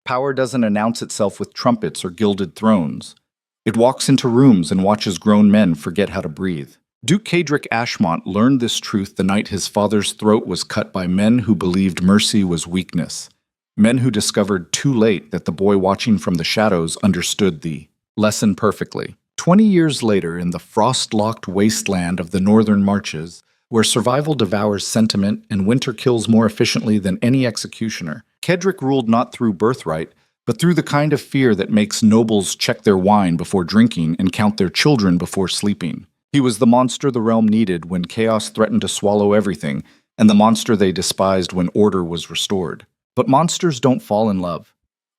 Power doesn't announce itself with trumpets or gilded thrones. It walks into rooms and watches grown men forget how to breathe. Duke Cadric Ashmont learned this truth the night his father's throat was cut by men who believed mercy was weakness. Men who discovered too late that the boy watching from the shadows understood the lesson perfectly. 20 years later, in the frost-locked wasteland of the northern marches, where survival devours sentiment and winter kills more efficiently than any executioner, Cedric ruled not through birthright, but through the kind of fear that makes nobles check their wine before drinking and count their children before sleeping. He was the monster the realm needed when chaos threatened to swallow everything, and the monster they despised when order was restored. But monsters don't fall in love.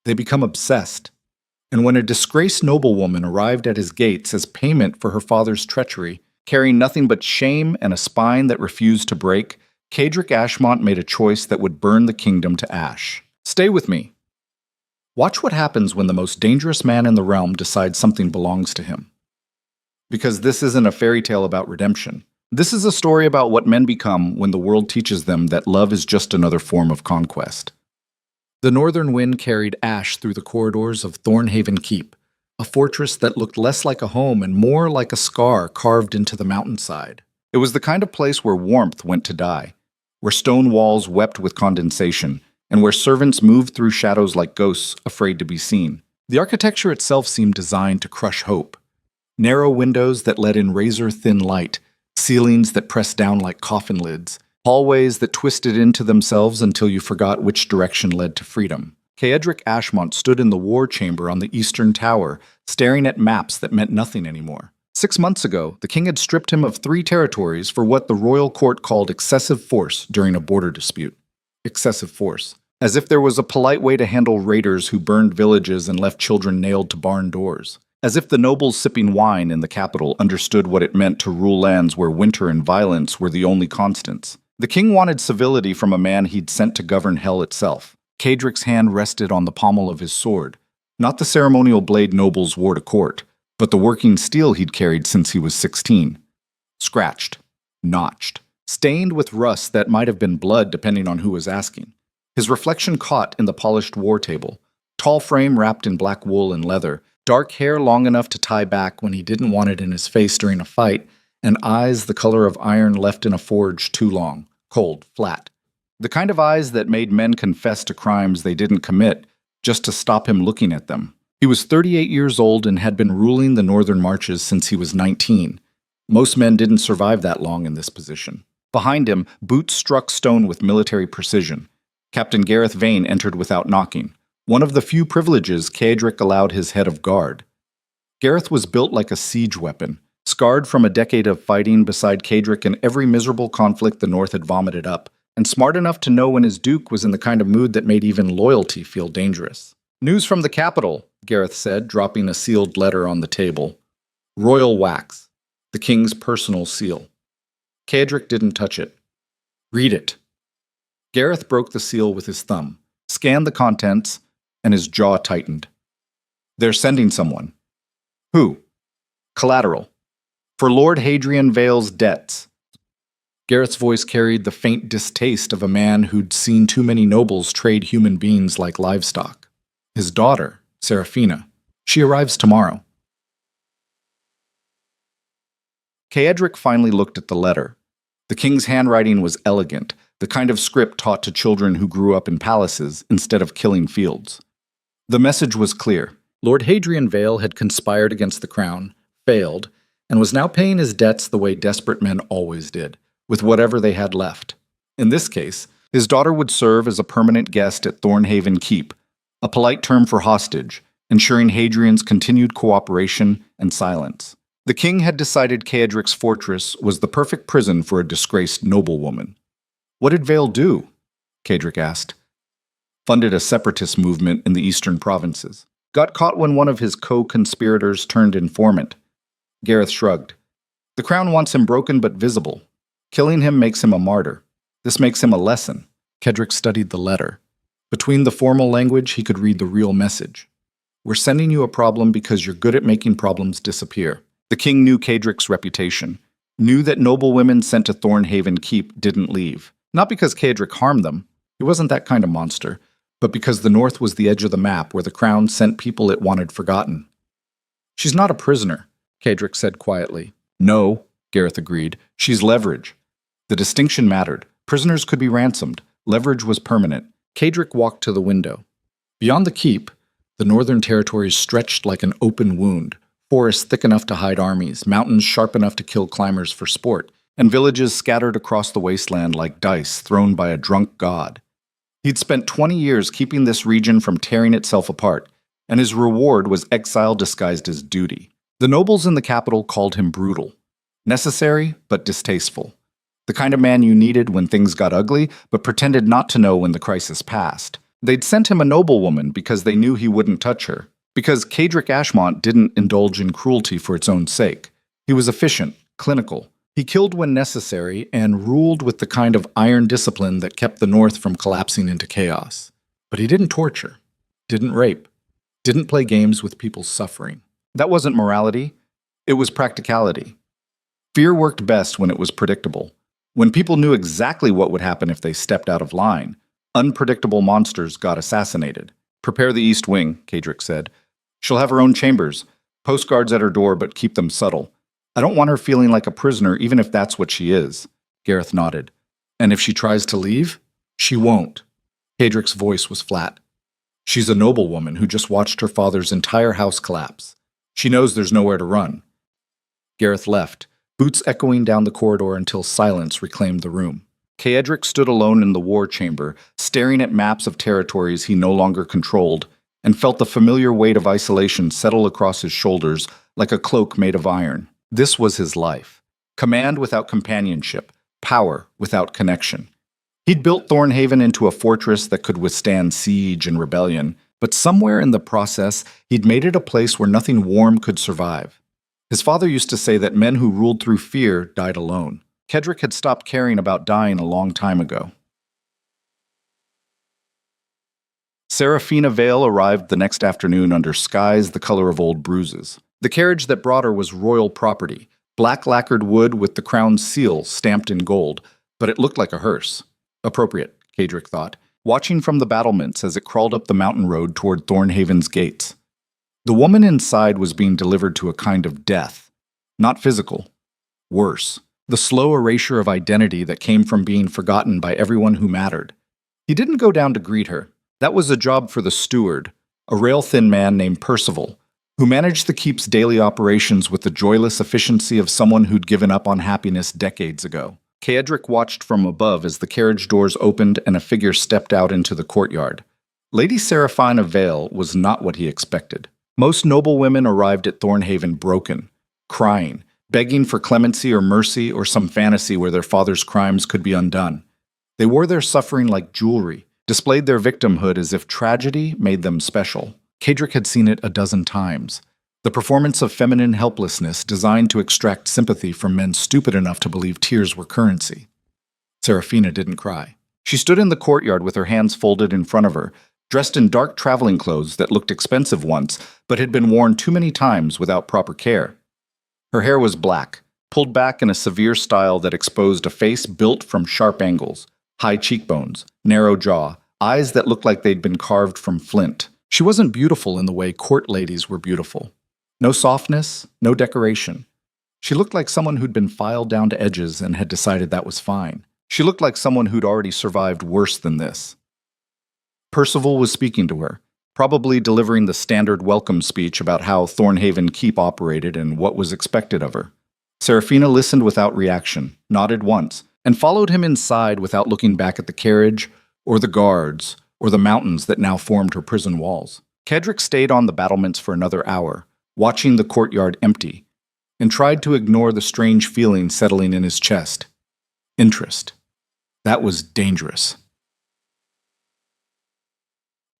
They become obsessed. And when a disgraced noblewoman arrived at his gates as payment for her father's treachery, carrying nothing but shame and a spine that refused to break, Cadric Ashmont made a choice that would burn the kingdom to ash. Stay with me. Watch what happens when the most dangerous man in the realm decides something belongs to him. Because this isn't a fairy tale about redemption. This is a story about what men become when the world teaches them that love is just another form of conquest. The northern wind carried ash through the corridors of Thornhaven Keep, a fortress that looked less like a home and more like a scar carved into the mountainside. It was the kind of place where warmth went to die, where stone walls wept with condensation, and where servants moved through shadows like ghosts afraid to be seen. The architecture itself seemed designed to crush hope. Narrow windows that let in razor-thin light, ceilings that pressed down like coffin lids, hallways that twisted into themselves until you forgot which direction led to freedom. Cedric Ashmont stood in the war chamber on the eastern tower, staring at maps that meant nothing anymore. 6 months ago, the king had stripped him of 3 territories for what the royal court called excessive force during a border dispute. Excessive force. As if there was a polite way to handle raiders who burned villages and left children nailed to barn doors. As if the nobles sipping wine in the capital understood what it meant to rule lands where winter and violence were the only constants. The king wanted civility from a man he'd sent to govern hell itself. Cadric's hand rested on the pommel of his sword, not the ceremonial blade nobles wore to court, but the working steel he'd carried since he was 16. Scratched, notched, stained with rust that might have been blood depending on who was asking. His reflection caught in the polished war table, tall frame wrapped in black wool and leather, dark hair long enough to tie back when he didn't want it in his face during a fight, and eyes the color of iron left in a forge too long, cold, flat. The kind of eyes that made men confess to crimes they didn't commit just to stop him looking at them. He was 38 years old and had been ruling the northern marches since he was 19. Most men didn't survive that long in this position. Behind him, boots struck stone with military precision. Captain Gareth Vane entered without knocking, one of the few privileges Cedric allowed his head of guard. Gareth was built like a siege weapon, scarred from a decade of fighting beside Cedric in every miserable conflict the North had vomited up, and smart enough to know when his duke was in the kind of mood that made even loyalty feel dangerous. "News from the capital," Gareth said, dropping a sealed letter on the table. "Royal wax, the king's personal seal." Cedric didn't touch it. "Read it." Gareth broke the seal with his thumb, scanned the contents, and his jaw tightened. "They're sending someone." "Who?" "Collateral. For Lord Hadrian Vale's debts." Gareth's voice carried the faint distaste of a man who'd seen too many nobles trade human beings like livestock. "His daughter, Seraphina. She arrives tomorrow." Cedric finally looked at the letter. The king's handwriting was elegant, the kind of script taught to children who grew up in palaces instead of killing fields. The message was clear. Lord Hadrian Vale had conspired against the crown, failed, and was now paying his debts the way desperate men always did, with whatever they had left. In this case, his daughter would serve as a permanent guest at Thornhaven Keep, a polite term for hostage, ensuring Hadrian's continued cooperation and silence. The king had decided Cedric's fortress was the perfect prison for a disgraced noblewoman. "What did Vale do?" Cedric asked. "Funded a separatist movement in the eastern provinces. Got caught when one of his co-conspirators turned informant." Gareth shrugged. "The crown wants him broken but visible. Killing him makes him a martyr. This makes him a lesson." Cedric studied the letter. Between the formal language, he could read the real message. "We're sending you a problem because you're good at making problems disappear." The king knew Cedric's reputation, knew that noble women sent to Thornhaven Keep didn't leave. Not because Cedric harmed them. He wasn't that kind of monster. but because the North was the edge of the map where the Crown sent people it wanted forgotten. She's not a prisoner, Kedrick said quietly. No, Gareth agreed. She's leverage. The distinction mattered. Prisoners could be ransomed. Leverage was permanent. Kedrick walked to the window. Beyond the keep, the northern territories stretched like an open wound, forests thick enough to hide armies, mountains sharp enough to kill climbers for sport, and villages scattered across the wasteland like dice thrown by a drunk god. He'd spent 20 years keeping this region from tearing itself apart, and his reward was exile disguised as duty. The nobles in the capital called him brutal. Necessary, but distasteful. The kind of man you needed when things got ugly, but pretended not to know when the crisis passed. They'd sent him a noblewoman because they knew he wouldn't touch her. Because Kedrick Ashmont didn't indulge in cruelty for its own sake. He was efficient, clinical. He killed when necessary and ruled with the kind of iron discipline that kept the North from collapsing into chaos. But he didn't torture, didn't rape, didn't play games with people's suffering. That wasn't morality. It was practicality. Fear worked best when it was predictable. When people knew exactly what would happen if they stepped out of line, unpredictable monsters got assassinated. Prepare the East Wing, Kedrick said. She'll have her own chambers, postguards at her door, but keep them subtle. I don't want her feeling like a prisoner, even if that's what she is. Gareth nodded. And if she tries to leave? She won't. Kedrick's voice was flat. She's a noblewoman who just watched her father's entire house collapse. She knows there's nowhere to run. Gareth left, boots echoing down the corridor until silence reclaimed the room. Kedrick stood alone in the war chamber, staring at maps of territories he no longer controlled, and felt the familiar weight of isolation settle across his shoulders like a cloak made of iron. This was his life. Command without companionship, power without connection. He'd built Thornhaven into a fortress that could withstand siege and rebellion, but somewhere in the process, he'd made it a place where nothing warm could survive. His father used to say that men who ruled through fear died alone. Kedrick had stopped caring about dying a long time ago. Serafina Vale arrived the next afternoon under skies the color of old bruises. The carriage that brought her was royal property, black lacquered wood with the crown's seal stamped in gold, but it looked like a hearse. Appropriate, Kedrick thought, watching from the battlements as it crawled up the mountain road toward Thornhaven's gates. The woman inside was being delivered to a kind of death. Not physical. Worse. The slow erasure of identity that came from being forgotten by everyone who mattered. He didn't go down to greet her. That was a job for the steward, a rail-thin man named Percival, who managed the keep's daily operations with the joyless efficiency of someone who'd given up on happiness decades ago. Kedrick watched from above as the carriage doors opened and a figure stepped out into the courtyard. Lady Serafina Vale was not what he expected. Most noble women arrived at Thornhaven broken, crying, begging for clemency or mercy or some fantasy where their father's crimes could be undone. They wore their suffering like jewelry, displayed their victimhood as if tragedy made them special. Kedrick had seen it a dozen times. The performance of feminine helplessness designed to extract sympathy from men stupid enough to believe tears were currency. Serafina didn't cry. She stood in the courtyard with her hands folded in front of her, dressed in dark traveling clothes that looked expensive once, but had been worn too many times without proper care. Her hair was black, pulled back in a severe style that exposed a face built from sharp angles, high cheekbones, narrow jaw, eyes that looked like they'd been carved from flint. She wasn't beautiful in the way court ladies were beautiful. No softness, no decoration. She looked like someone who'd been filed down to edges and had decided that was fine. She looked like someone who'd already survived worse than this. Percival was speaking to her, probably delivering the standard welcome speech about how Thornhaven Keep operated and what was expected of her. Serafina listened without reaction, nodded once, and followed him inside without looking back at the carriage, or the guards, or the mountains that now formed her prison walls. Kedrick stayed on the battlements for another hour, watching the courtyard empty, and tried to ignore the strange feeling settling in his chest. Interest. That was dangerous.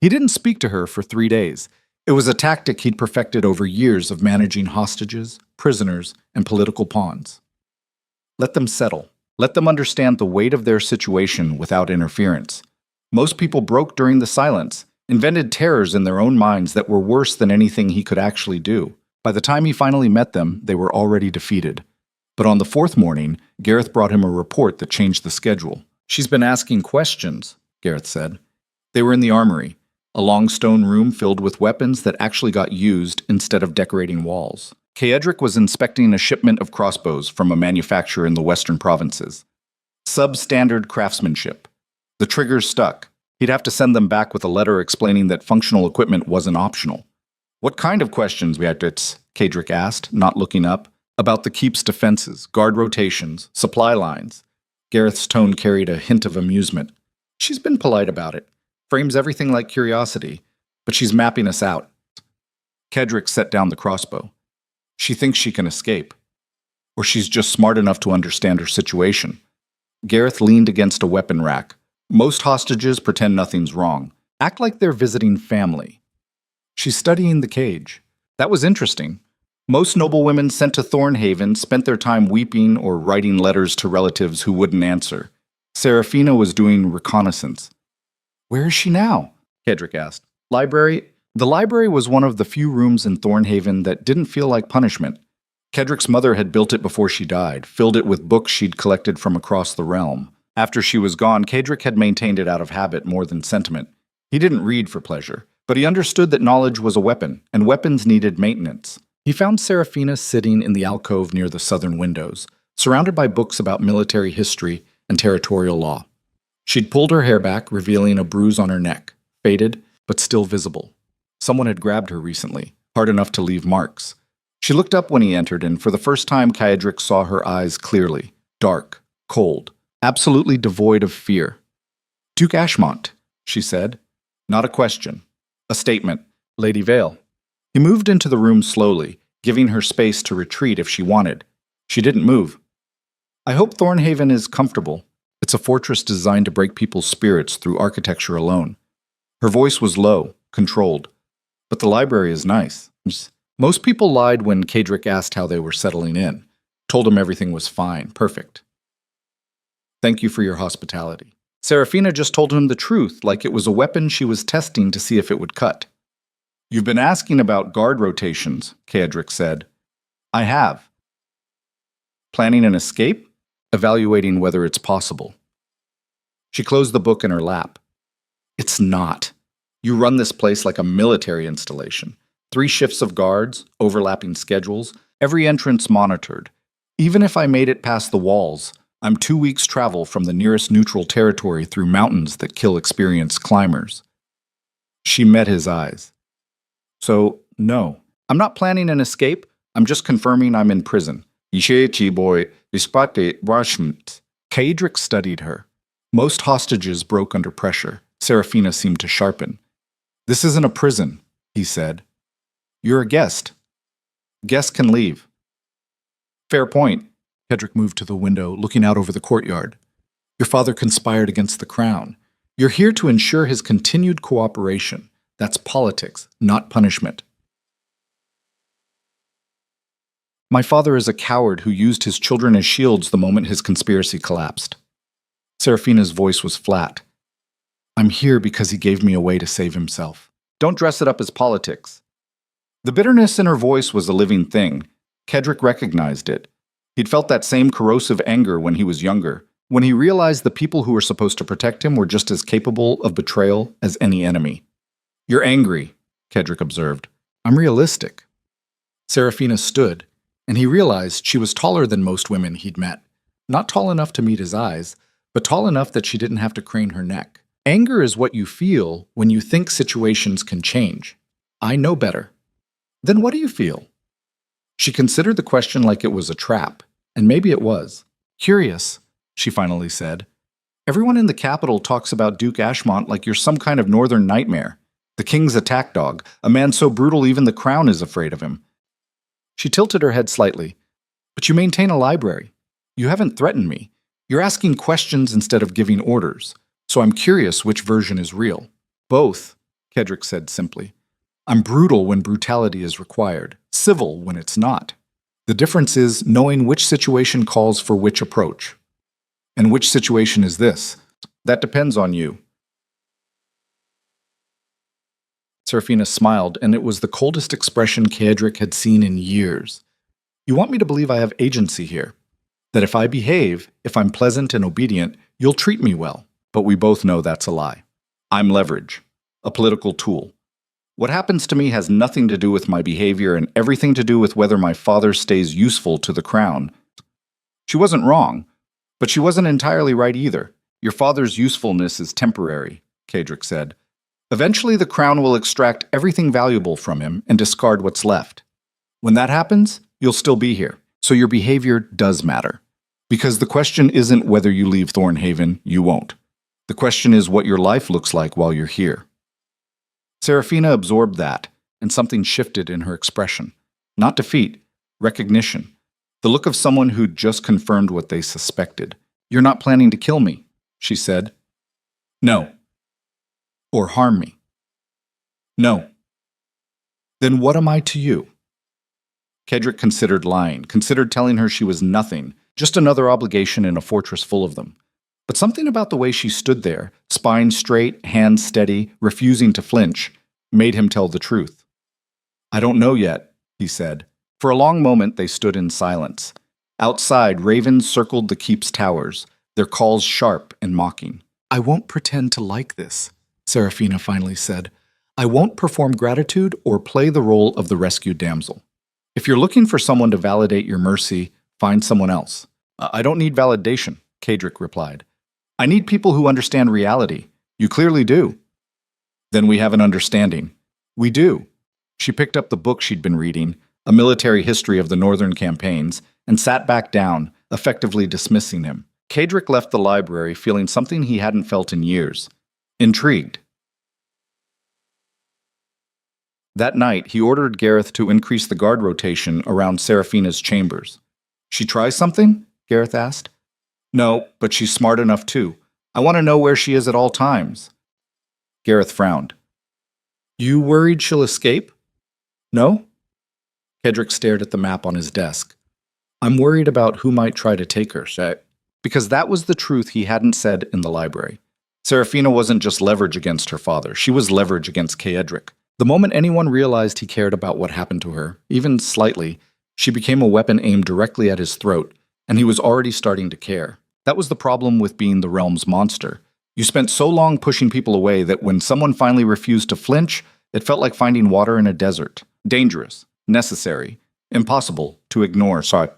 He didn't speak to her for 3 days. It was a tactic he'd perfected over years of managing hostages, prisoners, and political pawns. Let them settle. Let them understand the weight of their situation without interference. Most people broke during the silence, invented terrors in their own minds that were worse than anything he could actually do. By the time he finally met them, they were already defeated. But on the 4th morning, Gareth brought him a report that changed the schedule. "She's been asking questions," Gareth said. They were in the armory, a long stone room filled with weapons that actually got used instead of decorating walls. Kaedric was inspecting a shipment of crossbows from a manufacturer in the western provinces. Substandard craftsmanship. The triggers stuck. He'd have to send them back with a letter explaining that functional equipment wasn't optional. What kind of questions, Beatrix? Kaedric asked, not looking up. About the keep's defenses, guard rotations, supply lines. Gareth's tone carried a hint of amusement. She's been polite about it. Frames everything like curiosity, but she's mapping us out. Kaedric set down the crossbow. She thinks she can escape. Or she's just smart enough to understand her situation. Gareth leaned against a weapon rack. Most hostages pretend nothing's wrong. Act like they're visiting family. She's studying the cage. That was interesting. Most noblewomen sent to Thornhaven spent their time weeping or writing letters to relatives who wouldn't answer. Seraphina was doing reconnaissance. Where is she now? Kaedric asked. Library? The library was one of the few rooms in Thornhaven that didn't feel like punishment. Kaedric's mother had built it before she died, filled it with books she'd collected from across the realm. After she was gone, Kaedric had maintained it out of habit more than sentiment. He didn't read for pleasure, but he understood that knowledge was a weapon, and weapons needed maintenance. He found Seraphina sitting in the alcove near the southern windows, surrounded by books about military history and territorial law. She'd pulled her hair back, revealing a bruise on her neck, faded, but still visible. Someone had grabbed her recently, hard enough to leave marks. She looked up when he entered, and for the first time Kaedric saw her eyes clearly, dark, cold, absolutely devoid of fear. Duke Ashmont, she said. Not a question. A statement. Lady Vale. He moved into the room slowly, giving her space to retreat if she wanted. She didn't move. I hope Thornhaven is comfortable. It's a fortress designed to break people's spirits through architecture alone. Her voice was low, controlled. But the library is nice. Most people lied when Kaedric asked how they were settling in. Told him everything was fine, perfect. Thank you for your hospitality. Seraphina just told him the truth, like it was a weapon she was testing to see if it would cut. You've been asking about guard rotations, Kaedric said. I have. Planning an escape? Evaluating whether it's possible. She closed the book in her lap. It's not. You run this place like a military installation. 3 shifts of guards, overlapping schedules, every entrance monitored. Even if I made it past the walls, I'm 2 weeks' travel from the nearest neutral territory through mountains that kill experienced climbers. She met his eyes. So, no, I'm not planning an escape. I'm just confirming I'm in prison. Kaedric studied her. Most hostages broke under pressure. Seraphina seemed to sharpen. This isn't a prison, he said. You're a guest. Guests can leave. Fair point. Kaedric moved to the window, looking out over the courtyard. Your father conspired against the crown. You're here to ensure his continued cooperation. That's politics, not punishment. My father is a coward who used his children as shields the moment his conspiracy collapsed. Seraphina's voice was flat. I'm here because he gave me a way to save himself. Don't dress it up as politics. The bitterness in her voice was a living thing. Kaedric recognized it. He'd felt that same corrosive anger when he was younger, when he realized the people who were supposed to protect him were just as capable of betrayal as any enemy. You're angry, Kaedric observed. I'm realistic. Seraphina stood, and he realized she was taller than most women he'd met. Not tall enough to meet his eyes, but tall enough that she didn't have to crane her neck. Anger is what you feel when you think situations can change. I know better. Then what do you feel? She considered the question like it was a trap, and maybe it was. Curious, she finally said. Everyone in the capital talks about Duke Ashmont like you're some kind of northern nightmare. The king's attack dog, a man so brutal even the crown is afraid of him. She tilted her head slightly. But you maintain a library. You haven't threatened me. You're asking questions instead of giving orders. So I'm curious which version is real. Both, Kaedric said simply. I'm brutal when brutality is required, civil when it's not. The difference is knowing which situation calls for which approach. And which situation is this? That depends on you. Seraphina smiled, and it was the coldest expression Kaedric had seen in years. You want me to believe I have agency here? That if I behave, if I'm pleasant and obedient, you'll treat me well. But we both know that's a lie. I'm leverage, a political tool. What happens to me has nothing to do with my behavior and everything to do with whether my father stays useful to the crown. She wasn't wrong, but she wasn't entirely right either. Your father's usefulness is temporary, Kadrick said. Eventually, the crown will extract everything valuable from him and discard what's left. When that happens, you'll still be here. So your behavior does matter. Because the question isn't whether you leave Thornhaven, you won't. The question is what your life looks like while you're here. Serafina absorbed that, and something shifted in her expression. Not defeat, recognition. The look of someone who'd just confirmed what they suspected. You're not planning to kill me, she said. No. Or harm me. No. Then what am I to you? Kedrick considered lying, considered telling her she was nothing, just another obligation in a fortress full of them. But something about the way she stood there, spine straight, hands steady, refusing to flinch, made him tell the truth. I don't know yet, he said. For a long moment they stood in silence. Outside, ravens circled the keep's towers, their calls sharp and mocking. I won't pretend to like this, Serafina finally said. I won't perform gratitude or play the role of the rescued damsel. If you're looking for someone to validate your mercy, find someone else. I don't need validation, Kadrick replied. I need people who understand reality. You clearly do. Then we have an understanding. We do. She picked up the book she'd been reading, a military history of the northern campaigns, and sat back down, effectively dismissing him. Kadrick left the library feeling something he hadn't felt in years. Intrigued. That night, he ordered Gareth to increase the guard rotation around Serafina's chambers. She try something? Gareth asked. No, but she's smart enough too. I want to know where she is at all times. Gareth frowned. You worried she'll escape? No? Kedrick stared at the map on his desk. I'm worried about who might try to take her, because that was the truth he hadn't said in the library. Serafina wasn't just leverage against her father, she was leverage against Kaedric. The moment anyone realized he cared about what happened to her, even slightly, she became a weapon aimed directly at his throat, and he was already starting to care. That was the problem with being the realm's monster. You spent so long pushing people away that when someone finally refused to flinch, it felt like finding water in a desert. Dangerous, necessary, impossible to ignore. 3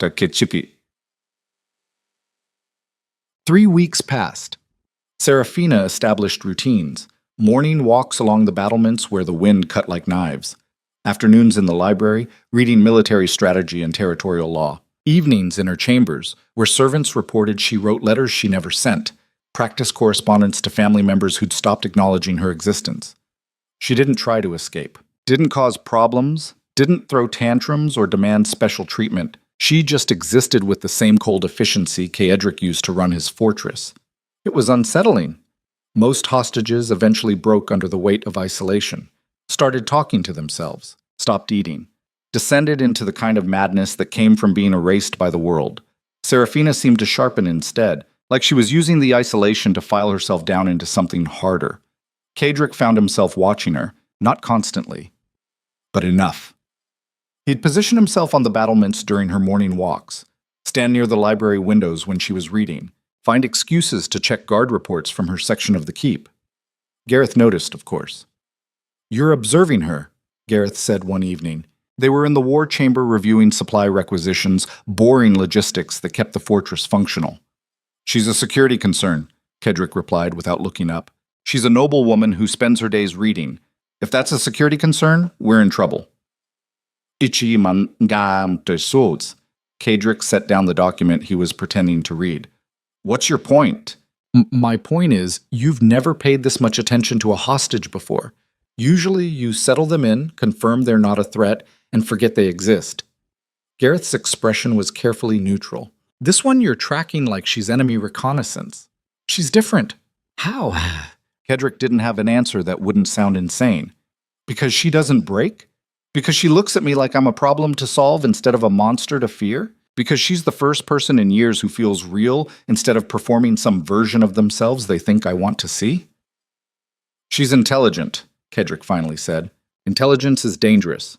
weeks passed. Serafina established routines. Morning walks along the battlements where the wind cut like knives. Afternoons in the library, reading military strategy and territorial law. Evenings in her chambers, where servants reported she wrote letters she never sent, practice correspondence to family members who'd stopped acknowledging her existence. She didn't try to escape, didn't cause problems, didn't throw tantrums or demand special treatment. She just existed with the same cold efficiency Kaedric used to run his fortress. It was unsettling. Most hostages eventually broke under the weight of isolation, started talking to themselves, stopped eating, descended into the kind of madness that came from being erased by the world. Serafina seemed to sharpen instead, like she was using the isolation to file herself down into something harder. Kaedric found himself watching her, not constantly, but enough. He'd position himself on the battlements during her morning walks, stand near the library windows when she was reading, find excuses to check guard reports from her section of the keep. Gareth noticed, of course. You're observing her, Gareth said one evening. They were in the war chamber reviewing supply requisitions, boring logistics that kept the fortress functional. She's a security concern, Kedrick replied without looking up. She's a noble woman who spends her days reading. If that's a security concern, we're in trouble. Ichi man ngam te swords. Kedrick set down the document he was pretending to read. What's your point? My point is, you've never paid this much attention to a hostage before. Usually you settle them in, confirm they're not a threat, and forget they exist. Gareth's expression was carefully neutral. This one you're tracking like she's enemy reconnaissance. She's different. How? Kedrick didn't have an answer that wouldn't sound insane. Because she doesn't break? Because she looks at me like I'm a problem to solve instead of a monster to fear? Because she's the first person in years who feels real instead of performing some version of themselves they think I want to see? She's intelligent, Kedrick finally said. Intelligence is dangerous.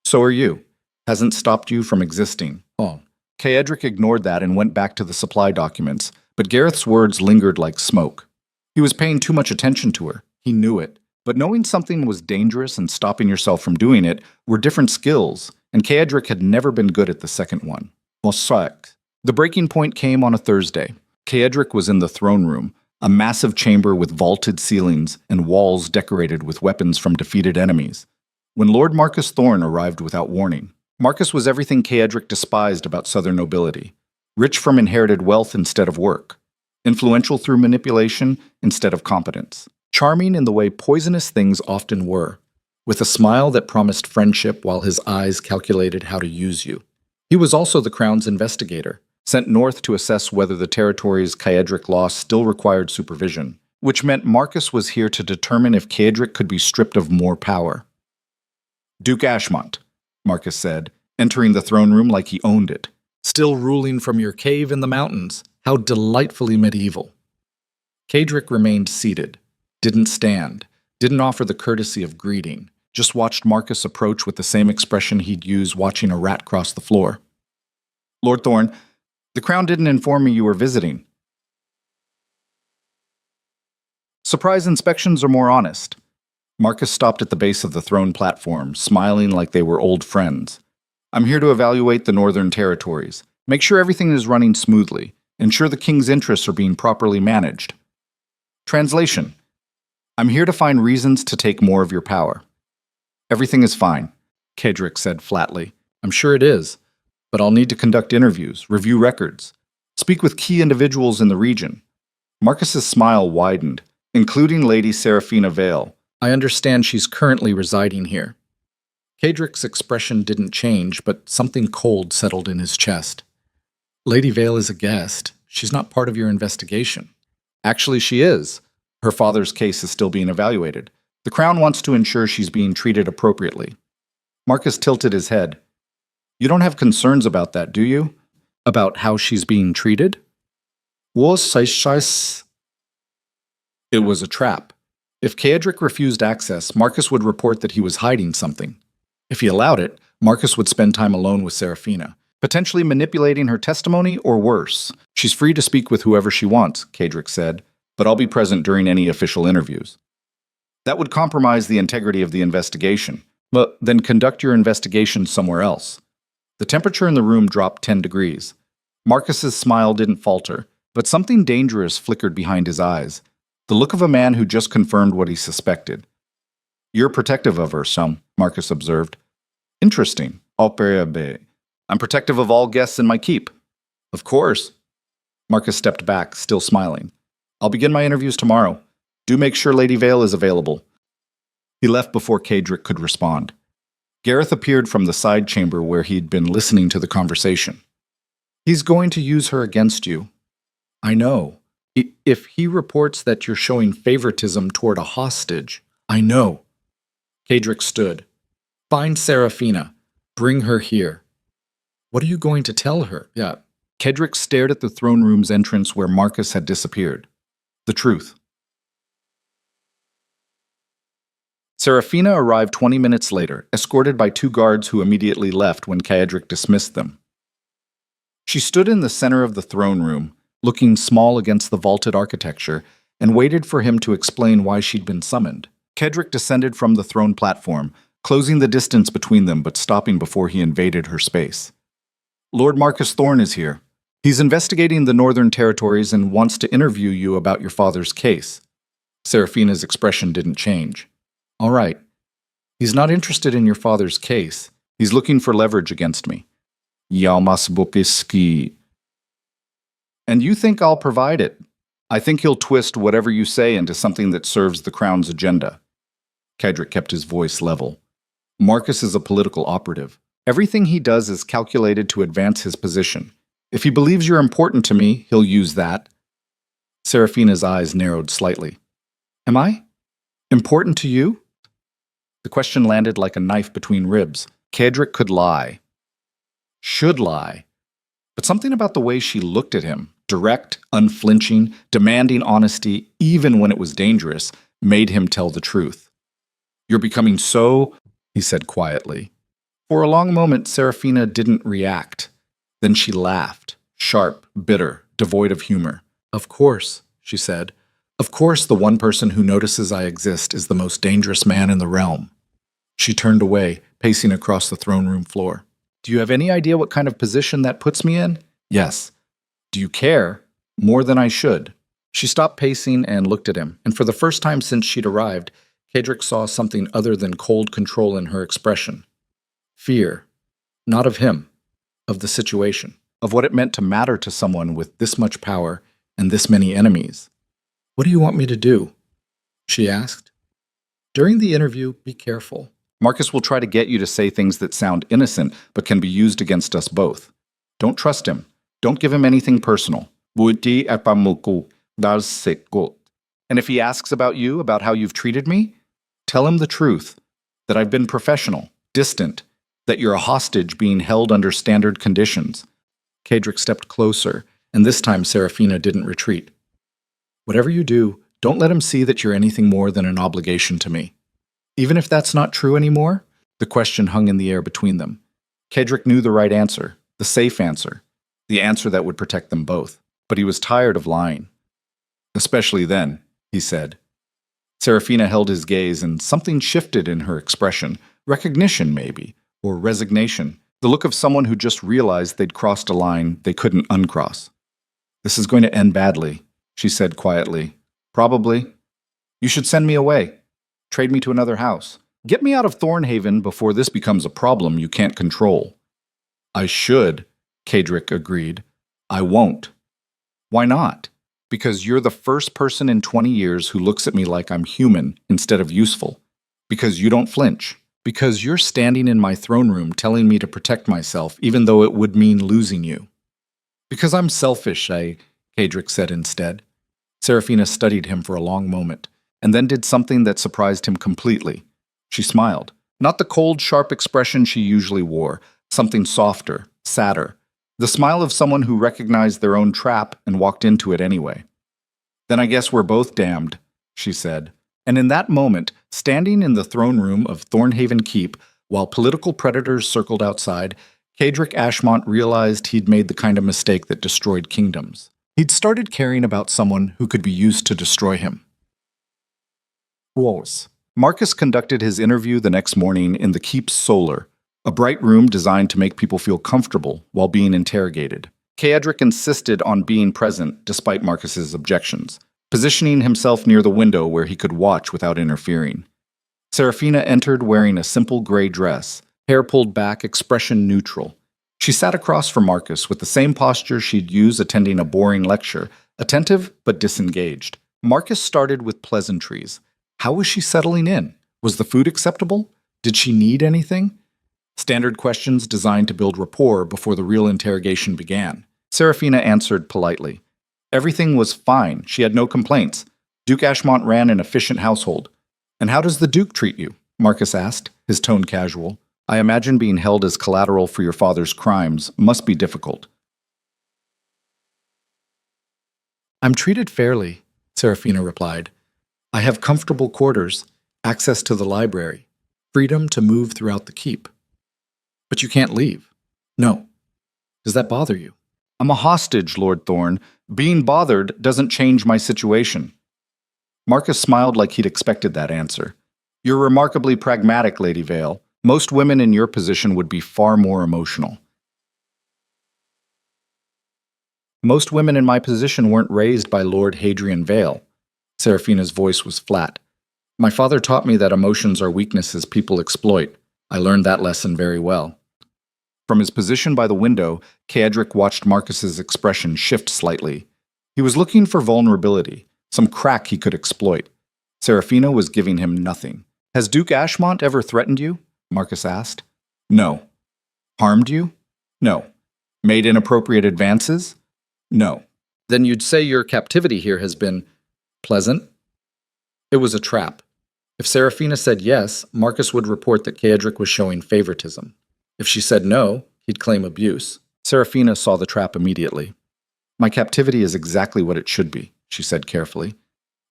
So are you. Hasn't stopped you from existing. Oh. Kaedric ignored that and went back to the supply documents, but Gareth's words lingered like smoke. He was paying too much attention to her, He knew it. But knowing something was dangerous and stopping yourself from doing it were different skills, and Kaedric had never been good at the second one. Mossack. The breaking point came on a Thursday. Kaedric was in the throne room, a massive chamber with vaulted ceilings and walls decorated with weapons from defeated enemies, when Lord Marcus Thorne arrived without warning. Marcus was everything Kaedric despised about southern nobility. Rich from inherited wealth instead of work. Influential through manipulation instead of competence. Charming in the way poisonous things often were, with a smile that promised friendship while his eyes calculated how to use you. He was also the crown's investigator, sent north to assess whether the territories Kaedric lost still required supervision, which meant Marcus was here to determine if Kaedric could be stripped of more power. Duke Ashmont, Marcus said, entering the throne room like he owned it. Still ruling from your cave in the mountains. How delightfully medieval. Kaedric remained seated. Didn't stand, didn't offer the courtesy of greeting, just watched Marcus approach with the same expression he'd use watching a rat cross the floor. Lord Thorne, the crown didn't inform me you were visiting. Surprise inspections are more honest. Marcus stopped at the base of the throne platform, smiling like they were old friends. I'm here to evaluate the northern territories, make sure everything is running smoothly, ensure the king's interests are being properly managed. Translation. I'm here to find reasons to take more of your power. Everything is fine, Kaedric said flatly. I'm sure it is, but I'll need to conduct interviews, review records, speak with key individuals in the region. Marcus's smile widened, including Lady Seraphina Vale. I understand she's currently residing here. Kaedric's expression didn't change, but something cold settled in his chest. Lady Vale is a guest. She's not part of your investigation. Actually, she is. Her father's case is still being evaluated. The Crown wants to ensure she's being treated appropriately. Marcus tilted his head. You don't have concerns about that, do you? About how she's being treated? It was a trap. If Kaedric refused access, Marcus would report that he was hiding something. If he allowed it, Marcus would spend time alone with Seraphina, potentially manipulating her testimony or worse. She's free to speak with whoever she wants, Kaedric said, but I'll be present during any official interviews. That would compromise the integrity of the investigation. But then conduct your investigation somewhere else. The temperature in the room dropped 10 degrees. Marcus's smile didn't falter, but something dangerous flickered behind his eyes. The look of a man who just confirmed what he suspected. You're protective of her, some, Marcus observed. Interesting. I'm protective of all guests in my keep. Of course. Marcus stepped back, still smiling. I'll begin my interviews tomorrow. Do make sure Lady Vale is available. He left before Kaedric could respond. Gareth appeared from the side chamber where he'd been listening to the conversation. He's going to use her against you. I know. If he reports that you're showing favoritism toward a hostage, I know. Kaedric stood. Find Seraphina. Bring her here. What are you going to tell her? Yeah. Kaedric stared at the throne room's entrance where Marcus had disappeared. The truth. Seraphina arrived 20 minutes later, escorted by 2 guards who immediately left when Kaedric dismissed them. She stood in the center of the throne room, looking small against the vaulted architecture, and waited for him to explain why she'd been summoned. Kaedric descended from the throne platform, closing the distance between them but stopping before he invaded her space. Lord Marcus Thorne is here. He's investigating the northern territories and wants to interview you about your father's case. Seraphina's expression didn't change. All right. He's not interested in your father's case. He's looking for leverage against me. Yalmasbukiski. And you think I'll provide it? I think he'll twist whatever you say into something that serves the Crown's agenda. Kaedric kept his voice level. Marcus is a political operative. Everything he does is calculated to advance his position. If he believes you're important to me, he'll use that. Seraphina's eyes narrowed slightly. Am I? Important to you? The question landed like a knife between ribs. Kaedric could lie. Should lie. But something about the way she looked at him, direct, unflinching, demanding honesty, even when it was dangerous, made him tell the truth. You're becoming so, he said quietly. For a long moment, Seraphina didn't react. Then she laughed, sharp, bitter, devoid of humor. Of course, she said. Of course, the one person who notices I exist is the most dangerous man in the realm. She turned away, pacing across the throne room floor. Do you have any idea what kind of position that puts me in? Yes. Do you care? More than I should. She stopped pacing and looked at him, and for the first time since she'd arrived, Kadric saw something other than cold control in her expression. Fear. Not of him, of the situation, of what it meant to matter to someone with this much power and this many enemies. What do you want me to do? She asked. During the interview, be careful. Marcus will try to get you to say things that sound innocent but can be used against us both. Don't trust him. Don't give him anything personal. And if he asks about you, about how you've treated me, tell him the truth, that I've been professional, distant, that you're a hostage being held under standard conditions. Kadric stepped closer, and this time Seraphina didn't retreat. Whatever you do, don't let him see that you're anything more than an obligation to me. Even if that's not true anymore, the question hung in the air between them. Kadric knew the right answer, the safe answer, the answer that would protect them both. But he was tired of lying. Especially then, he said. Seraphina held his gaze, and something shifted in her expression. Recognition, maybe, or resignation. The look of someone who just realized they'd crossed a line they couldn't uncross. This is going to end badly, she said quietly. Probably. You should send me away. Trade me to another house. Get me out of Thornhaven before this becomes a problem you can't control. I should, Kadric agreed. I won't. Why not? Because you're the first person in 20 years who looks at me like I'm human instead of useful. Because you don't flinch. Because you're standing in my throne room telling me to protect myself even though it would mean losing you. Because I'm selfish, Kadric said instead. Seraphina studied him for a long moment, and then did something that surprised him completely. She smiled. Not the cold, sharp expression she usually wore, something softer, sadder. The smile of someone who recognized their own trap and walked into it anyway. Then I guess we're both damned, she said. And in that moment, standing in the throne room of Thornhaven Keep, while political predators circled outside, Kadric Ashmont realized he'd made the kind of mistake that destroyed kingdoms. He'd started caring about someone who could be used to destroy him. Wars. Marcus conducted his interview the next morning in the Keep's Solar, a bright room designed to make people feel comfortable while being interrogated. Kadric insisted on being present despite Marcus's objections, positioning himself near the window where he could watch without interfering. Seraphina entered wearing a simple gray dress, hair pulled back, expression neutral. She sat across from Marcus with the same posture she'd use attending a boring lecture, attentive but disengaged. Marcus started with pleasantries. How was she settling in? Was the food acceptable? Did she need anything? Standard questions designed to build rapport before the real interrogation began. Seraphina answered politely. Everything was fine. She had no complaints. Duke Ashmont ran an efficient household. And how does the Duke treat you? Marcus asked, his tone casual. I imagine being held as collateral for your father's crimes must be difficult. I'm treated fairly, Seraphina replied. I have comfortable quarters, access to the library, freedom to move throughout the keep. But you can't leave. No. Does that bother you? I'm a hostage, Lord Thorn. Being bothered doesn't change my situation. Marcus smiled like he'd expected that answer. You're remarkably pragmatic, Lady Vale. Most women in your position would be far more emotional. Most women in my position weren't raised by Lord Hadrian Vale. Seraphina's voice was flat. My father taught me that emotions are weaknesses people exploit. I learned that lesson very well. From his position by the window, Kadric watched Marcus's expression shift slightly. He was looking for vulnerability, some crack he could exploit. Seraphina was giving him nothing. Has Duke Ashmont ever threatened you? Marcus asked. No. Harmed you? No. Made inappropriate advances? No. Then you'd say your captivity here has been pleasant? It was a trap. If Seraphina said yes, Marcus would report that Kadric was showing favoritism. If she said no, he'd claim abuse. Seraphina saw the trap immediately. My captivity is exactly what it should be, she said carefully.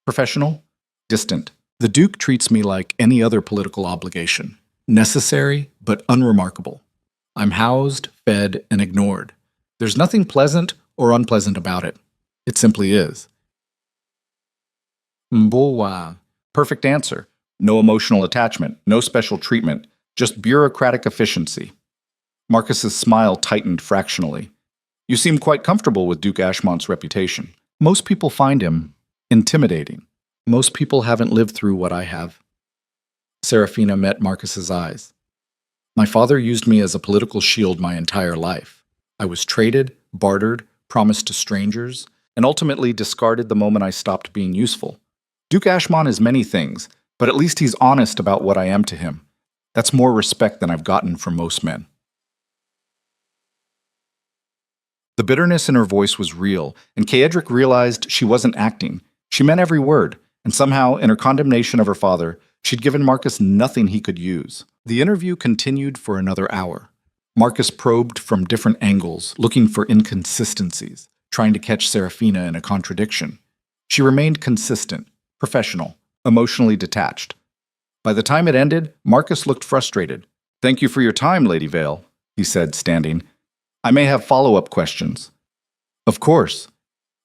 Professional, distant. The Duke treats me like any other political obligation. Necessary, but unremarkable. I'm housed, fed, and ignored. There's nothing pleasant or unpleasant about it. It simply is. Mbowa. Perfect answer. No emotional attachment, no special treatment, just bureaucratic efficiency. Marcus's smile tightened fractionally. You seem quite comfortable with Duke Ashmont's reputation. Most people find him intimidating. Most people haven't lived through what I have. Serafina met Marcus's eyes. My father used me as a political shield my entire life. I was traded, bartered, promised to strangers, and ultimately discarded the moment I stopped being useful. Duke Ashmont is many things, but at least he's honest about what I am to him. That's more respect than I've gotten from most men. The bitterness in her voice was real, and Kaedric realized she wasn't acting. She meant every word, and somehow, in her condemnation of her father, she'd given Marcus nothing he could use. The interview continued for another hour. Marcus probed from different angles, looking for inconsistencies, trying to catch Serafina in a contradiction. She remained consistent, professional, emotionally detached. By the time it ended, Marcus looked frustrated. "Thank you for your time, Lady Vale," he said, standing. "I may have follow-up questions." "Of course."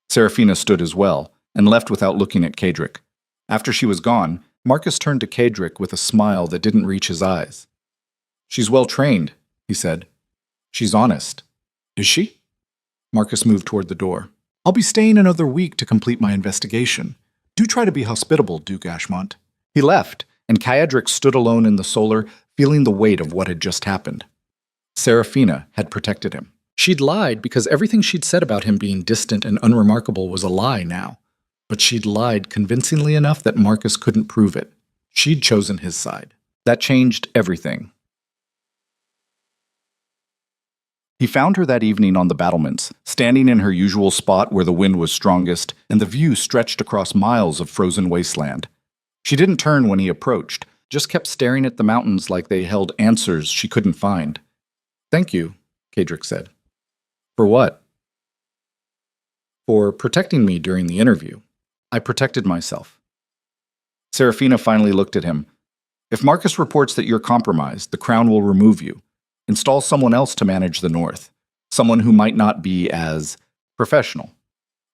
Serafina stood as well, and left without looking at Kaedric. After she was gone, Marcus turned to Kaedric with a smile that didn't reach his eyes. "She's well-trained," he said. "She's honest." "Is she?" Marcus moved toward the door. "I'll be staying another week to complete my investigation. Do try to be hospitable, Duke Ashmont." He left, and Kaedric stood alone in the solar, feeling the weight of what had just happened. Serafina had protected him. She'd lied because everything she'd said about him being distant and unremarkable was a lie now. But she'd lied convincingly enough that Marcus couldn't prove it. She'd chosen his side. That changed everything. He found her that evening on the battlements, standing in her usual spot where the wind was strongest and the view stretched across miles of frozen wasteland. She didn't turn when he approached, just kept staring at the mountains like they held answers she couldn't find. "Thank you," Kaedric said. "For what?" "For protecting me during the interview. I protected myself." Serafina finally looked at him. "If Marcus reports that you're compromised, the crown will remove you. Install someone else to manage the North. Someone who might not be as professional.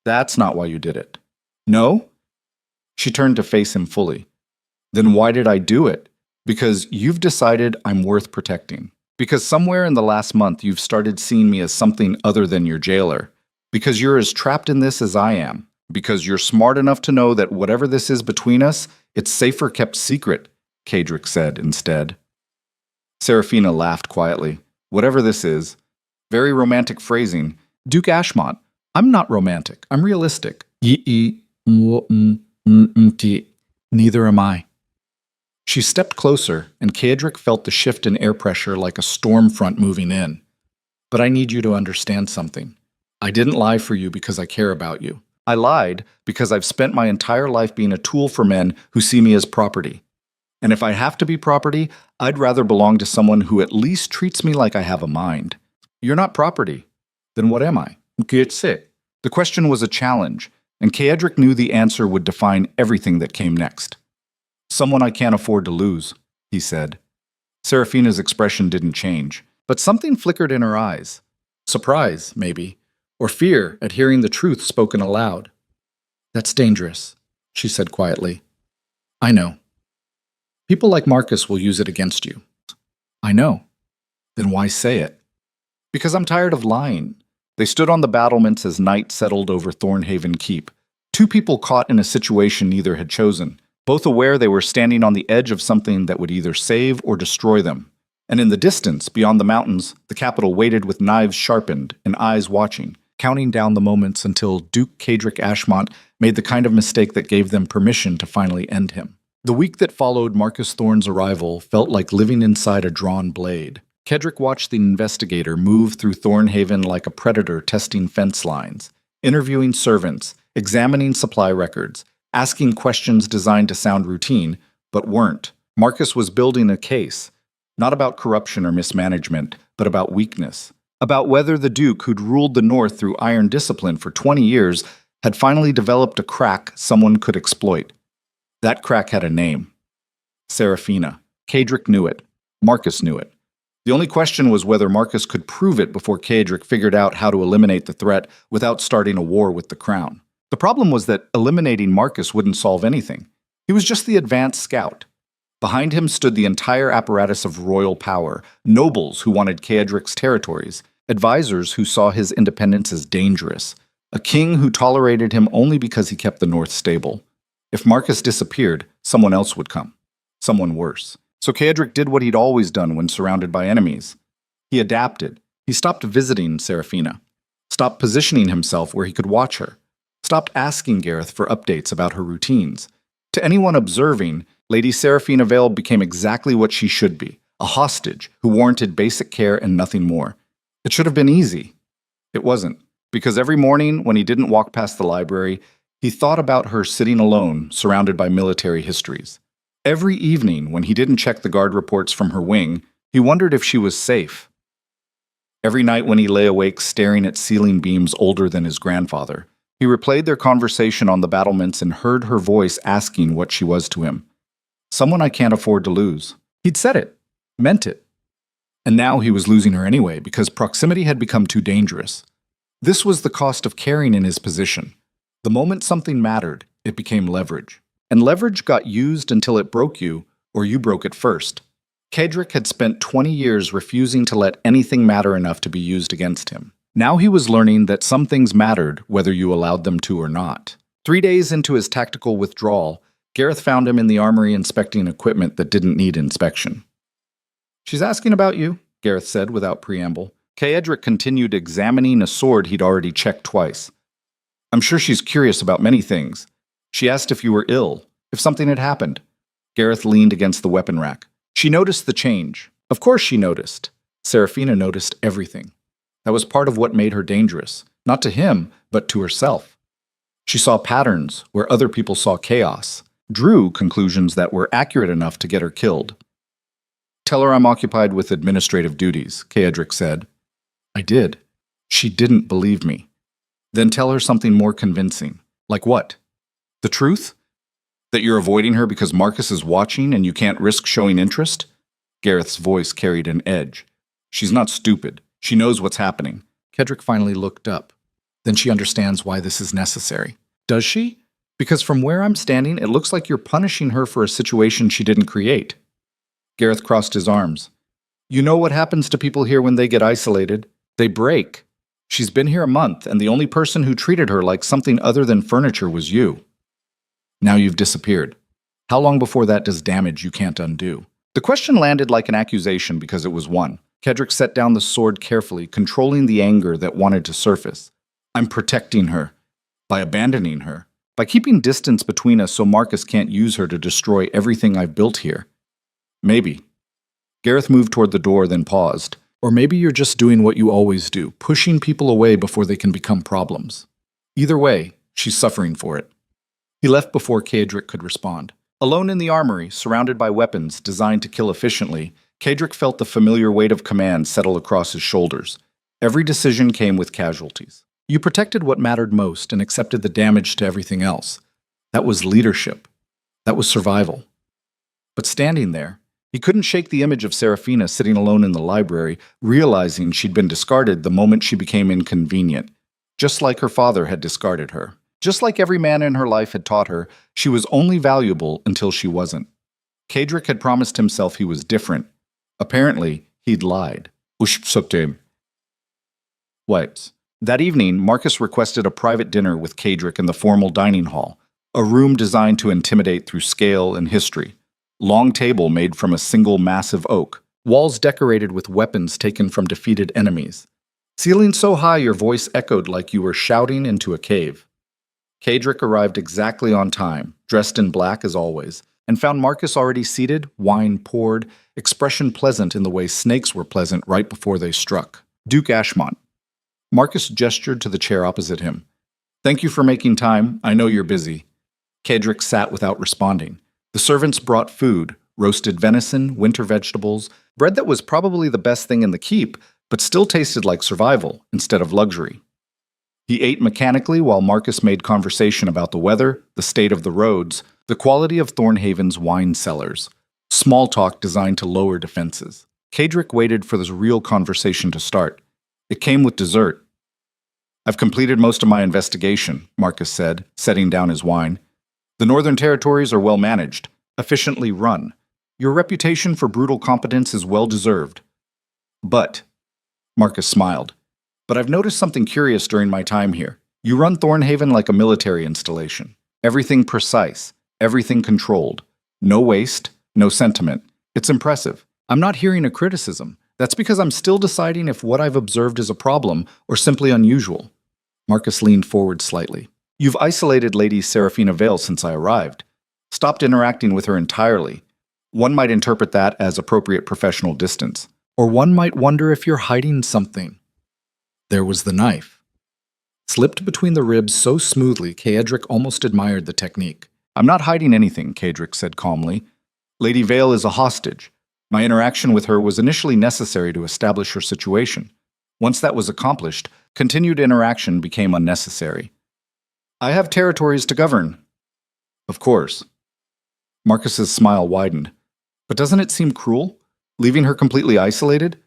That's not why you did it." "No?" She turned to face him fully. "Then why did I do it? Because you've decided I'm worth protecting. Because somewhere in the last month you've started seeing me as something other than your jailer. Because you're as trapped in this as I am. Because you're smart enough to know that whatever this is between us, it's safer kept secret," Kaedric said instead. Serafina laughed quietly. "Whatever this is." Very romantic phrasing. "Duke Ashmont, I'm not romantic. I'm realistic." Neither am I." She stepped closer, and Kaedric felt the shift in air pressure like a storm front moving in. "But I need you to understand something. I didn't lie for you because I care about you. I lied because I've spent my entire life being a tool for men who see me as property. And if I have to be property, I'd rather belong to someone who at least treats me like I have a mind." "You're not property. Then what am I?" The question was a challenge, and Kaedric knew the answer would define everything that came next. "Someone I can't afford to lose," he said. Serafina's expression didn't change, but something flickered in her eyes. Surprise, maybe, or fear at hearing the truth spoken aloud. "That's dangerous," she said quietly. "I know. People like Marcus will use it against you." "I know." "Then why say it?" "Because I'm tired of lying." They stood on the battlements as night settled over Thornhaven Keep. Two people caught in a situation neither had chosen, both aware they were standing on the edge of something that would either save or destroy them. And in the distance, beyond the mountains, the capital waited with knives sharpened and eyes watching, counting down the moments until Duke Kaedric Ashmont made the kind of mistake that gave them permission to finally end him. The week that followed Marcus Thorne's arrival felt like living inside a drawn blade. Kaedric watched the investigator move through Thornhaven like a predator testing fence lines, interviewing servants, examining supply records, asking questions designed to sound routine, but weren't. Marcus was building a case, not about corruption or mismanagement, but about weakness. About whether the Duke who'd ruled the North through iron discipline for 20 years had finally developed a crack someone could exploit. That crack had a name. Serafina. Kaedric knew it. Marcus knew it. The only question was whether Marcus could prove it before Kaedric figured out how to eliminate the threat without starting a war with the crown. The problem was that eliminating Marcus wouldn't solve anything. He was just the advanced scout. Behind him stood the entire apparatus of royal power, nobles who wanted Kaedric's territories, advisors who saw his independence as dangerous, a king who tolerated him only because he kept the North stable. If Marcus disappeared, someone else would come. Someone worse. So Kaedric did what he'd always done when surrounded by enemies. He adapted. He stopped visiting Seraphina, stopped positioning himself where he could watch her, stopped asking Gareth for updates about her routines. To anyone observing, Lady Seraphina Vale became exactly what she should be, a hostage who warranted basic care and nothing more. It should have been easy. It wasn't, because every morning when he didn't walk past the library, he thought about her sitting alone, surrounded by military histories. Every evening when he didn't check the guard reports from her wing, he wondered if she was safe. Every night when he lay awake staring at ceiling beams older than his grandfather, he replayed their conversation on the battlements and heard her voice asking what she was to him. Someone I can't afford to lose. He'd said it, meant it. And now he was losing her anyway because proximity had become too dangerous. This was the cost of carrying in his position. The moment something mattered, it became leverage. And leverage got used until it broke you, or you broke it first. Kaedric had spent 20 years refusing to let anything matter enough to be used against him. Now he was learning that some things mattered whether you allowed them to or not. 3 days into his tactical withdrawal, Gareth found him in the armory inspecting equipment that didn't need inspection. "She's asking about you," Gareth said without preamble. Kaedric continued examining a sword he'd already checked twice. "I'm sure she's curious about many things. She asked if you were ill, if something had happened." Gareth leaned against the weapon rack. "She noticed the change. Of course she noticed. Seraphina noticed everything. That was part of what made her dangerous, not to him, but to herself. She saw patterns where other people saw chaos, drew conclusions that were accurate enough to get her killed." "Tell her I'm occupied with administrative duties," Kaedric said. "I did. She didn't believe me." "Then tell her something more convincing." "Like what?" "The truth? That you're avoiding her because Marcus is watching and you can't risk showing interest?" Gareth's voice carried an edge. "She's not stupid. She knows what's happening." Kaedric finally looked up. "Then she understands why this is necessary." "Does she? Because from where I'm standing, it looks like you're punishing her for a situation she didn't create." Gareth crossed his arms. "You know what happens to people here when they get isolated? They break. She's been here a month, and the only person who treated her like something other than furniture was you. Now you've disappeared. How long before that does damage you can't undo?" The question landed like an accusation because it was one. Kaedric set down the sword carefully, controlling the anger that wanted to surface. "I'm protecting her. By abandoning her. By keeping distance between us so Marcus can't use her to destroy everything I've built here." "Maybe." Gareth moved toward the door, then paused. "Or maybe you're just doing what you always do, pushing people away before they can become problems. Either way, she's suffering for it." He left before Kaedric could respond. Alone in the armory, surrounded by weapons designed to kill efficiently, Kaedric felt the familiar weight of command settle across his shoulders. Every decision came with casualties. You protected what mattered most and accepted the damage to everything else. That was leadership. That was survival. But standing there, he couldn't shake the image of Seraphina sitting alone in the library, realizing she'd been discarded the moment she became inconvenient, just like her father had discarded her. Just like every man in her life had taught her, she was only valuable until she wasn't. Kaedric had promised himself he was different. Apparently, he'd lied. Wipes. That evening, Marcus requested a private dinner with Kaedric in the formal dining hall, a room designed to intimidate through scale and history. Long table made from a single massive oak, walls decorated with weapons taken from defeated enemies. Ceiling so high your voice echoed like you were shouting into a cave. Kaedric arrived exactly on time, dressed in black as always, and found Marcus already seated, wine poured, expression pleasant in the way snakes were pleasant right before they struck. Duke Ashmont. Marcus gestured to the chair opposite him. "Thank you for making time. I know you're busy." Kaedric sat without responding. The servants brought food, roasted venison, winter vegetables, bread that was probably the best thing in the keep, but still tasted like survival instead of luxury. He ate mechanically while Marcus made conversation about the weather, the state of the roads, the quality of Thornhaven's wine cellars. Small talk designed to lower defenses. Kaedric waited for this real conversation to start. It came with dessert. I've completed most of my investigation, Marcus said, setting down his wine. The Northern Territories are well managed, efficiently run. Your reputation for brutal competence is well deserved. But, Marcus smiled, but I've noticed something curious during my time here. You run Thornhaven like a military installation. Everything precise, everything controlled. No waste, no sentiment. It's impressive. I'm not hearing a criticism. That's because I'm still deciding if what I've observed is a problem or simply unusual. Marcus leaned forward slightly. You've isolated Lady Seraphina Vale since I arrived. Stopped interacting with her entirely. One might interpret that as appropriate professional distance. Or one might wonder if you're hiding something. There was the knife. Slipped between the ribs so smoothly, Kaedric almost admired the technique. I'm not hiding anything, Kaedric said calmly. Lady Vale is a hostage. My interaction with her was initially necessary to establish her situation. Once that was accomplished, continued interaction became unnecessary. I have territories to govern. Of course. Marcus's smile widened. But doesn't it seem cruel? Leaving her completely isolated?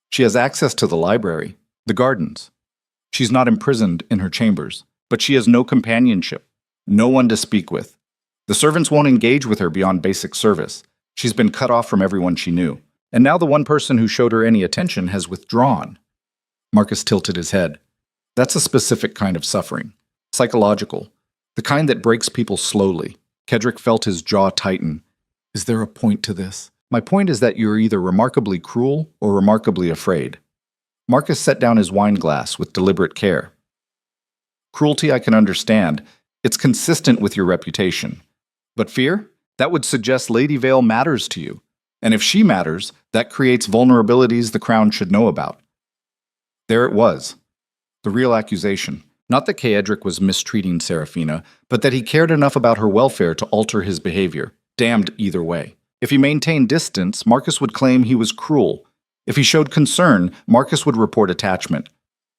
She has access to the library, the gardens. She's not imprisoned in her chambers, but she has no companionship, no one to speak with. The servants won't engage with her beyond basic service. She's been cut off from everyone she knew, and now the one person who showed her any attention has withdrawn. Marcus tilted his head. That's a specific kind of suffering. Psychological. The kind that breaks people slowly. Kedrick felt his jaw tighten. Is there a point to this? My point is that you're either remarkably cruel or remarkably afraid. Marcus set down his wine glass with deliberate care. Cruelty I can understand. It's consistent with your reputation. But fear? That would suggest Lady Vale matters to you. And if she matters, that creates vulnerabilities the Crown should know about. There it was. The real accusation. Not that Kaedric was mistreating Seraphina, but that he cared enough about her welfare to alter his behavior. Damned either way. If he maintained distance, Marcus would claim he was cruel. If he showed concern, Marcus would report attachment.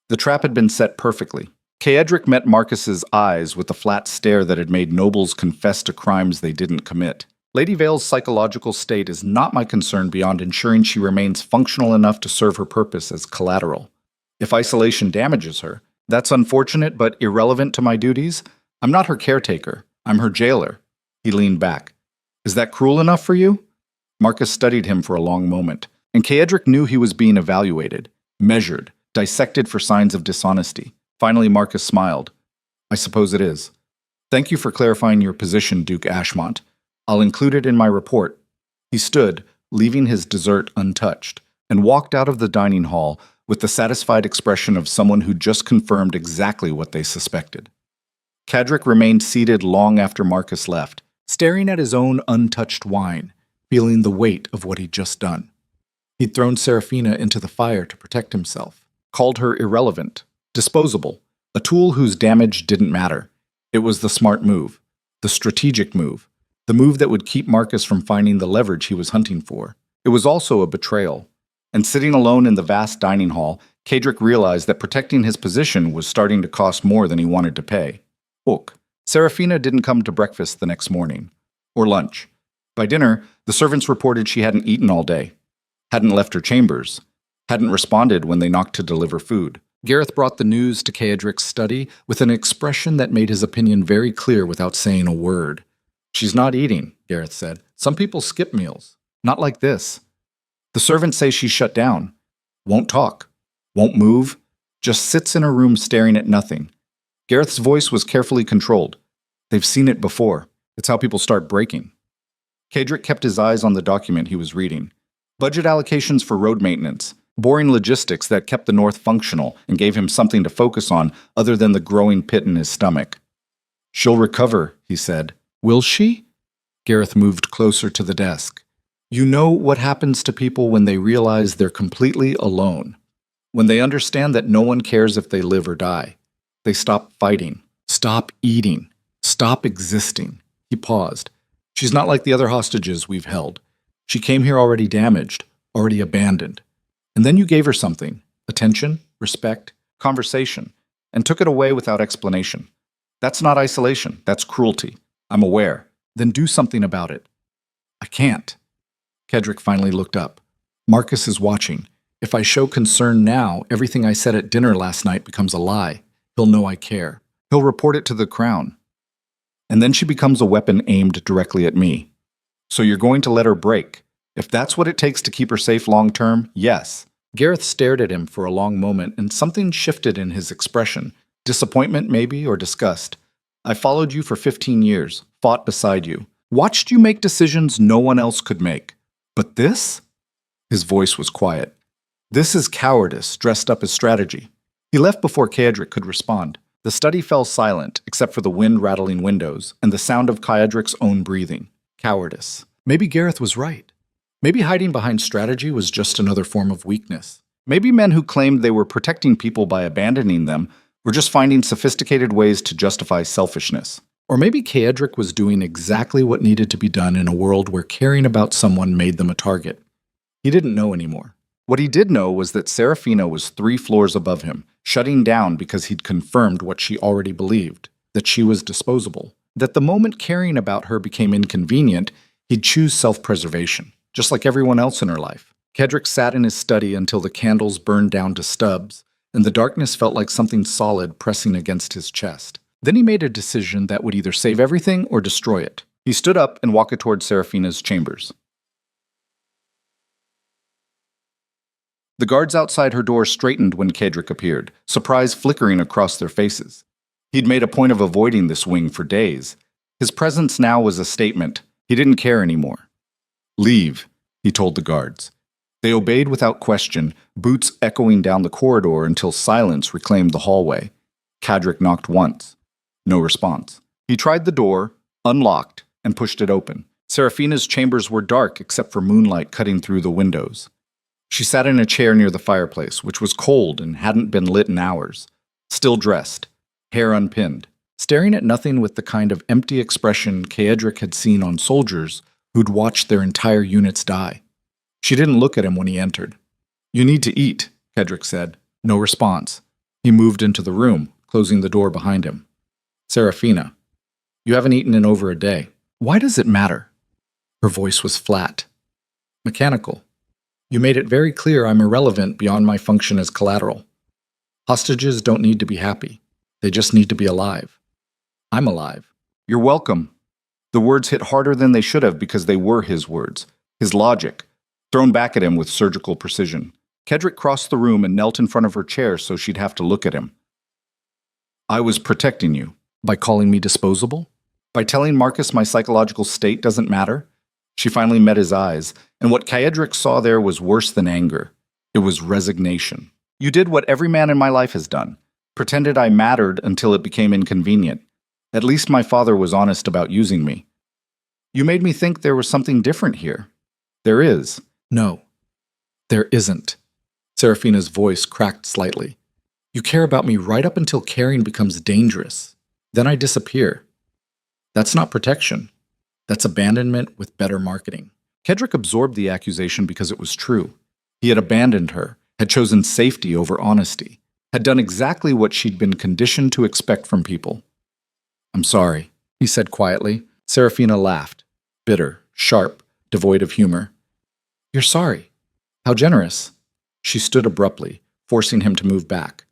The trap had been set perfectly. Kaedric met Marcus's eyes with the flat stare that had made nobles confess to crimes they didn't commit. Lady Vale's psychological state is not my concern beyond ensuring she remains functional enough to serve her purpose as collateral. If isolation damages her, that's unfortunate but irrelevant to my duties. I'm not her caretaker. I'm her jailer. He leaned back. Is that cruel enough for you? Marcus studied him for a long moment, and Kaedric knew he was being evaluated, measured, dissected for signs of dishonesty. Finally, Marcus smiled. I suppose it is. Thank you for clarifying your position, Duke Ashmont. I'll include it in my report. He stood, leaving his dessert untouched, and walked out of the dining hall with the satisfied expression of someone who just confirmed exactly what they suspected. Kaedric remained seated long after Marcus left, staring at his own untouched wine, feeling the weight of what he'd just done. He'd thrown Seraphina into the fire to protect himself, called her irrelevant, disposable, a tool whose damage didn't matter. It was the smart move, the strategic move, the move that would keep Marcus from finding the leverage he was hunting for. It was also a betrayal. And sitting alone in the vast dining hall, Kaedric realized that protecting his position was starting to cost more than he wanted to pay. Look, Seraphina didn't come to breakfast the next morning, or lunch. By dinner, the servants reported she hadn't eaten all day, hadn't left her chambers, hadn't responded when they knocked to deliver food. Gareth brought the news to Kaedric's study with an expression that made his opinion very clear without saying a word. She's not eating, Gareth said. Some people skip meals. Not like this. The servants say she's shut down. Won't talk. Won't move. Just sits in her room staring at nothing. Gareth's voice was carefully controlled. They've seen it before. It's how people start breaking. Kaedric kept his eyes on the document he was reading. Budget allocations for road maintenance. Boring logistics that kept the North functional and gave him something to focus on other than the growing pit in his stomach. She'll recover, he said. Will she? Gareth moved closer to the desk. You know what happens to people when they realize they're completely alone. When they understand that no one cares if they live or die. They stop fighting, stop eating, stop existing. He paused. She's not like the other hostages we've held. She came here already damaged, already abandoned. And then you gave her something, attention, respect, conversation, and took it away without explanation. That's not isolation, that's cruelty. I'm aware. Then do something about it. I can't. Kaedric finally looked up. Marcus is watching. If I show concern now, everything I said at dinner last night becomes a lie. He'll know I care. He'll report it to the crown. And then she becomes a weapon aimed directly at me. So you're going to let her break? If that's what it takes to keep her safe long term, yes. Gareth stared at him for a long moment, and something shifted in his expression. Disappointment, maybe, or disgust. I followed you for 15 years, fought beside you, watched you make decisions no one else could make. But this? His voice was quiet. This is cowardice dressed up as strategy. He left before Kaedric could respond. The study fell silent, except for the wind rattling windows and the sound of Kaedric's own breathing. Cowardice. Maybe Gareth was right. Maybe hiding behind strategy was just another form of weakness. Maybe men who claimed they were protecting people by abandoning them were just finding sophisticated ways to justify selfishness. Or maybe Kaedric was doing exactly what needed to be done in a world where caring about someone made them a target. He didn't know anymore. What he did know was that Serafina was 3 floors above him, shutting down because he'd confirmed what she already believed, that she was disposable. That the moment caring about her became inconvenient, he'd choose self-preservation, just like everyone else in her life. Kaedric sat in his study until the candles burned down to stubs, and the darkness felt like something solid pressing against his chest. Then he made a decision that would either save everything or destroy it. He stood up and walked toward Serafina's chambers. The guards outside her door straightened when Kaedric appeared, surprise flickering across their faces. He'd made a point of avoiding this wing for days. His presence now was a statement. He didn't care anymore. "Leave," he told the guards. They obeyed without question, boots echoing down the corridor until silence reclaimed the hallway. Kaedric knocked once. No response. He tried the door, unlocked, and pushed it open. Serafina's chambers were dark except for moonlight cutting through the windows. She sat in a chair near the fireplace, which was cold and hadn't been lit in hours. Still dressed, hair unpinned, staring at nothing with the kind of empty expression Kaedric had seen on soldiers who'd watched their entire units die. She didn't look at him when he entered. "You need to eat," Kaedric said. No response. He moved into the room, closing the door behind him. "Serafina, you haven't eaten in over a day. Why does it matter?" Her voice was flat, mechanical. "You made it very clear I'm irrelevant beyond my function as collateral. Hostages don't need to be happy. They just need to be alive. I'm alive." "You're welcome." The words hit harder than they should have because they were his words, his logic, thrown back at him with surgical precision. Kaedric crossed the room and knelt in front of her chair so she'd have to look at him. "I was protecting you." By calling me disposable? By telling Marcus my psychological state doesn't matter? She finally met his eyes, and what Kaedric saw there was worse than anger. It was resignation. "You did what every man in my life has done. Pretended I mattered until it became inconvenient. At least my father was honest about using me. You made me think there was something different here. There is." "No, there isn't." Serafina's voice cracked slightly. "You care about me right up until caring becomes dangerous. Then I disappear. That's not protection. That's abandonment with better marketing." Kaedric absorbed the accusation because it was true. He had abandoned her, had chosen safety over honesty, had done exactly what she'd been conditioned to expect from people. "I'm sorry," he said quietly. Serafina laughed, bitter, sharp, devoid of humor. "You're sorry? How generous." She stood abruptly, forcing him to move back.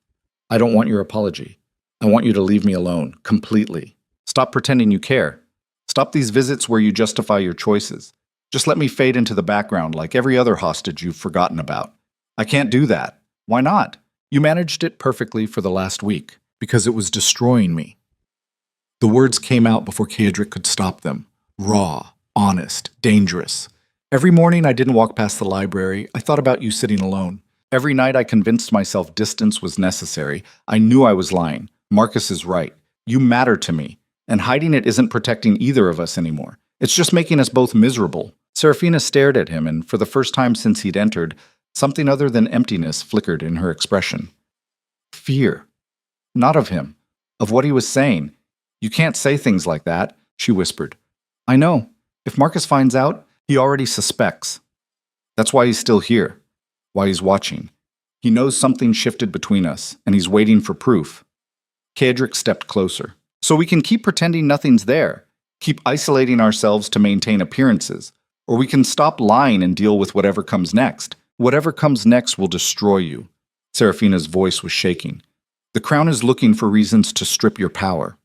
"I don't want your apology. I want you to leave me alone, completely. Stop pretending you care. Stop these visits where you justify your choices. Just let me fade into the background like every other hostage you've forgotten about." "I can't do that." "Why not? You managed it perfectly for the last week, because it was destroying me." The words came out before Kaedric could stop them. Raw, honest, dangerous. "Every morning I didn't walk past the library, I thought about you sitting alone. Every night I convinced myself distance was necessary. I knew I was lying. Marcus is right. You matter to me. And hiding it isn't protecting either of us anymore. It's just making us both miserable." Serafina stared at him, and for the first time since he'd entered, something other than emptiness flickered in her expression. Fear. Not of him. Of what he was saying. "You can't say things like that," she whispered. "I know. If Marcus finds out, he already suspects. That's why he's still here. Why he's watching. He knows something shifted between us, and he's waiting for proof." Kaedric stepped closer. "So we can keep pretending nothing's there, keep isolating ourselves to maintain appearances, or we can stop lying and deal with whatever comes next. Whatever comes next will destroy you." Serafina's voice was shaking. The Crown is looking for reasons to strip your power.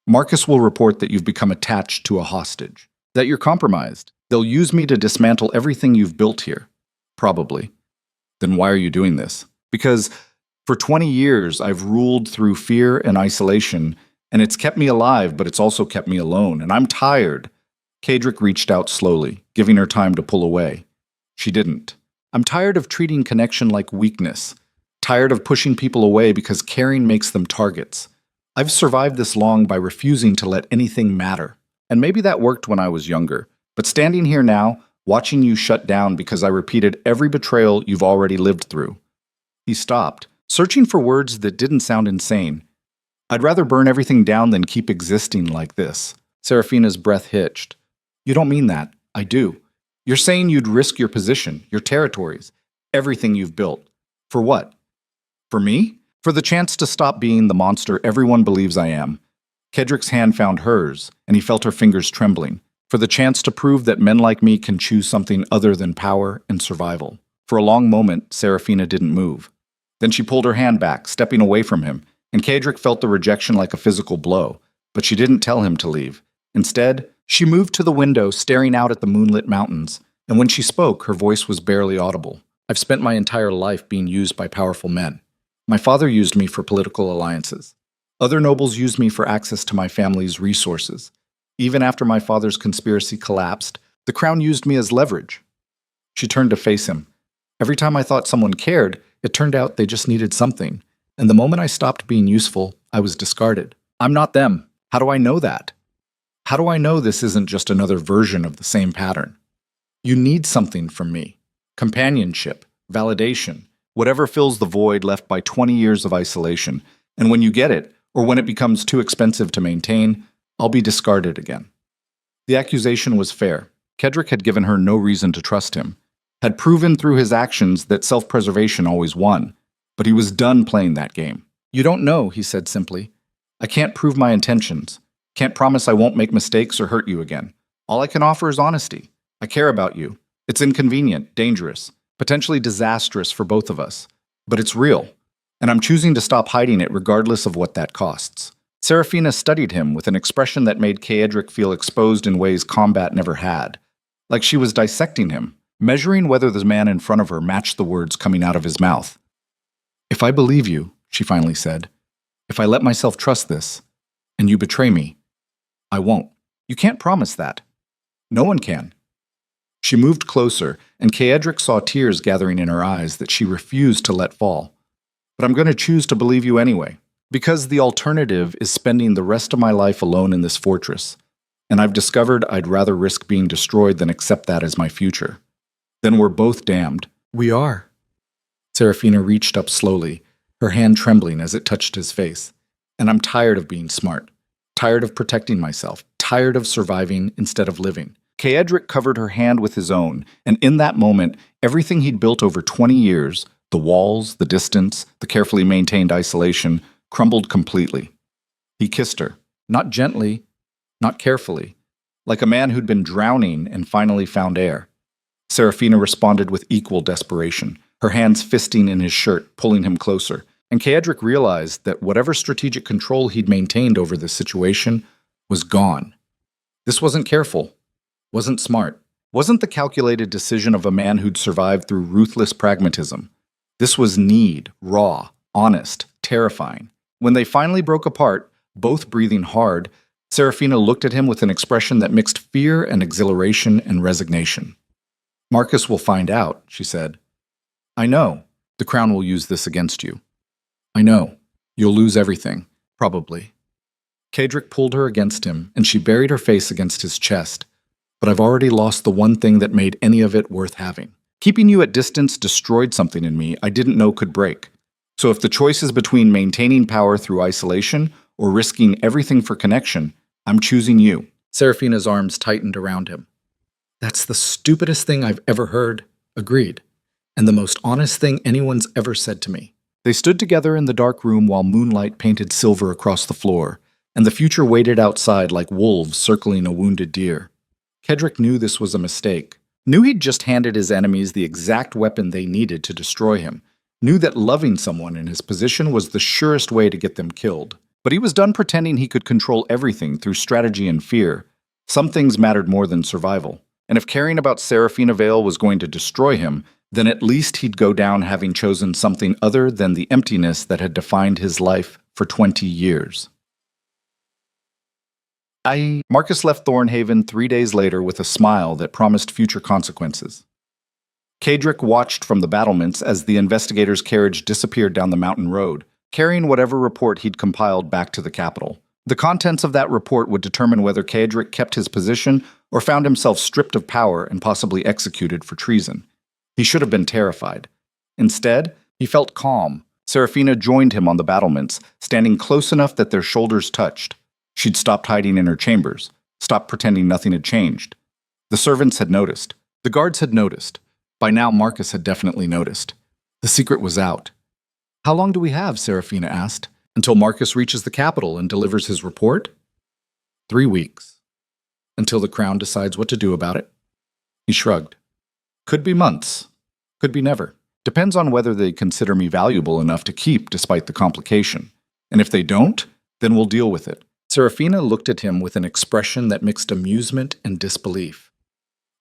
Marcus will report that you've become attached to a hostage, that you're compromised. They'll use me to dismantle everything you've built here. Probably. Then why are you doing this? Because for 20 years, I've ruled through fear and isolation, and it's kept me alive, but it's also kept me alone, and I'm tired. Kadrick reached out slowly, giving her time to pull away. She didn't. I'm tired of treating connection like weakness, tired of pushing people away because caring makes them targets. I've survived this long by refusing to let anything matter. And maybe that worked when I was younger, but standing here now, watching you shut down because I repeated every betrayal you've already lived through. He stopped, searching for words that didn't sound insane. I'd rather burn everything down than keep existing like this. Serafina's breath hitched. You don't mean that. I do. You're saying you'd risk your position, your territories, everything you've built. For what? For me? For the chance to stop being the monster everyone believes I am. Kedrick's hand found hers, and he felt her fingers trembling. For the chance to prove that men like me can choose something other than power and survival. For a long moment, Serafina didn't move. Then she pulled her hand back, stepping away from him, and Kadrick felt the rejection like a physical blow. But she didn't tell him to leave. Instead, she moved to the window, staring out at the moonlit mountains, and when she spoke, her voice was barely audible. I've spent my entire life being used by powerful men. My father used me for political alliances. Other nobles used me for access to my family's resources. Even after my father's conspiracy collapsed, the Crown used me as leverage. She turned to face him. Every time I thought someone cared, it turned out they just needed something. And the moment I stopped being useful, I was discarded. I'm not them. How do I know that? How do I know this isn't just another version of the same pattern? You need something from me. Companionship, validation, whatever fills the void left by 20 years of isolation. And when you get it, or when it becomes too expensive to maintain, I'll be discarded again. The accusation was fair. Kedrick had given her no reason to trust him, had proven through his actions that self-preservation always won, but he was done playing that game. You don't know, he said simply. I can't prove my intentions. Can't promise I won't make mistakes or hurt you again. All I can offer is honesty. I care about you. It's inconvenient, dangerous, potentially disastrous for both of us. But it's real, and I'm choosing to stop hiding it regardless of what that costs. Serafina studied him with an expression that made Kadrick feel exposed in ways combat never had. Like she was dissecting him, measuring whether the man in front of her matched the words coming out of his mouth. If I believe you, she finally said, if I let myself trust this, and you betray me, I won't. You can't promise that. No one can. She moved closer, and Kadrick saw tears gathering in her eyes that she refused to let fall. But I'm going to choose to believe you anyway, because the alternative is spending the rest of my life alone in this fortress, and I've discovered I'd rather risk being destroyed than accept that as my future. Then we're both damned. We are. Serafina reached up slowly, her hand trembling as it touched his face. And I'm tired of being smart. Tired of protecting myself, tired of surviving instead of living. Kadrick covered her hand with his own, and in that moment, everything he'd built over 20 years, the walls, the distance, the carefully maintained isolation, crumbled completely. He kissed her, not gently, not carefully, like a man who'd been drowning and finally found air. Serafina responded with equal desperation, her hands fisting in his shirt, pulling him closer. And Kadrick realized that whatever strategic control he'd maintained over this situation was gone. This wasn't careful, wasn't smart, wasn't the calculated decision of a man who'd survived through ruthless pragmatism. This was need, raw, honest, terrifying. When they finally broke apart, both breathing hard, Serafina looked at him with an expression that mixed fear and exhilaration and resignation. Marcus will find out, she said. I know. The Crown will use this against you. I know. You'll lose everything, probably. Kadrick pulled her against him, and she buried her face against his chest. But I've already lost the one thing that made any of it worth having. Keeping you at distance destroyed something in me I didn't know could break. So if the choice is between maintaining power through isolation or risking everything for connection, I'm choosing you. Serafina's arms tightened around him. That's the stupidest thing I've ever heard. Agreed. And the most honest thing anyone's ever said to me. They stood together in the dark room while moonlight painted silver across the floor, and the future waited outside like wolves circling a wounded deer. Kadrick knew this was a mistake, knew he'd just handed his enemies the exact weapon they needed to destroy him, knew that loving someone in his position was the surest way to get them killed. But he was done pretending he could control everything through strategy and fear. Some things mattered more than survival. And if caring about Seraphina Vale was going to destroy him, then at least he'd go down having chosen something other than the emptiness that had defined his life for 20 years. Marcus left Thornhaven 3 days later with a smile that promised future consequences. Kadric watched from the battlements as the investigator's carriage disappeared down the mountain road, carrying whatever report he'd compiled back to the capital. The contents of that report would determine whether Kadric kept his position or found himself stripped of power and possibly executed for treason. He should have been terrified. Instead, he felt calm. Seraphina joined him on the battlements, standing close enough that their shoulders touched. She'd stopped hiding in her chambers, stopped pretending nothing had changed. The servants had noticed. The guards had noticed. By now, Marcus had definitely noticed. The secret was out. "How long do we have?" Seraphina asked. "Until Marcus reaches the capital and delivers his report?" 3 weeks. Until the Crown decides what to do about it. He shrugged. "Could be months. Could be never. Depends on whether they consider me valuable enough to keep despite the complication. And if they don't, then we'll deal with it." Seraphina looked at him with an expression that mixed amusement and disbelief.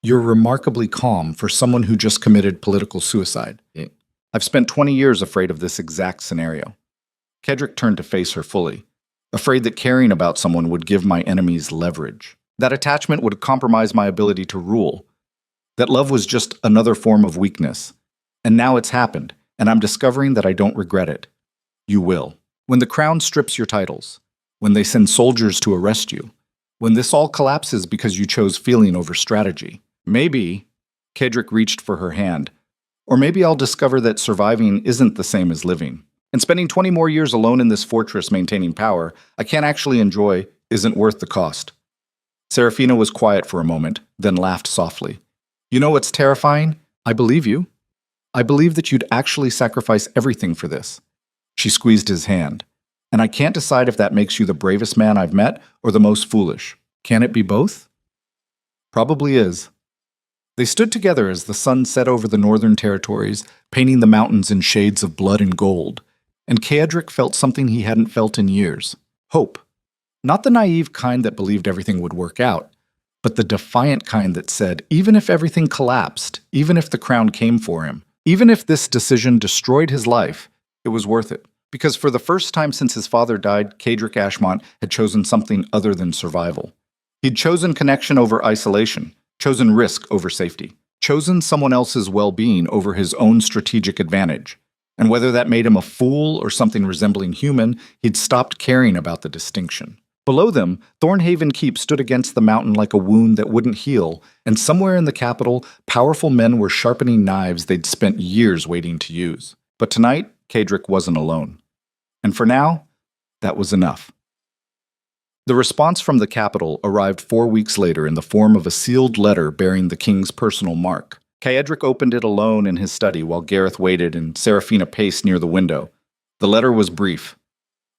"You're remarkably calm for someone who just committed political suicide. I've spent 20 years afraid of this exact scenario." Kadric turned to face her fully, afraid that caring about someone would give my enemies leverage, that attachment would compromise my ability to rule, that love was just another form of weakness. And now it's happened, and I'm discovering that I don't regret it. You will. When the Crown strips your titles, when they send soldiers to arrest you, when this all collapses because you chose feeling over strategy, maybe, Kadric reached for her hand, or maybe I'll discover that surviving isn't the same as living. And spending 20 more years alone in this fortress maintaining power I can't actually enjoy isn't worth the cost. Seraphina was quiet for a moment, then laughed softly. "You know what's terrifying? I believe you. I believe that you'd actually sacrifice everything for this." She squeezed his hand. "And I can't decide if that makes you the bravest man I've met or the most foolish. Can it be both?" "Probably is." They stood together as the sun set over the northern territories, painting the mountains in shades of blood and gold. And Kadric felt something he hadn't felt in years. Hope. Not the naive kind that believed everything would work out, but the defiant kind that said, even if everything collapsed, even if the Crown came for him, even if this decision destroyed his life, it was worth it. Because for the first time since his father died, Kadric Ashmont had chosen something other than survival. He'd chosen connection over isolation, chosen risk over safety, chosen someone else's well-being over his own strategic advantage. And whether that made him a fool or something resembling human, he'd stopped caring about the distinction. Below them, Thornhaven Keep stood against the mountain like a wound that wouldn't heal, and somewhere in the capital, powerful men were sharpening knives they'd spent years waiting to use. But tonight, Kadric wasn't alone. And for now, that was enough. The response from the capital arrived 4 weeks later in the form of a sealed letter bearing the king's personal mark. Kadric opened it alone in his study while Gareth waited and Seraphina paced near the window. The letter was brief.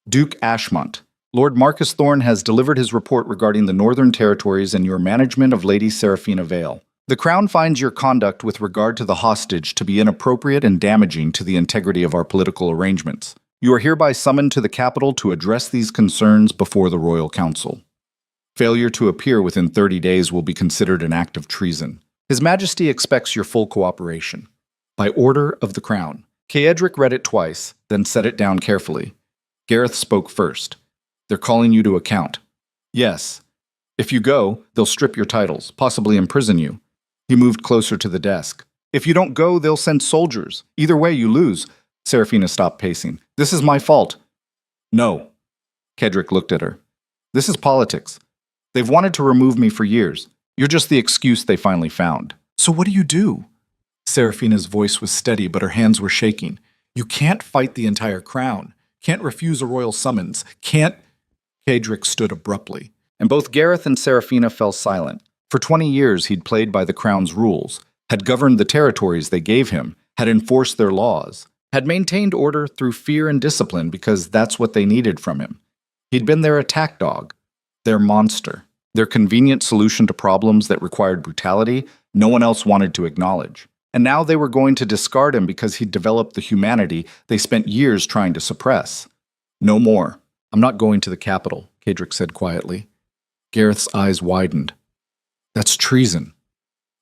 "Duke Ashmont, Lord Marcus Thorne has delivered his report regarding the Northern Territories and your management of Lady Seraphina Vale. The Crown finds your conduct with regard to the hostage to be inappropriate and damaging to the integrity of our political arrangements. You are hereby summoned to the capital to address these concerns before the Royal Council. Failure to appear within 30 days will be considered an act of treason. His Majesty expects your full cooperation. By order of the Crown." Kadric read it twice, then set it down carefully. Gareth spoke first. "They're calling you to account." "Yes. If you go, they'll strip your titles, possibly imprison you." He moved closer to the desk. "If you don't go, they'll send soldiers. Either way, you lose." Seraphina stopped pacing. "This is my fault." "No." Kadric looked at her. "This is politics. They've wanted to remove me for years. You're just the excuse they finally found." "So what do you do?" Seraphina's voice was steady, but her hands were shaking. "You can't fight the entire Crown. Can't refuse a royal summons. Can't—" Kadric stood abruptly, and both Gareth and Seraphina fell silent. For 20 years he'd played by the Crown's rules, had governed the territories they gave him, had enforced their laws, had maintained order through fear and discipline because that's what they needed from him. He'd been their attack dog, their monster, their convenient solution to problems that required brutality no one else wanted to acknowledge. And now they were going to discard him because he'd developed the humanity they spent years trying to suppress. No more. I'm not going to the capital, Kadric said quietly. Gareth's eyes widened. That's treason.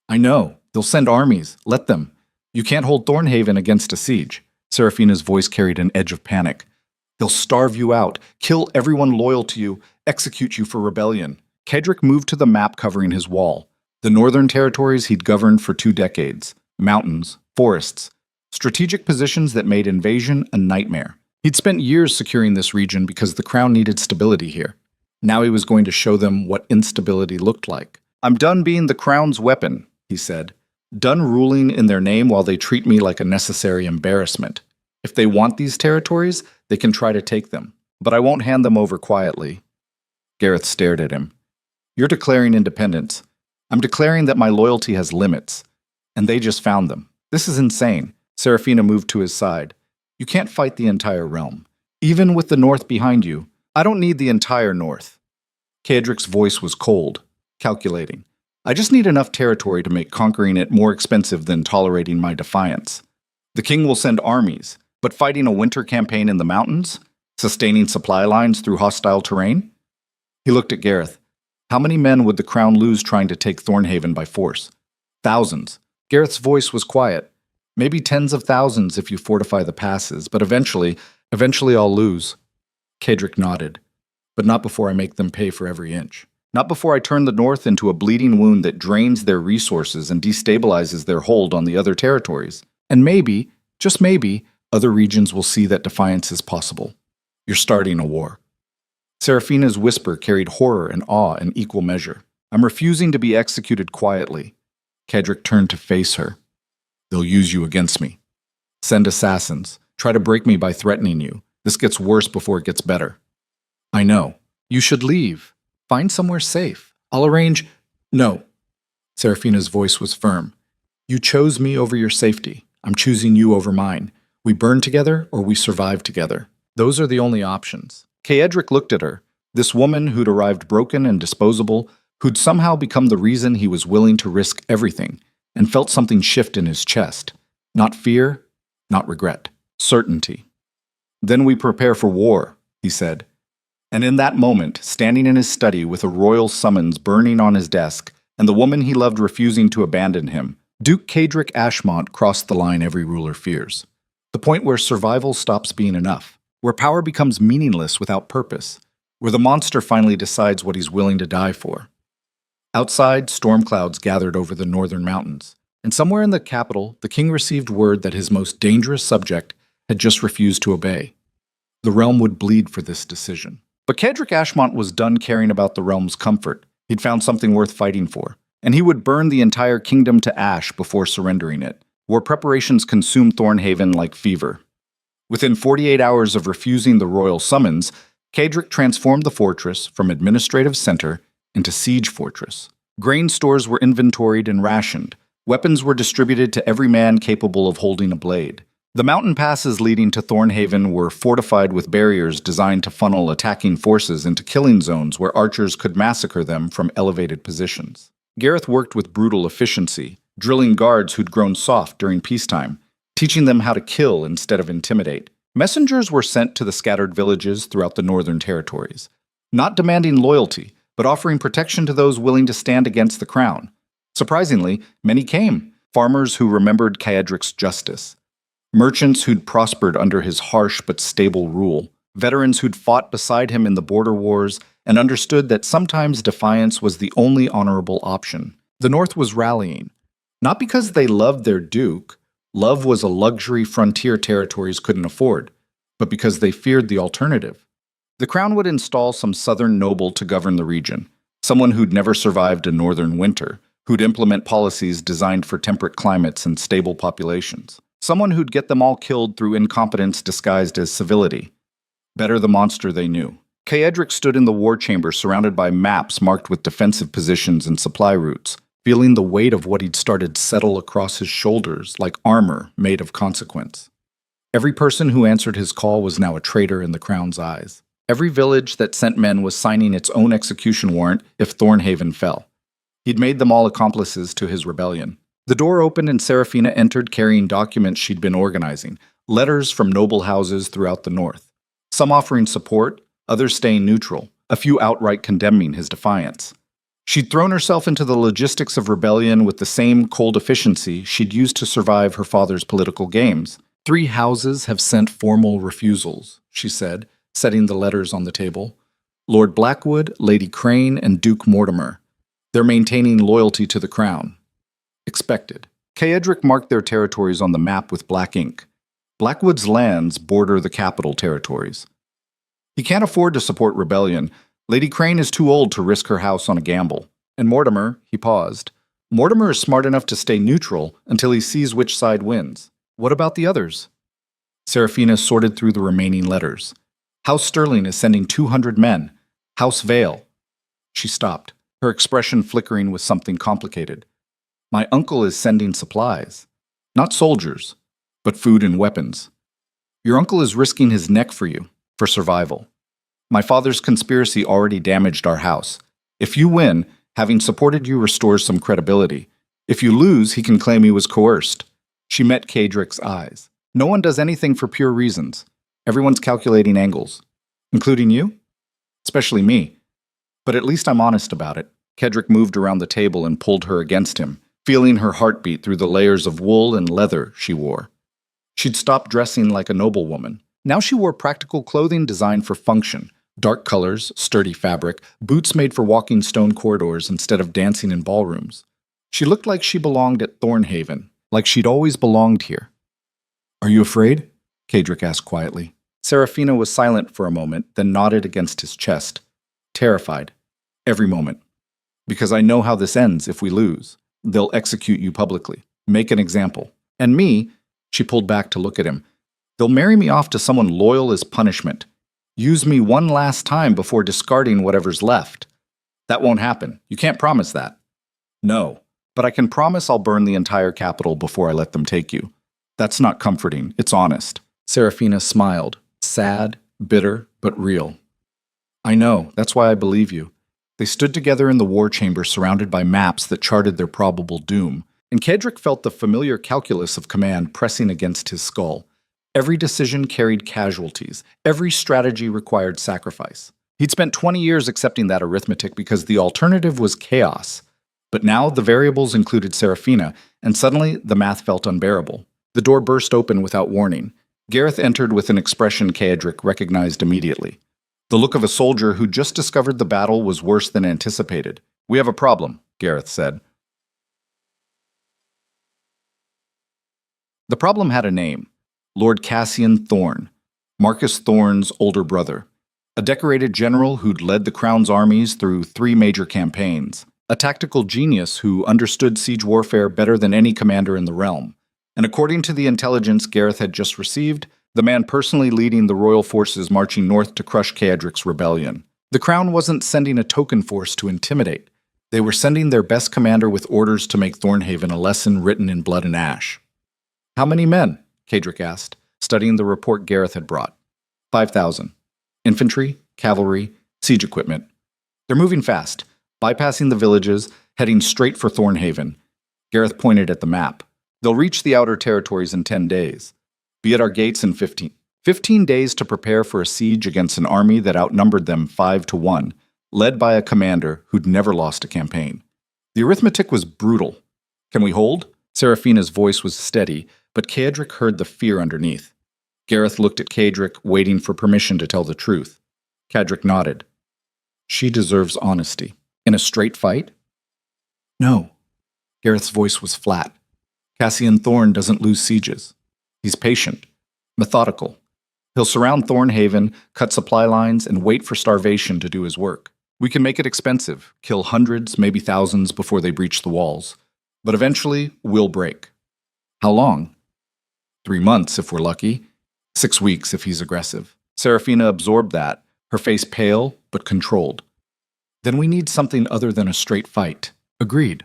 I know. They'll send armies. Let them. You can't hold Thornhaven against a siege. Seraphina's voice carried an edge of panic. They'll starve you out, kill everyone loyal to you, execute you for rebellion. Kadric moved to the map covering his wall. The northern territories he'd governed for 2 decades. Mountains, forests, strategic positions that made invasion a nightmare. He'd spent years securing this region because the crown needed stability here. Now he was going to show them what instability looked like. I'm done being the crown's weapon, he said. Done ruling in their name while they treat me like a necessary embarrassment. If they want these territories, they can try to take them. But I won't hand them over quietly. Gareth stared at him. You're declaring independence. I'm declaring that my loyalty has limits. And they just found them. This is insane. Seraphina moved to his side. You can't fight the entire realm. Even with the north behind you, I don't need the entire north. Kadric's voice was cold, calculating. I just need enough territory to make conquering it more expensive than tolerating my defiance. The king will send armies, but fighting a winter campaign in the mountains? Sustaining supply lines through hostile terrain? He looked at Gareth. How many men would the crown lose trying to take Thornhaven by force? Thousands. Gareth's voice was quiet. Maybe tens of thousands if you fortify the passes, but eventually I'll lose. Kadric nodded. But not before I make them pay for every inch. Not before I turn the north into a bleeding wound that drains their resources and destabilizes their hold on the other territories. And maybe, just maybe, other regions will see that defiance is possible. You're starting a war. Seraphina's whisper carried horror and awe in equal measure. I'm refusing to be executed quietly. Kadric turned to face her. They'll use you against me. Send assassins. Try to break me by threatening you. This gets worse before it gets better. I know. You should leave. Find somewhere safe. I'll arrange— No. Seraphina's voice was firm. You chose me over your safety. I'm choosing you over mine. We burn together or we survive together. Those are the only options. Kadric looked at her. This woman who'd arrived broken and disposable, who'd somehow become the reason he was willing to risk everything, and felt something shift in his chest. Not fear, not regret. Certainty. Then we prepare for war, he said. And in that moment, standing in his study with a royal summons burning on his desk, and the woman he loved refusing to abandon him, Duke Kadric Ashmont crossed the line every ruler fears. The point where survival stops being enough, where power becomes meaningless without purpose, where the monster finally decides what he's willing to die for. Outside, storm clouds gathered over the northern mountains, and somewhere in the capital, the king received word that his most dangerous subject had just refused to obey. The realm would bleed for this decision. But Kadric Ashmont was done caring about the realm's comfort. He'd found something worth fighting for, and he would burn the entire kingdom to ash before surrendering it. War preparations consumed Thornhaven like fever. Within 48 hours of refusing the royal summons, Kadric transformed the fortress from administrative center into siege fortress. Grain stores were inventoried and rationed. Weapons were distributed to every man capable of holding a blade. The mountain passes leading to Thornhaven were fortified with barriers designed to funnel attacking forces into killing zones where archers could massacre them from elevated positions. Gareth worked with brutal efficiency, drilling guards who'd grown soft during peacetime, teaching them how to kill instead of intimidate. Messengers were sent to the scattered villages throughout the northern territories, not demanding loyalty, but offering protection to those willing to stand against the crown. Surprisingly, many came, farmers who remembered Kadric's justice, merchants who'd prospered under his harsh but stable rule, veterans who'd fought beside him in the border wars and understood that sometimes defiance was the only honorable option. The North was rallying, not because they loved their duke. Love was a luxury frontier territories couldn't afford, but because they feared the alternative. The crown would install some southern noble to govern the region, someone who'd never survived a northern winter, who'd implement policies designed for temperate climates and stable populations, someone who'd get them all killed through incompetence disguised as civility. Better the monster they knew. Kadric stood in the war chamber surrounded by maps marked with defensive positions and supply routes, feeling the weight of what he'd started settle across his shoulders like armor made of consequence. Every person who answered his call was now a traitor in the crown's eyes. Every village that sent men was signing its own execution warrant if Thornhaven fell. He'd made them all accomplices to his rebellion. The door opened and Serafina entered carrying documents she'd been organizing, letters from noble houses throughout the north. Some offering support, others staying neutral, a few outright condemning his defiance. She'd thrown herself into the logistics of rebellion with the same cold efficiency she'd used to survive her father's political games. 3 houses have sent formal refusals, she said, setting the letters on the table. Lord Blackwood, Lady Crane, and Duke Mortimer. They're maintaining loyalty to the crown. Expected. Caedric marked their territories on the map with black ink. Blackwood's lands border the capital territories. He can't afford to support rebellion. Lady Crane is too old to risk her house on a gamble. And Mortimer, he paused. Mortimer is smart enough to stay neutral until he sees which side wins. What about the others? Serafina sorted through the remaining letters. House Sterling is sending 200 men. House Vale. She stopped, her expression flickering with something complicated. My uncle is sending supplies. Not soldiers, but food and weapons. Your uncle is risking his neck for you, for survival. My father's conspiracy already damaged our house. If you win, having supported you restores some credibility. If you lose, he can claim he was coerced. She met Caedric's eyes. No one does anything for pure reasons. Everyone's calculating angles. Including you? Especially me. But at least I'm honest about it. Caedric moved around the table and pulled her against him, feeling her heartbeat through the layers of wool and leather she wore. She'd stopped dressing like a noblewoman. Now she wore practical clothing designed for function. Dark colors, sturdy fabric, boots made for walking stone corridors instead of dancing in ballrooms. She looked like she belonged at Thornhaven, like she'd always belonged here. Are you afraid? Caedric asked quietly. Serafina was silent for a moment, then nodded against his chest. Terrified. Every moment. Because I know how this ends if we lose. They'll execute you publicly. Make an example. And me, she pulled back to look at him, they'll marry me off to someone loyal as punishment. Use me one last time before discarding whatever's left. That won't happen. You can't promise that. No, but I can promise I'll burn the entire capital before I let them take you. That's not comforting. It's honest. Serafina smiled. Sad, bitter, but real. I know. That's why I believe you. They stood together in the war chamber surrounded by maps that charted their probable doom, and Caedric felt the familiar calculus of command pressing against his skull. Every decision carried casualties. Every strategy required sacrifice. He'd spent 20 years accepting that arithmetic because the alternative was chaos. But now the variables included Serafina, and suddenly the math felt unbearable. The door burst open without warning. Gareth entered with an expression Caedric recognized immediately. The look of a soldier who just discovered the battle was worse than anticipated. We have a problem, Gareth said. The problem had a name. Lord Cassian Thorne, Marcus Thorne's older brother. A decorated general who'd led the crown's armies through 3 major campaigns. A tactical genius who understood siege warfare better than any commander in the realm. And according to the intelligence Gareth had just received, the man personally leading the royal forces marching north to crush Caedric's rebellion. The crown wasn't sending a token force to intimidate. They were sending their best commander with orders to make Thornhaven a lesson written in blood and ash. How many men? Caedric asked, studying the report Gareth had brought. 5,000. Infantry, cavalry, siege equipment. They're moving fast, bypassing the villages, heading straight for Thornhaven. Gareth pointed at the map. They'll reach the outer territories in 10 days. Be at our gates in 15. 15 days to prepare for a siege against an army that outnumbered them 5-1, led by a commander who'd never lost a campaign. The arithmetic was brutal. Can we hold? Serafina's voice was steady, but Caedric heard the fear underneath. Gareth looked at Caedric, waiting for permission to tell the truth. Caedric nodded. She deserves honesty. In a straight fight? No. Gareth's voice was flat. Cassian Thorne doesn't lose sieges. He's patient, methodical. He'll surround Thornhaven, cut supply lines, and wait for starvation to do his work. We can make it expensive, kill hundreds, maybe thousands before they breach the walls. But eventually, we'll break. How long? 3 months if we're lucky. 6 weeks if he's aggressive. Serafina absorbed that, her face pale but controlled. Then we need something other than a straight fight. Agreed.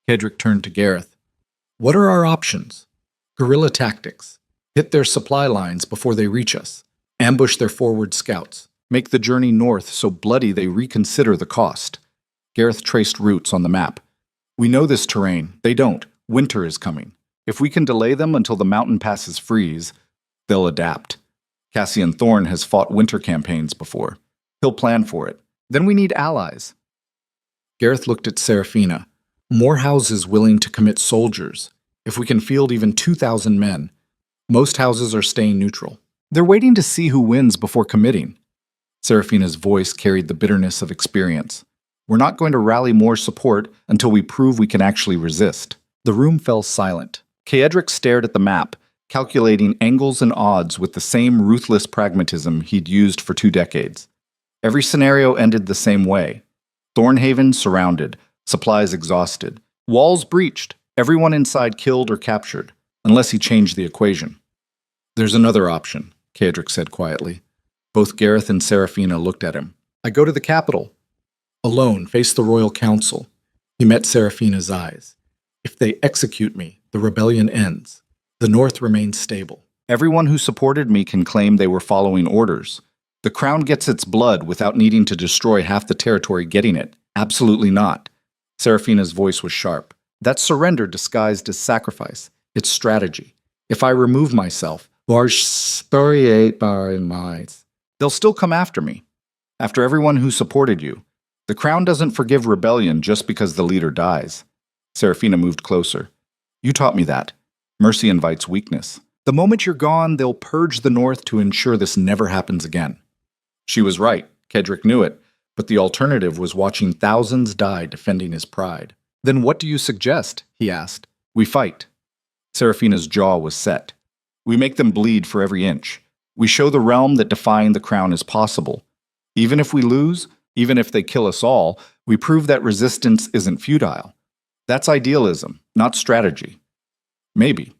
Caedric turned to Gareth. What are our options? Guerrilla tactics. Hit their supply lines before they reach us. Ambush their forward scouts. Make the journey north so bloody they reconsider the cost. Gareth traced routes on the map. We know this terrain. They don't. Winter is coming. If we can delay them until the mountain passes freeze, they'll adapt. Cassian Thorne has fought winter campaigns before. He'll plan for it. Then we need allies. Gareth looked at Seraphina. More houses willing to commit soldiers. If we can field even 2,000 men. Most houses are staying neutral. They're waiting to see who wins before committing. Seraphina's voice carried the bitterness of experience. We're not going to rally more support until we prove we can actually resist. The room fell silent. Kaedric stared at the map, calculating angles and odds with the same ruthless pragmatism he'd used for 2 decades. Every scenario ended the same way. Thornhaven surrounded, supplies exhausted, walls breached, everyone inside killed or captured, unless he changed the equation. There's another option, Kaedric said quietly. Both Gareth and Seraphina looked at him. I go to the capital. Alone, face the royal council. He met Seraphina's eyes. If they execute me, the rebellion ends. The North remains stable. Everyone who supported me can claim they were following orders. The crown gets its blood without needing to destroy half the territory getting it. Absolutely not. Seraphina's voice was sharp. That's surrender disguised as sacrifice. It's strategy. If I remove myself, they'll still come after me. After everyone who supported you. The crown doesn't forgive rebellion just because the leader dies. Seraphina moved closer. You taught me that. Mercy invites weakness. The moment you're gone, they'll purge the North to ensure this never happens again. She was right. Kaedric knew it. But the alternative was watching thousands die defending his pride. Then what do you suggest? He asked. We fight. Seraphina's jaw was set. We make them bleed for every inch. We show the realm that defying the crown is possible. Even if we lose, even if they kill us all, we prove that resistance isn't futile. That's idealism, not strategy. Maybe.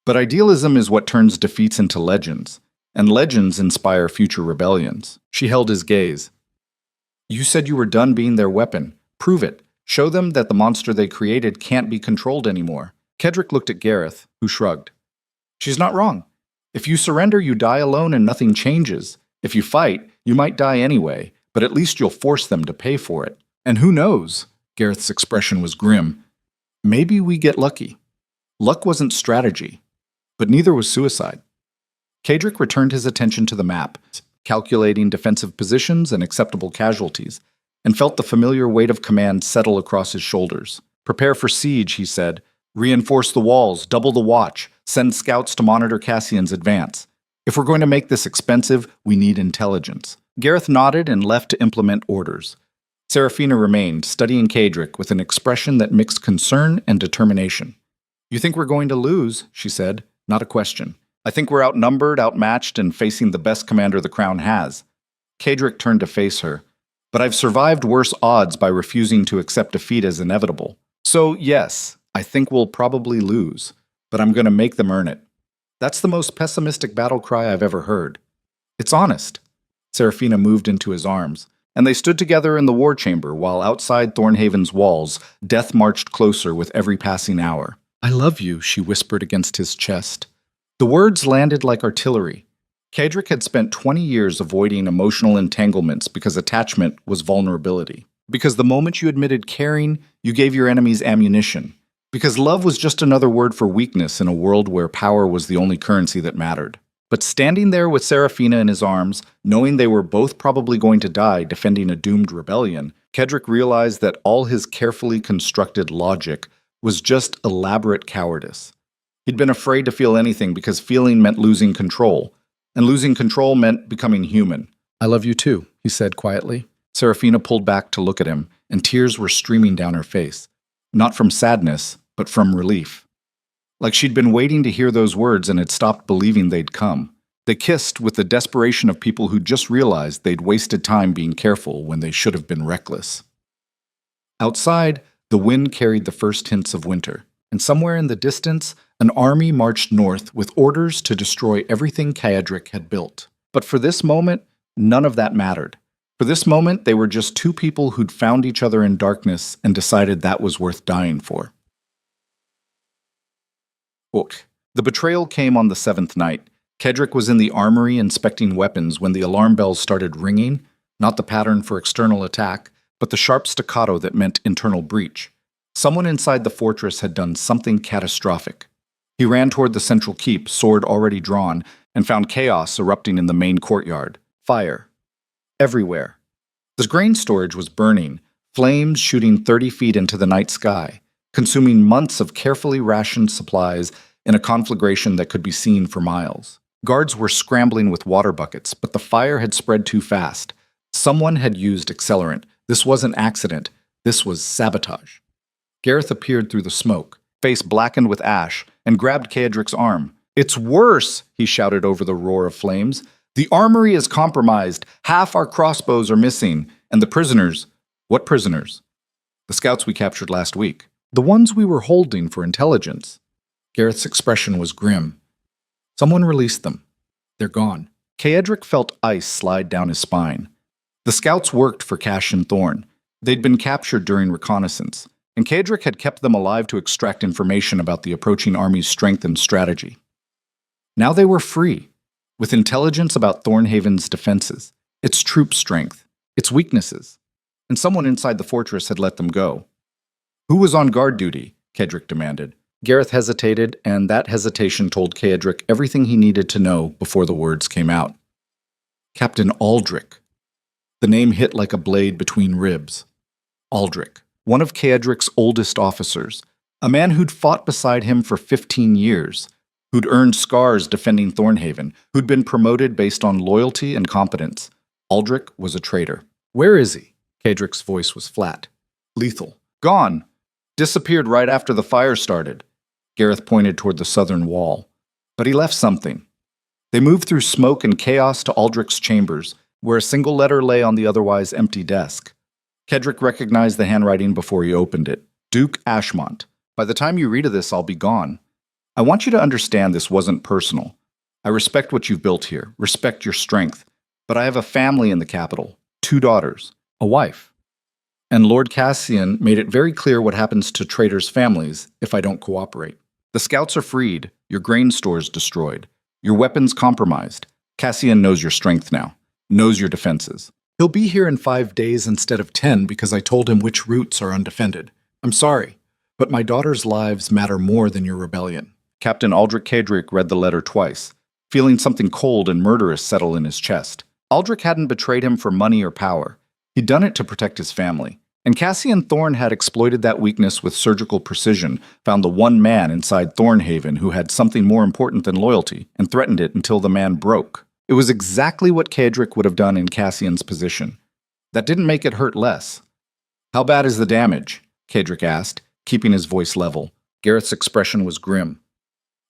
But idealism is what turns defeats into legends, and legends inspire future rebellions. She held his gaze. You said you were done being their weapon. Prove it. Show them that the monster they created can't be controlled anymore. Kaedric looked at Gareth, who shrugged. She's not wrong. If you surrender, you die alone and nothing changes. If you fight, you might die anyway, but at least you'll force them to pay for it. And who knows? Gareth's expression was grim. Maybe we get lucky. Luck wasn't strategy, but neither was suicide. Kaedric returned his attention to the map, calculating defensive positions and acceptable casualties, and felt the familiar weight of command settle across his shoulders. Prepare for siege, he said. Reinforce the walls, double the watch, send scouts to monitor Cassian's advance. If we're going to make this expensive, we need intelligence. Gareth nodded and left to implement orders. Seraphina remained, studying Kaedric with an expression that mixed concern and determination. You think we're going to lose, she said, not a question. I think we're outnumbered, outmatched, and facing the best commander the crown has. Kaedric turned to face her. But I've survived worse odds by refusing to accept defeat as inevitable. So, yes, I think we'll probably lose, but I'm going to make them earn it. That's the most pessimistic battle cry I've ever heard. It's honest. Seraphina moved into his arms, and they stood together in the war chamber while outside Thornhaven's walls, death marched closer with every passing hour. I love you, she whispered against his chest. The words landed like artillery. Kaedric had spent 20 years avoiding emotional entanglements because attachment was vulnerability. Because the moment you admitted caring, you gave your enemies ammunition. Because love was just another word for weakness in a world where power was the only currency that mattered. But standing there with Seraphina in his arms, knowing they were both probably going to die defending a doomed rebellion, Kaedric realized that all his carefully constructed logic was just elaborate cowardice. He'd been afraid to feel anything because feeling meant losing control, and losing control meant becoming human. I love you too, he said quietly. Seraphina pulled back to look at him, and tears were streaming down her face. Not from sadness, but from relief. Like she'd been waiting to hear those words and had stopped believing they'd come. They kissed with the desperation of people who just realized they'd wasted time being careful when they should have been reckless. Outside, the wind carried the first hints of winter, and somewhere in the distance, an army marched north with orders to destroy everything Kaedric had built. But for this moment, none of that mattered. For this moment, they were just two people who'd found each other in darkness and decided that was worth dying for. The betrayal came on the 7th night. Kaedric was in the armory inspecting weapons when the alarm bells started ringing, not the pattern for external attack, but the sharp staccato that meant internal breach. Someone inside the fortress had done something catastrophic. He ran toward the central keep, sword already drawn, and found chaos erupting in the main courtyard. Fire. Everywhere. The grain storage was burning, flames shooting 30 feet into the night sky, consuming months of carefully rationed supplies in a conflagration that could be seen for miles. Guards were scrambling with water buckets, but the fire had spread too fast. Someone had used accelerant. This wasn't accident. This was sabotage. Gareth appeared through the smoke, face blackened with ash, and grabbed Kaedric's arm. "It's worse," he shouted over the roar of flames. "The armory is compromised. Half our crossbows are missing. And the prisoners—" "What prisoners?" "The scouts we captured last week. The ones we were holding for intelligence." Gareth's expression was grim. "Someone released them. They're gone." Kaedric felt ice slide down his spine. The scouts worked for Cash and Thorn. They'd been captured during reconnaissance, and Kaedric had kept them alive to extract information about the approaching army's strength and strategy. Now they were free, with intelligence about Thornhaven's defenses, its troop strength, its weaknesses, and someone inside the fortress had let them go. "Who was on guard duty?" Kaedric demanded. Gareth hesitated, and that hesitation told Kaedric everything he needed to know before the words came out. "Captain Aldrich." The name hit like a blade between ribs. Aldrich, one of Kaedric's oldest officers, a man who'd fought beside him for 15 years, who'd earned scars defending Thornhaven, who'd been promoted based on loyalty and competence. Aldrich was a traitor. "Where is he?" Kaedric's voice was flat. "Lethal. Gone. Disappeared right after the fire started." Gareth pointed toward the southern wall. "But he left something." They moved through smoke and chaos to Aldrich's chambers, where a single letter lay on the otherwise empty desk. Kaedric recognized the handwriting before he opened it. "Duke Ashmont. By the time you read of this, I'll be gone. I want you to understand this wasn't personal. I respect what you've built here, respect your strength, but I have a family in the capital, 2 daughters, a wife. And Lord Cassian made it very clear what happens to traitors' families if I don't cooperate. The scouts are freed, your grain stores destroyed, your weapons compromised. Cassian knows your strength now, knows your defenses. He'll be here in 5 days instead of 10 because I told him which routes are undefended. I'm sorry, but my daughters' lives matter more than your rebellion." Captain Aldrich Kaedric read the letter twice, feeling something cold and murderous settle in his chest. Aldrich hadn't betrayed him for money or power. He'd done it to protect his family. And Cassian Thorn had exploited that weakness with surgical precision, found the one man inside Thornhaven who had something more important than loyalty, and threatened it until the man broke. It was exactly what Kaedric would have done in Cassian's position. That didn't make it hurt less. "How bad is the damage?" Kaedric asked, keeping his voice level. Gareth's expression was grim.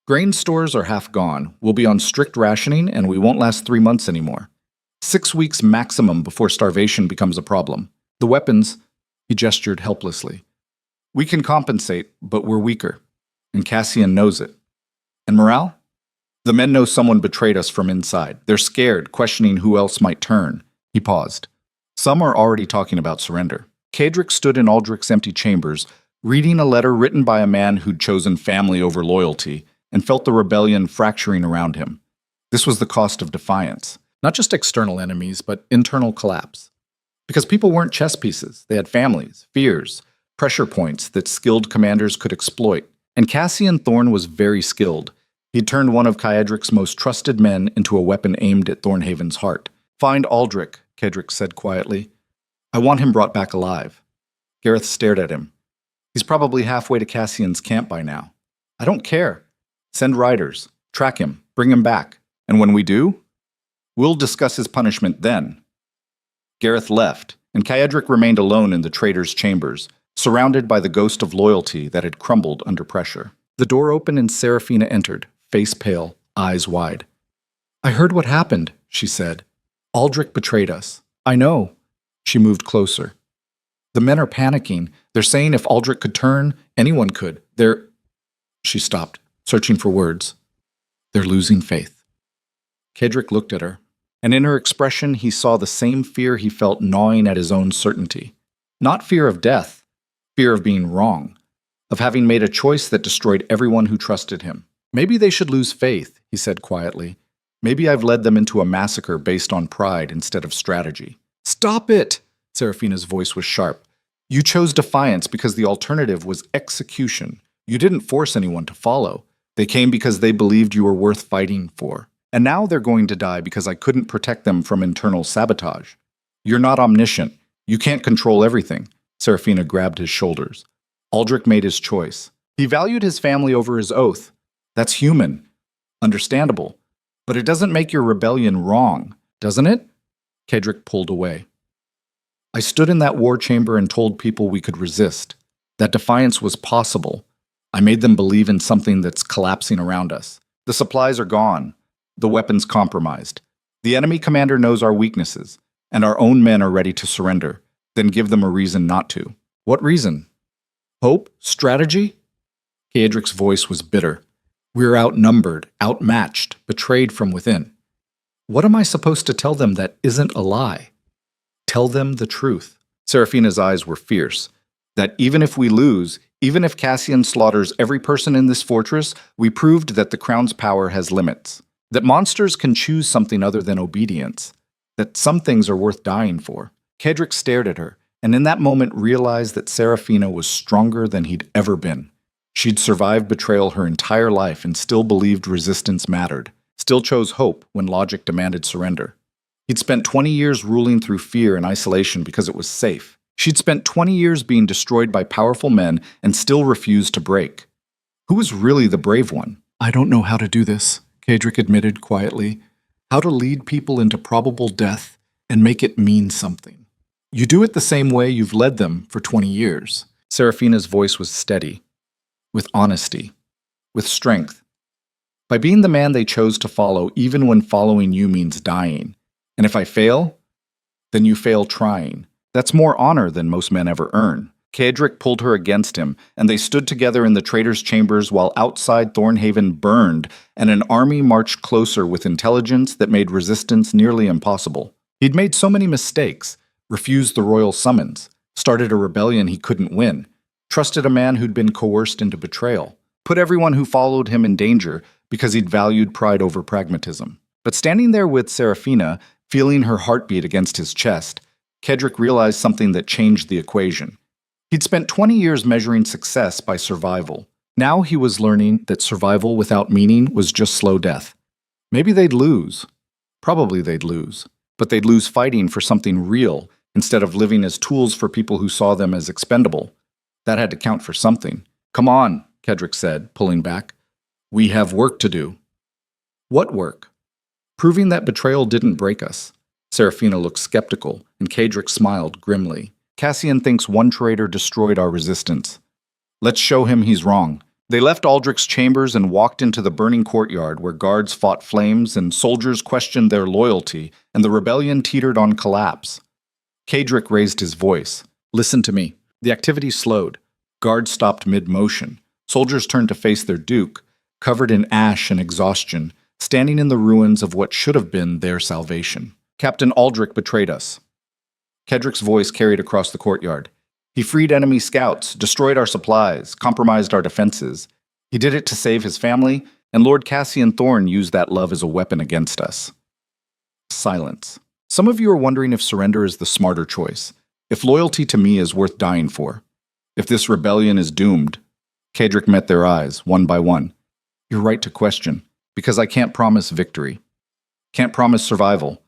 "Grain stores are half gone. We'll be on strict rationing, and we won't last 3 months anymore. 6 weeks maximum before starvation becomes a problem. The weapons—" he gestured helplessly. "We can compensate, but we're weaker. And Cassian knows it. And morale? The men know someone betrayed us from inside. They're scared, questioning who else might turn." He paused. "Some are already talking about surrender." Kaedric stood in Aldrich's empty chambers, reading a letter written by a man who'd chosen family over loyalty, and felt the rebellion fracturing around him. This was the cost of defiance. Not just external enemies, but internal collapse. Because people weren't chess pieces. They had families, fears, pressure points that skilled commanders could exploit. And Cassian Thorn was very skilled. He'd turned one of Kaedric's most trusted men into a weapon aimed at Thornhaven's heart. "Find Aldrich," Kaedric said quietly. "I want him brought back alive." Gareth stared at him. "He's probably halfway to Cassian's camp by now." "I don't care. Send riders. Track him. Bring him back. And when we do, we'll discuss his punishment then." Gareth left, and Kaedric remained alone in the traitor's chambers, surrounded by the ghost of loyalty that had crumbled under pressure. The door opened and Seraphina entered, face pale, eyes wide. "I heard what happened," she said. "Aldrich betrayed us." "I know." She moved closer. "The men are panicking. They're saying if Aldrich could turn, anyone could. They're—" She stopped, searching for words. "They're losing faith." Kaedric looked at her, and in her expression he saw the same fear he felt gnawing at his own certainty. Not fear of death, fear of being wrong, of having made a choice that destroyed everyone who trusted him. "Maybe they should lose faith," he said quietly. "Maybe I've led them into a massacre based on pride instead of strategy." "Stop it!" Seraphina's voice was sharp. You chose defiance because the alternative was execution. You didn't force anyone to follow. They came because they believed you were worth fighting for. And now they're going to die because I couldn't protect them from internal sabotage. You're not omniscient. You can't control everything. Serafina grabbed his shoulders. Aldrich made his choice. He valued his family over his oath. That's human. Understandable. But it doesn't make your rebellion wrong, doesn't it? Kedrick pulled away. I stood in that war chamber and told people we could resist, that defiance was possible. I made them believe in something that's collapsing around us. The supplies are gone, the weapons compromised. The enemy commander knows our weaknesses, and our own men are ready to surrender. Then give them a reason not to. What reason? Hope? Strategy? Kedrick's voice was bitter. We're outnumbered, outmatched, betrayed from within. What am I supposed to tell them that isn't a lie? Tell them the truth. Serafina's eyes were fierce. That even if we lose, even if Cassian slaughters every person in this fortress, we proved that the crown's power has limits. That monsters can choose something other than obedience. That some things are worth dying for. Kedrick stared at her, and in that moment realized that Serafina was stronger than he'd ever been. She'd survived betrayal her entire life and still believed resistance mattered. Still chose hope when logic demanded surrender. He'd spent 20 years ruling through fear and isolation because it was safe. She'd spent 20 years being destroyed by powerful men and still refused to break. Who was really the brave one? I don't know how to do this, Kedrick admitted quietly. How to lead people into probable death and make it mean something. You do it the same way you've led them for 20 years. Serafina's voice was steady, with honesty, with strength. By being the man they chose to follow, even when following you means dying. And if I fail, then you fail trying. That's more honor than most men ever earn. Kedrick pulled her against him, and they stood together in the traitor's chambers while outside Thornhaven burned, and an army marched closer with intelligence that made resistance nearly impossible. He'd made so many mistakes, refused the royal summons, started a rebellion he couldn't win, trusted a man who'd been coerced into betrayal, put everyone who followed him in danger because he'd valued pride over pragmatism. But standing there with Serafina, feeling her heartbeat against his chest, Kedrick realized something that changed the equation. He'd spent 20 years measuring success by survival. Now he was learning that survival without meaning was just slow death. Maybe they'd lose. Probably they'd lose. But they'd lose fighting for something real instead of living as tools for people who saw them as expendable. That had to count for something. Come on, Kedrick said, pulling back. We have work to do. What work? Proving that betrayal didn't break us. Serafina looked skeptical, and Kedrick smiled grimly. Cassian thinks one traitor destroyed our resistance. Let's show him he's wrong. They left Aldrich's chambers and walked into the burning courtyard where guards fought flames and soldiers questioned their loyalty, and the rebellion teetered on collapse. Kedrick raised his voice. Listen to me. The activity slowed. Guards stopped mid-motion. Soldiers turned to face their duke, covered in ash and exhaustion, standing in the ruins of what should have been their salvation. Captain Aldrich betrayed us. Kedrick's voice carried across the courtyard. He freed enemy scouts, destroyed our supplies, compromised our defenses. He did it to save his family, and Lord Cassian Thorne used that love as a weapon against us. Silence. Some of you are wondering if surrender is the smarter choice, if loyalty to me is worth dying for, if this rebellion is doomed. Kedrick met their eyes, one by one. You're right to question, because I can't promise victory. Can't promise survival.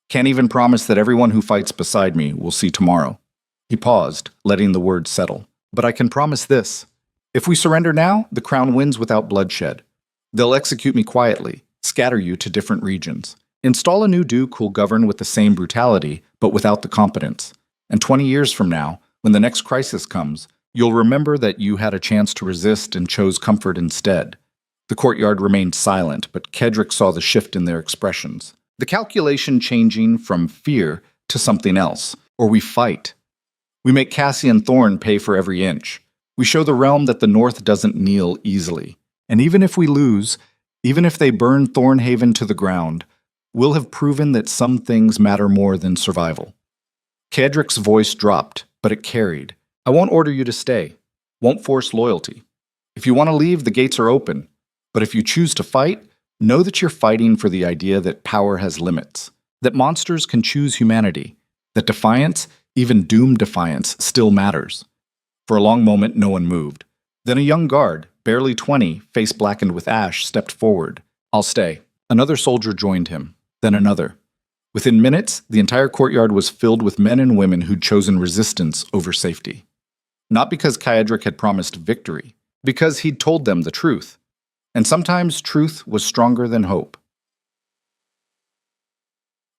Can't even promise that everyone who fights beside me will see tomorrow. He paused, letting the words settle. But I can promise this. If we surrender now, the crown wins without bloodshed. They'll execute me quietly, scatter you to different regions. Install a new duke who'll govern with the same brutality, but without the competence. And 20 years from now, when the next crisis comes, you'll remember that you had a chance to resist and chose comfort instead. The courtyard remained silent, but Kedrick saw the shift in their expressions. The calculation changing from fear to something else. Or we fight. We make Cassian Thorne pay for every inch. We show the realm that the North doesn't kneel easily. And even if we lose, even if they burn Thornhaven to the ground, we'll have proven that some things matter more than survival. Kedrick's voice dropped, but it carried. I won't order you to stay. Won't force loyalty. If you want to leave, the gates are open. But if you choose to fight, know that you're fighting for the idea that power has limits, that monsters can choose humanity, that defiance, Even doomed defiance still matters. For a long moment, no one moved. Then a young guard, barely 20, face blackened with ash, stepped forward. "I'll stay." Another soldier joined him, then another. Within minutes, the entire courtyard was filled with men and women who'd chosen resistance over safety. Not because Kaedric had promised victory, because he'd told them the truth. And sometimes truth was stronger than hope.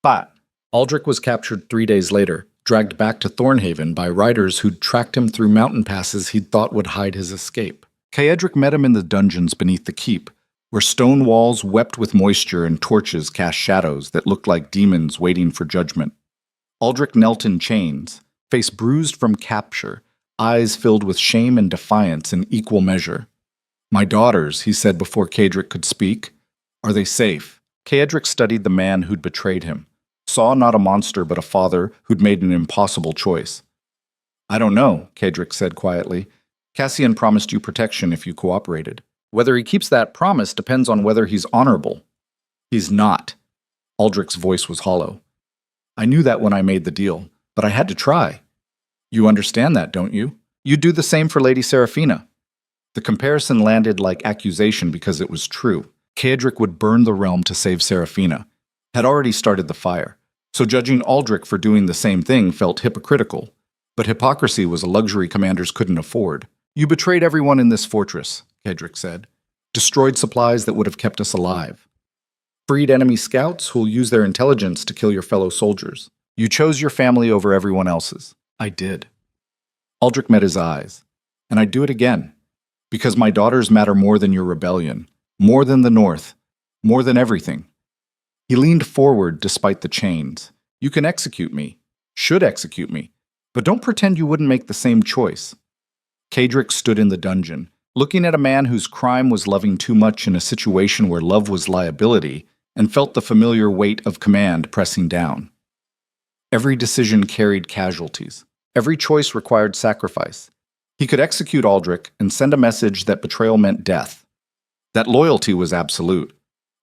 But Aldrich was captured 3 days later, dragged back to Thornhaven by riders who'd tracked him through mountain passes he'd thought would hide his escape. Kaedric met him in the dungeons beneath the keep, where stone walls wept with moisture and torches cast shadows that looked like demons waiting for judgment. Aldrich knelt in chains, face bruised from capture, eyes filled with shame and defiance in equal measure. "My daughters," he said before Kaedric could speak. "Are they safe?" Kaedric studied the man who'd betrayed him, saw not a monster but a father who'd made an impossible choice. "I don't know," Kaedric said quietly. "Cassian promised you protection if you cooperated. Whether he keeps that promise depends on whether he's honorable." "He's not." Aldrich's voice was hollow. "I knew that when I made the deal, but I had to try. You understand that, don't you? You'd do the same for Lady Seraphina." The comparison landed like accusation because it was true. Kaedric would burn the realm to save Seraphina, had already started the fire, so judging Aldrich for doing the same thing felt hypocritical. But hypocrisy was a luxury commanders couldn't afford. "You betrayed everyone in this fortress," Kaedric said. "Destroyed supplies that would have kept us alive. Freed enemy scouts who'll use their intelligence to kill your fellow soldiers. You chose your family over everyone else's." "I did." Aldrich met his eyes. "And I'd do it again. Because my daughters matter more than your rebellion, more than the North, more than everything." He leaned forward despite the chains. "You can execute me, should execute me, but don't pretend you wouldn't make the same choice." Kaedric stood in the dungeon, looking at a man whose crime was loving too much in a situation where love was liability, and felt the familiar weight of command pressing down. Every decision carried casualties. Every choice required sacrifice. He could execute Aldrich and send a message that betrayal meant death, that loyalty was absolute,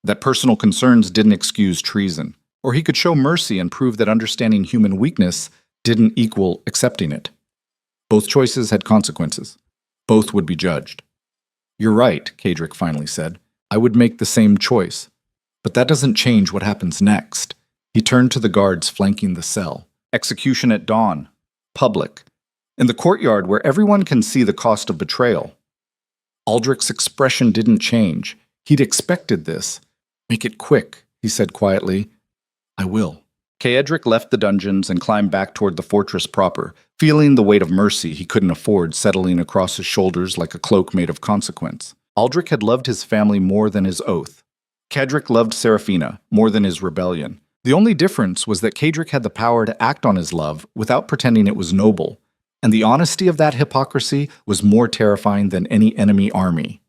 that personal concerns didn't excuse treason, or he could show mercy and prove that understanding human weakness didn't equal accepting it. Both choices had consequences. Both would be judged. "You're right," Kaedric finally said. "I would make the same choice. But that doesn't change what happens next." He turned to the guards flanking the cell. "Execution at dawn. Public. In the courtyard where everyone can see the cost of betrayal." Aldrich's expression didn't change. He'd expected this. "Make it quick," he said quietly. "I will." Kaedric left the dungeons and climbed back toward the fortress proper, feeling the weight of mercy he couldn't afford settling across his shoulders like a cloak made of consequence. Aldrich had loved his family more than his oath. Kaedric loved Seraphina more than his rebellion. The only difference was that Kaedric had the power to act on his love without pretending it was noble, and the honesty of that hypocrisy was more terrifying than any enemy army.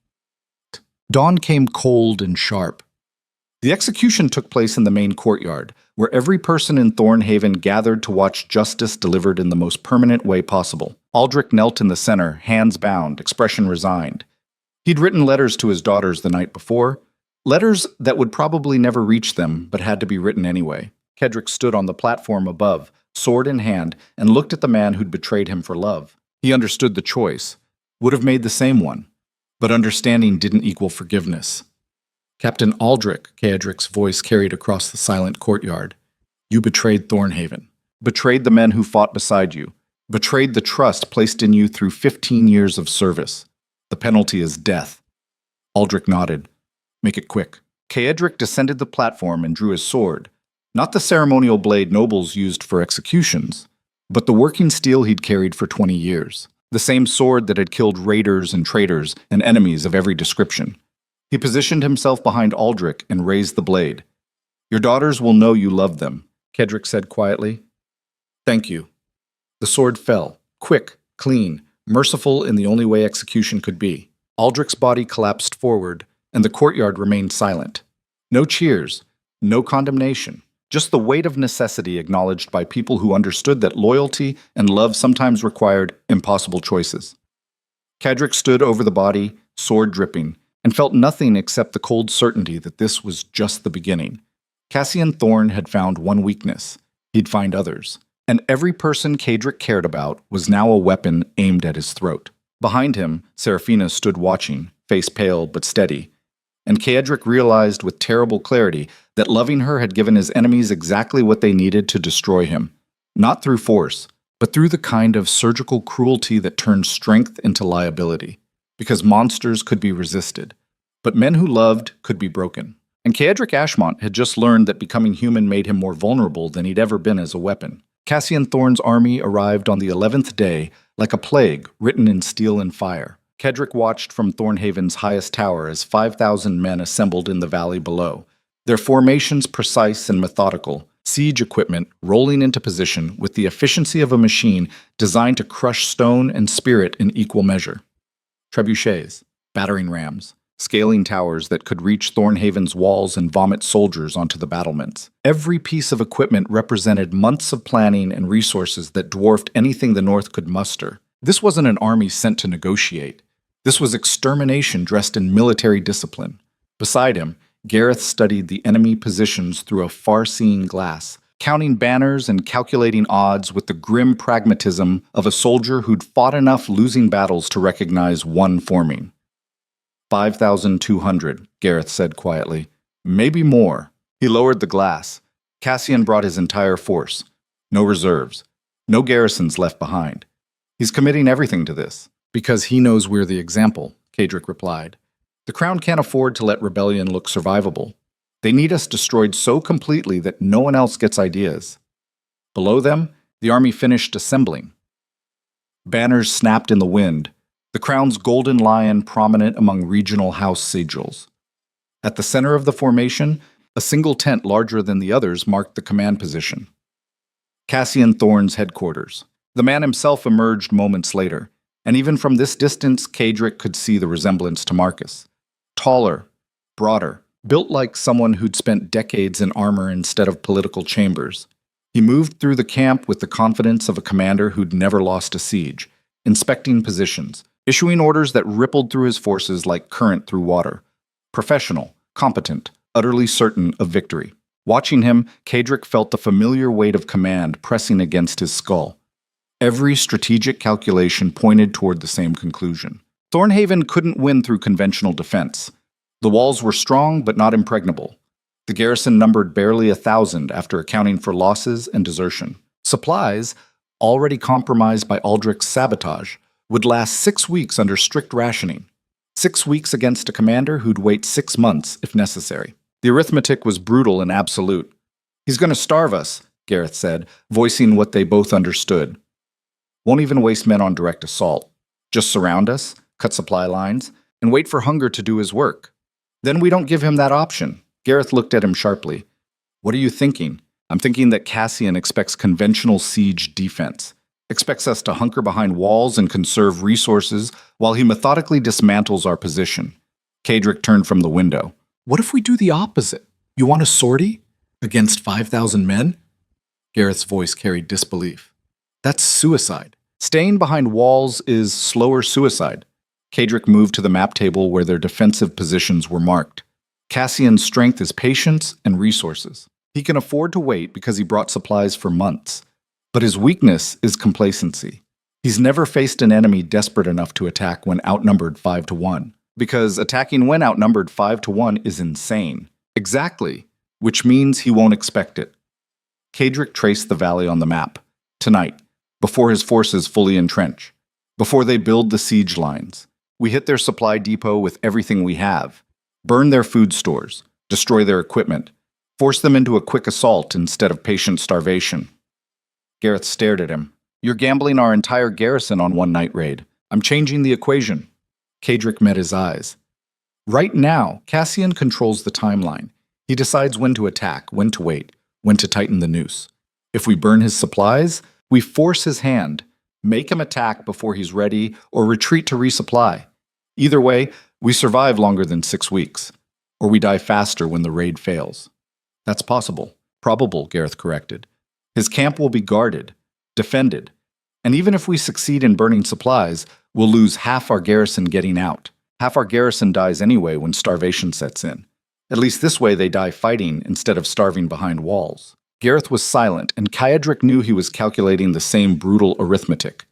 Dawn came cold and sharp. The execution took place in the main courtyard, where every person in Thornhaven gathered to watch justice delivered in the most permanent way possible. Aldrich knelt in the center, hands bound, expression resigned. He'd written letters to his daughters the night before, letters that would probably never reach them, but had to be written anyway. Kaedric stood on the platform above, sword in hand, and looked at the man who'd betrayed him for love. He understood the choice, would have made the same one, but understanding didn't equal forgiveness. "Captain Aldrich," Kaedric's voice carried across the silent courtyard. "You betrayed Thornhaven, betrayed the men who fought beside you, betrayed the trust placed in you through 15 years of service. The penalty is death." Aldrich nodded. "Make it quick." Kaedric descended the platform and drew his sword, not the ceremonial blade nobles used for executions, but the working steel he'd carried for 20 years, the same sword that had killed raiders and traitors and enemies of every description. He positioned himself behind Aldrich and raised the blade. "Your daughters will know you love them," Kaedric said quietly. "Thank you." The sword fell, quick, clean, merciful in the only way execution could be. Aldrich's body collapsed forward, and the courtyard remained silent. No cheers, no condemnation, just the weight of necessity acknowledged by people who understood that loyalty and love sometimes required impossible choices. Kaedric stood over the body, sword dripping, and felt nothing except the cold certainty that this was just the beginning. Cassian Thorne had found one weakness. He'd find others. And every person Kadric cared about was now a weapon aimed at his throat. Behind him, Seraphina stood watching, face pale but steady. And Kadric realized with terrible clarity that loving her had given his enemies exactly what they needed to destroy him. Not through force, but through the kind of surgical cruelty that turned strength into liability. Because monsters could be resisted, but men who loved could be broken. And Kadric Ashmont had just learned that becoming human made him more vulnerable than he'd ever been as a weapon. Cassian Thorne's army arrived on the 11th day like a plague written in steel and fire. Kadric watched from Thornhaven's highest tower as 5,000 men assembled in the valley below, their formations precise and methodical, siege equipment rolling into position with the efficiency of a machine designed to crush stone and spirit in equal measure. Trebuchets, battering rams, scaling towers that could reach Thornhaven's walls and vomit soldiers onto the battlements. Every piece of equipment represented months of planning and resources that dwarfed anything the North could muster. This wasn't an army sent to negotiate. This was extermination dressed in military discipline. Beside him, Gareth studied the enemy positions through a far-seeing glass, counting banners and calculating odds with the grim pragmatism of a soldier who'd fought enough losing battles to recognize one forming. 5,200, Gareth said quietly. Maybe more. He lowered the glass. Cassian brought his entire force. No reserves. No garrisons left behind. He's committing everything to this. Because he knows we're the example, Kadric replied. The Crown can't afford to let rebellion look survivable. They need us destroyed so completely that no one else gets ideas. Below them, the army finished assembling. Banners snapped in the wind, the Crown's golden lion prominent among regional house sigils. At the center of the formation, a single tent larger than the others marked the command position. Cassian Thorne's headquarters. The man himself emerged moments later, and even from this distance, Kadric could see the resemblance to Marcus. Taller, broader, built like someone who'd spent decades in armor instead of political chambers. He moved through the camp with the confidence of a commander who'd never lost a siege, inspecting positions, issuing orders that rippled through his forces like current through water. Professional, competent, utterly certain of victory. Watching him, Kadric felt the familiar weight of command pressing against his skull. Every strategic calculation pointed toward the same conclusion. Thornhaven couldn't win through conventional defense. The walls were strong but not impregnable. The garrison numbered barely 1,000 after accounting for losses and desertion. Supplies, already compromised by Aldrich's sabotage, would last 6 weeks under strict rationing. 6 weeks against a commander who'd wait 6 months if necessary. The arithmetic was brutal and absolute. He's going to starve us, Gareth said, voicing what they both understood. Won't even waste men on direct assault. Just surround us, cut supply lines, and wait for hunger to do his work. Then we don't give him that option. Gareth looked at him sharply. What are you thinking? I'm thinking that Cassian expects conventional siege defense. Expects us to hunker behind walls and conserve resources while he methodically dismantles our position. Kadric turned from the window. What if we do the opposite? You want a sortie? Against 5,000 men? Gareth's voice carried disbelief. That's suicide. Staying behind walls is slower suicide. Kadric moved to the map table where their defensive positions were marked. Cassian's strength is patience and resources. He can afford to wait because he brought supplies for months. But his weakness is complacency. He's never faced an enemy desperate enough to attack when outnumbered 5-1. Because attacking when outnumbered 5-1 is insane. Exactly. Which means he won't expect it. Kadric traced the valley on the map. Tonight, before his forces fully entrench. Before they build the siege lines. We hit their supply depot with everything we have. Burn their food stores. Destroy their equipment. Force them into a quick assault instead of patient starvation. Gareth stared at him. You're gambling our entire garrison on one night raid. I'm changing the equation. Kadric met his eyes. Right now, Cassian controls the timeline. He decides when to attack, when to wait, when to tighten the noose. If we burn his supplies, we force his hand, make him attack before he's ready, or retreat to resupply. Either way, we survive longer than 6 weeks. Or we die faster when the raid fails. That's possible. Probable, Gareth corrected. His camp will be guarded, defended, and even if we succeed in burning supplies, we'll lose half our garrison getting out. Half our garrison dies anyway when starvation sets in. At least this way they die fighting instead of starving behind walls. Gareth was silent, and Kayadric knew he was calculating the same brutal arithmetic.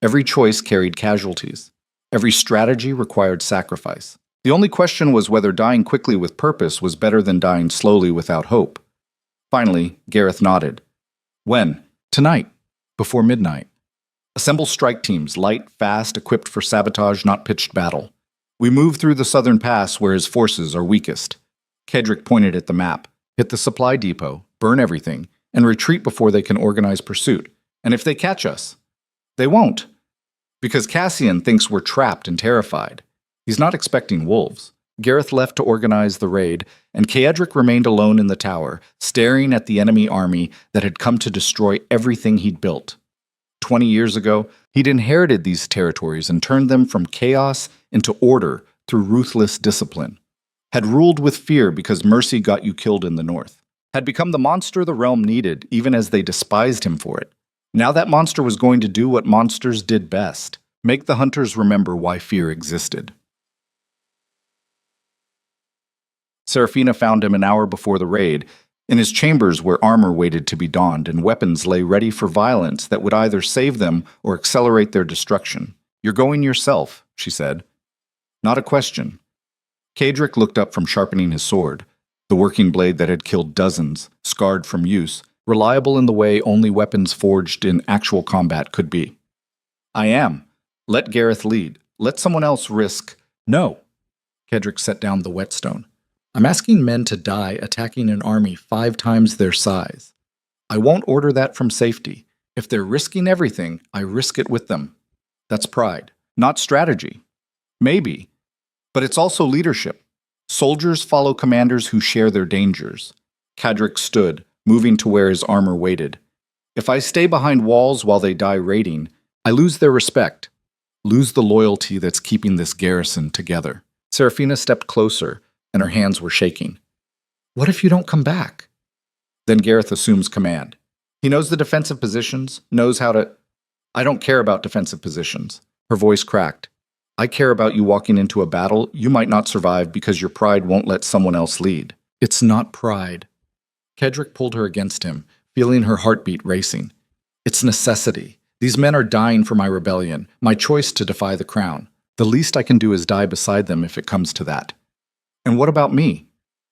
Every choice carried casualties. Every strategy required sacrifice. The only question was whether dying quickly with purpose was better than dying slowly without hope. Finally, Gareth nodded. When? Tonight, before midnight. Assemble strike teams, light, fast, equipped for sabotage, not pitched battle. We move through the southern pass where his forces are weakest. Kedrick pointed at the map. Hit the supply depot, burn everything, and retreat before they can organize pursuit. And if they catch us, they won't. Because Cassian thinks we're trapped and terrified. He's not expecting wolves. Gareth left to organize the raid, and Kayadric remained alone in the tower, staring at the enemy army that had come to destroy everything he'd built. 20 years ago, he'd inherited these territories and turned them from chaos into order through ruthless discipline. Had ruled with fear because mercy got you killed in the north. Had become the monster the realm needed, even as they despised him for it. Now that monster was going to do what monsters did best, make the hunters remember why fear existed. Seraphina found him an hour before the raid, in his chambers where armor waited to be donned and weapons lay ready for violence that would either save them or accelerate their destruction. You're going yourself, she said. Not a question. Kayadric looked up from sharpening his sword, the working blade that had killed dozens, scarred from use, reliable in the way only weapons forged in actual combat could be. I am. Let Gareth lead. Let someone else risk. No. Kayadric set down the whetstone. I'm asking men to die attacking an army 5 times their size. I won't order that from safety. If they're risking everything, I risk it with them. That's pride, not strategy. Maybe. But it's also leadership. Soldiers follow commanders who share their dangers. Kayadric stood, moving to where his armor waited. If I stay behind walls while they die raiding, I lose their respect, lose the loyalty that's keeping this garrison together. Seraphina stepped closer, and her hands were shaking. What if you don't come back? Then Gareth assumes command. He knows the defensive positions, knows how to... I don't care about defensive positions. Her voice cracked. I care about you walking into a battle you might not survive because your pride won't let someone else lead. It's not pride. Kayadric pulled her against him, feeling her heartbeat racing. It's necessity. These men are dying for my rebellion, my choice to defy the crown. The least I can do is die beside them if it comes to that. And what about me?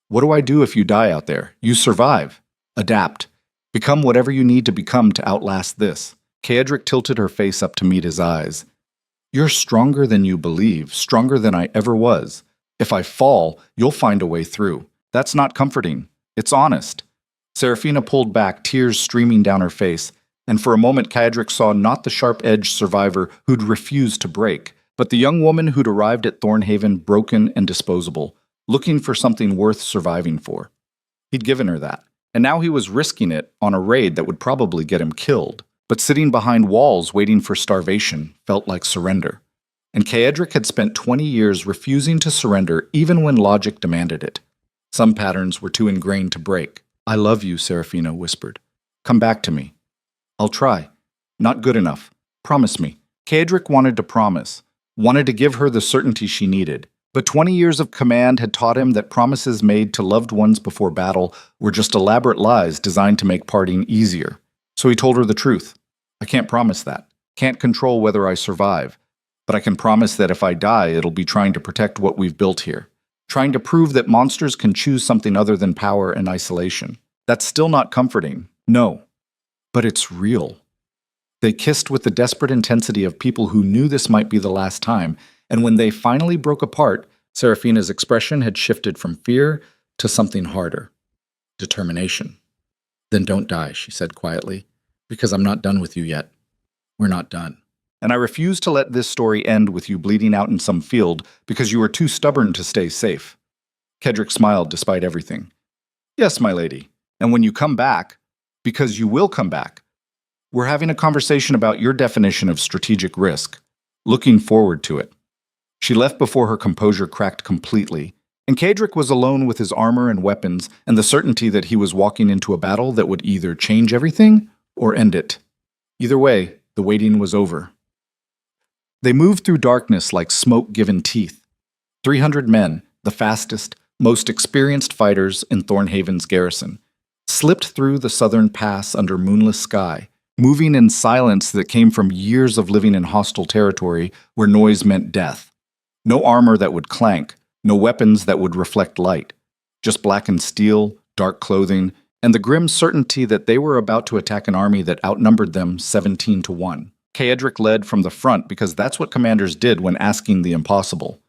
What do I do if you die out there? You survive. Adapt. Become whatever you need to become to outlast this. Kayadric tilted her face up to meet his eyes. You're stronger than you believe, stronger than I ever was. If I fall, you'll find a way through. That's not comforting. It's honest. Seraphina pulled back, tears streaming down her face, and for a moment Kayadric saw not the sharp-edged survivor who'd refused to break, but the young woman who'd arrived at Thornhaven broken and disposable, looking for something worth surviving for. He'd given her that, and now he was risking it on a raid that would probably get him killed. But sitting behind walls waiting for starvation felt like surrender. And Kayadric had spent 20 years refusing to surrender even when logic demanded it. Some patterns were too ingrained to break. I love you, Seraphina whispered. Come back to me. I'll try. Not good enough. Promise me. Kayadric wanted to promise, wanted to give her the certainty she needed. But 20 years of command had taught him that promises made to loved ones before battle were just elaborate lies designed to make parting easier. So he told her the truth. I can't promise that. Can't control whether I survive. But I can promise that if I die, it'll be trying to protect what we've built here. Trying to prove that monsters can choose something other than power and isolation. That's still not comforting. No. But it's real. They kissed with the desperate intensity of people who knew this might be the last time, and when they finally broke apart, Seraphina's expression had shifted from fear to something harder. Determination. Then don't die, she said quietly, because I'm not done with you yet. We're not done. And I refuse to let this story end with you bleeding out in some field because you are too stubborn to stay safe. Kayadric smiled despite everything. Yes, my lady. And when you come back, because you will come back, we're having a conversation about your definition of strategic risk. Looking forward to it. She left before her composure cracked completely, and Kayadric was alone with his armor and weapons and the certainty that he was walking into a battle that would either change everything or end it. Either way, the waiting was over. They moved through darkness like smoke-given teeth. 300 men, the fastest, most experienced fighters in Thornhaven's garrison. slipped through the southern pass under moonless sky, moving in silence that came from years of living in hostile territory where noise meant death. No armor that would clank, no weapons that would reflect light, just blackened steel, dark clothing, and the grim certainty that they were about to attack an army that outnumbered them 17-1. Kaedric led from the front because that's what commanders did when asking the impossible.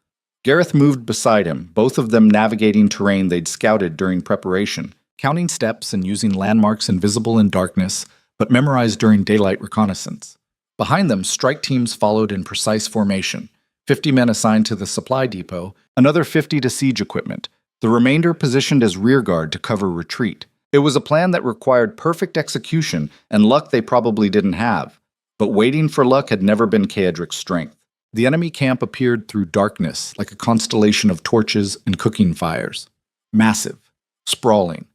Gareth moved beside him, both of them navigating terrain they'd scouted during preparation, counting steps and using landmarks invisible in darkness, but memorized during daylight reconnaissance. Behind them, strike teams followed in precise formation, 50 men assigned to the supply depot, another 50 to siege equipment, the remainder positioned as rearguard to cover retreat. It was a plan that required perfect execution and luck they probably didn't have, but waiting for luck had never been Kaedric's strength. The enemy camp appeared through darkness like a constellation of torches and cooking fires. Massive, sprawling.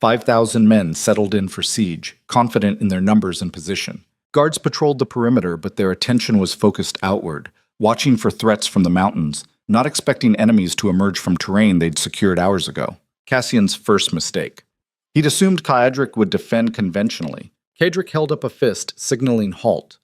5,000 men settled in for siege, confident in their numbers and position. Guards patrolled the perimeter, but their attention was focused outward, watching for threats from the mountains, not expecting enemies to emerge from terrain they'd secured hours ago. Cassian's first mistake. He'd assumed Kaedric would defend conventionally. Kaedric held up a fist, signaling halt.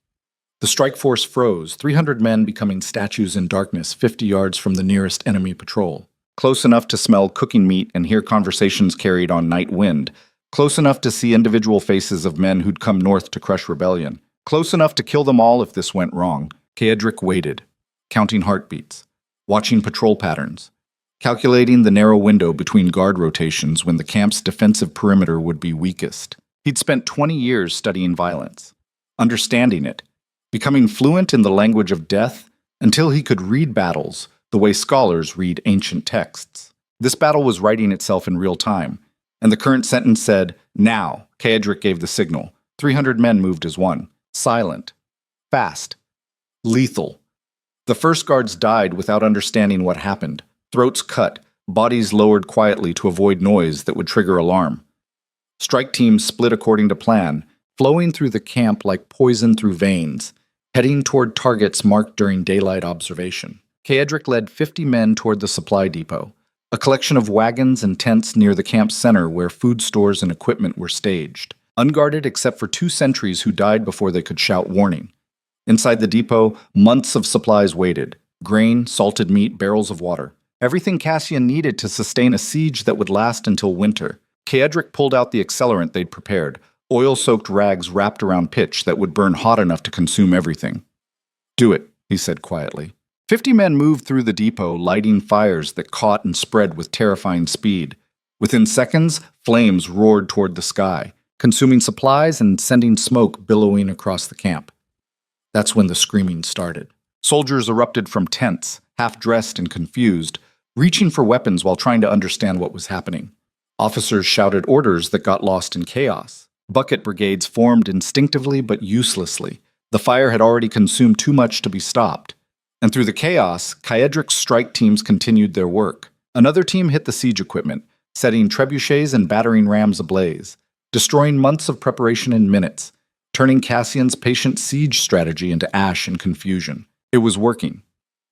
The strike force froze, 300 men becoming statues in darkness 50 yards from the nearest enemy patrol. Close enough to smell cooking meat and hear conversations carried on night wind. Close enough to see individual faces of men who'd come north to crush rebellion. Close enough to kill them all if this went wrong. Kaedric waited, counting heartbeats, watching patrol patterns, calculating the narrow window between guard rotations when the camp's defensive perimeter would be weakest. He'd spent 20 years studying violence, understanding it, becoming fluent in the language of death until he could read battles the way scholars read ancient texts. This battle was writing itself in real time, and the current sentence said, "Now." Kaedric gave the signal. 300 men moved as one. Silent. Fast. Lethal. The first guards died without understanding what happened. Throats cut, bodies lowered quietly to avoid noise that would trigger alarm. Strike teams split according to plan, flowing through the camp like poison through veins, heading toward targets marked during daylight observation. Kaedric led 50 men toward the supply depot, a collection of wagons and tents near the camp's center where food stores and equipment were staged, unguarded except for 2 sentries who died before they could shout warning. Inside the depot, months of supplies waited: grain, salted meat, barrels of water. Everything Cassian needed to sustain a siege that would last until winter. Kaedric pulled out the accelerant they'd prepared, oil-soaked rags wrapped around pitch that would burn hot enough to consume everything. "Do it," he said quietly. 50 men moved through the depot, lighting fires that caught and spread with terrifying speed. Within seconds, flames roared toward the sky, consuming supplies and sending smoke billowing across the camp. That's when the screaming started. Soldiers erupted from tents, half-dressed and confused, reaching for weapons while trying to understand what was happening. Officers shouted orders that got lost in chaos. Bucket brigades formed instinctively but uselessly. The fire had already consumed too much to be stopped. And through the chaos, Kaedric's strike teams continued their work. Another team hit the siege equipment, setting trebuchets and battering rams ablaze, destroying months of preparation in minutes, turning Cassian's patient siege strategy into ash and confusion. It was working.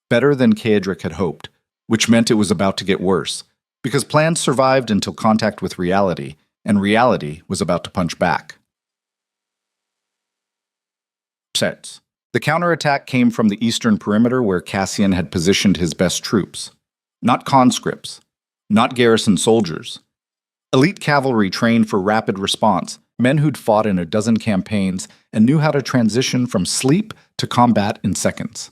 Better than Kaedric had hoped, which meant it was about to get worse, because plans survived until contact with reality, and reality was about to punch back. Sets. The counterattack came from the eastern perimeter where Cassian had positioned his best troops. Not conscripts, not garrison soldiers. Elite cavalry trained for rapid response, men who'd fought in a dozen campaigns and knew how to transition from sleep to combat in seconds.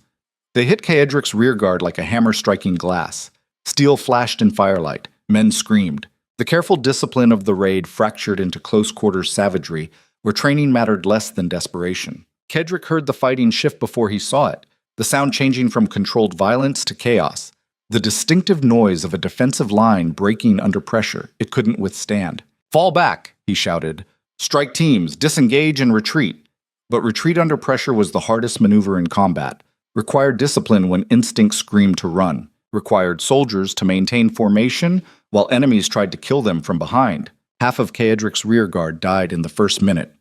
They hit Kaedric's rearguard like a hammer striking glass. Steel flashed in firelight. Men screamed. The careful discipline of the raid fractured into close-quarters savagery, where training mattered less than desperation. Kaedric heard the fighting shift before he saw it, the sound changing from controlled violence to chaos, the distinctive noise of a defensive line breaking under pressure it couldn't withstand. "Fall back," he shouted. "Strike teams, disengage and retreat." But retreat under pressure was the hardest maneuver in combat, required discipline when instincts screamed to run, required soldiers to maintain formation while enemies tried to kill them from behind. Half of Kaedric's rearguard died in the first minute.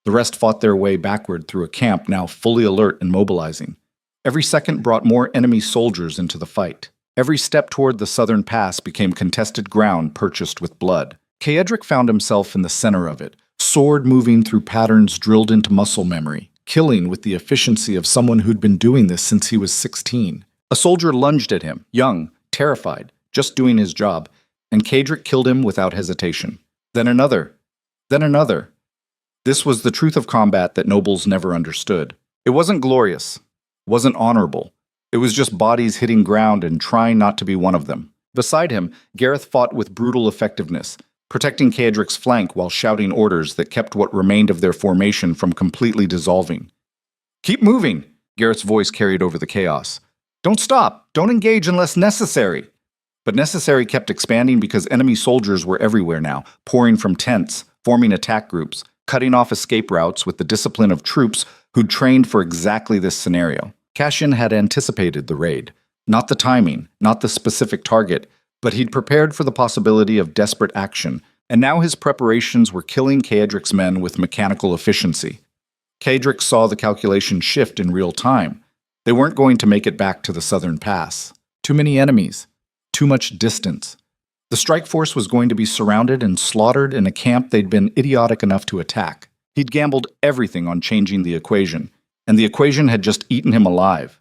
The rest fought their way backward through a camp now fully alert and mobilizing. Every second brought more enemy soldiers into the fight. Every step toward the southern pass became contested ground purchased with blood. Kaedric found himself in the center of it, sword moving through patterns drilled into muscle memory, killing with the efficiency of someone who'd been doing this since he was 16. A soldier lunged at him, young, terrified, just doing his job, and Kaedric killed him without hesitation. Then another. Then another. This was the truth of combat that nobles never understood. It wasn't glorious, wasn't honorable. It was just bodies hitting ground and trying not to be one of them. Beside him, Gareth fought with brutal effectiveness, protecting Kaedric's flank while shouting orders that kept what remained of their formation from completely dissolving. "Keep moving!" Gareth's voice carried over the chaos. "Don't stop! Don't engage unless necessary!" But necessary kept expanding because enemy soldiers were everywhere now, pouring from tents, forming attack groups, cutting off escape routes with the discipline of troops who'd trained for exactly this scenario. Cassian had anticipated the raid. Not the timing, not the specific target, but he'd prepared for the possibility of desperate action, and now his preparations were killing Kaedric's men with mechanical efficiency. Kaedric saw the calculation shift in real time. They weren't going to make it back to the southern pass. Too many enemies. Too much distance. The strike force was going to be surrounded and slaughtered in a camp they'd been idiotic enough to attack. He'd gambled everything on changing the equation, and the equation had just eaten him alive.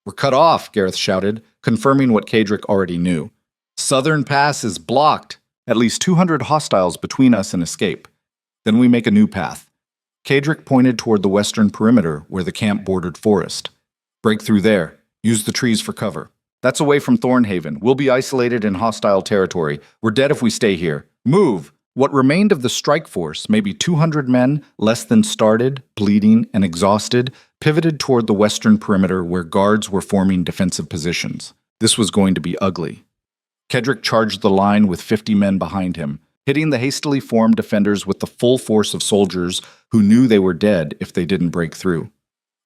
"We're cut off," Gareth shouted, confirming what Kaedric already knew. "Southern pass is blocked. At least 200 hostiles between us and escape. Then we make a new path." Kaedric pointed toward the western perimeter where the camp bordered forest. "Break through there. Use the trees for cover. That's away from Thornhaven. We'll be isolated in hostile territory. We're dead if we stay here. Move!" What remained of the strike force, maybe 200 men, less than started, bleeding, and exhausted, pivoted toward the western perimeter where guards were forming defensive positions. This was going to be ugly. Kaedric charged the line with 50 men behind him, hitting the hastily formed defenders with the full force of soldiers who knew they were dead if they didn't break through.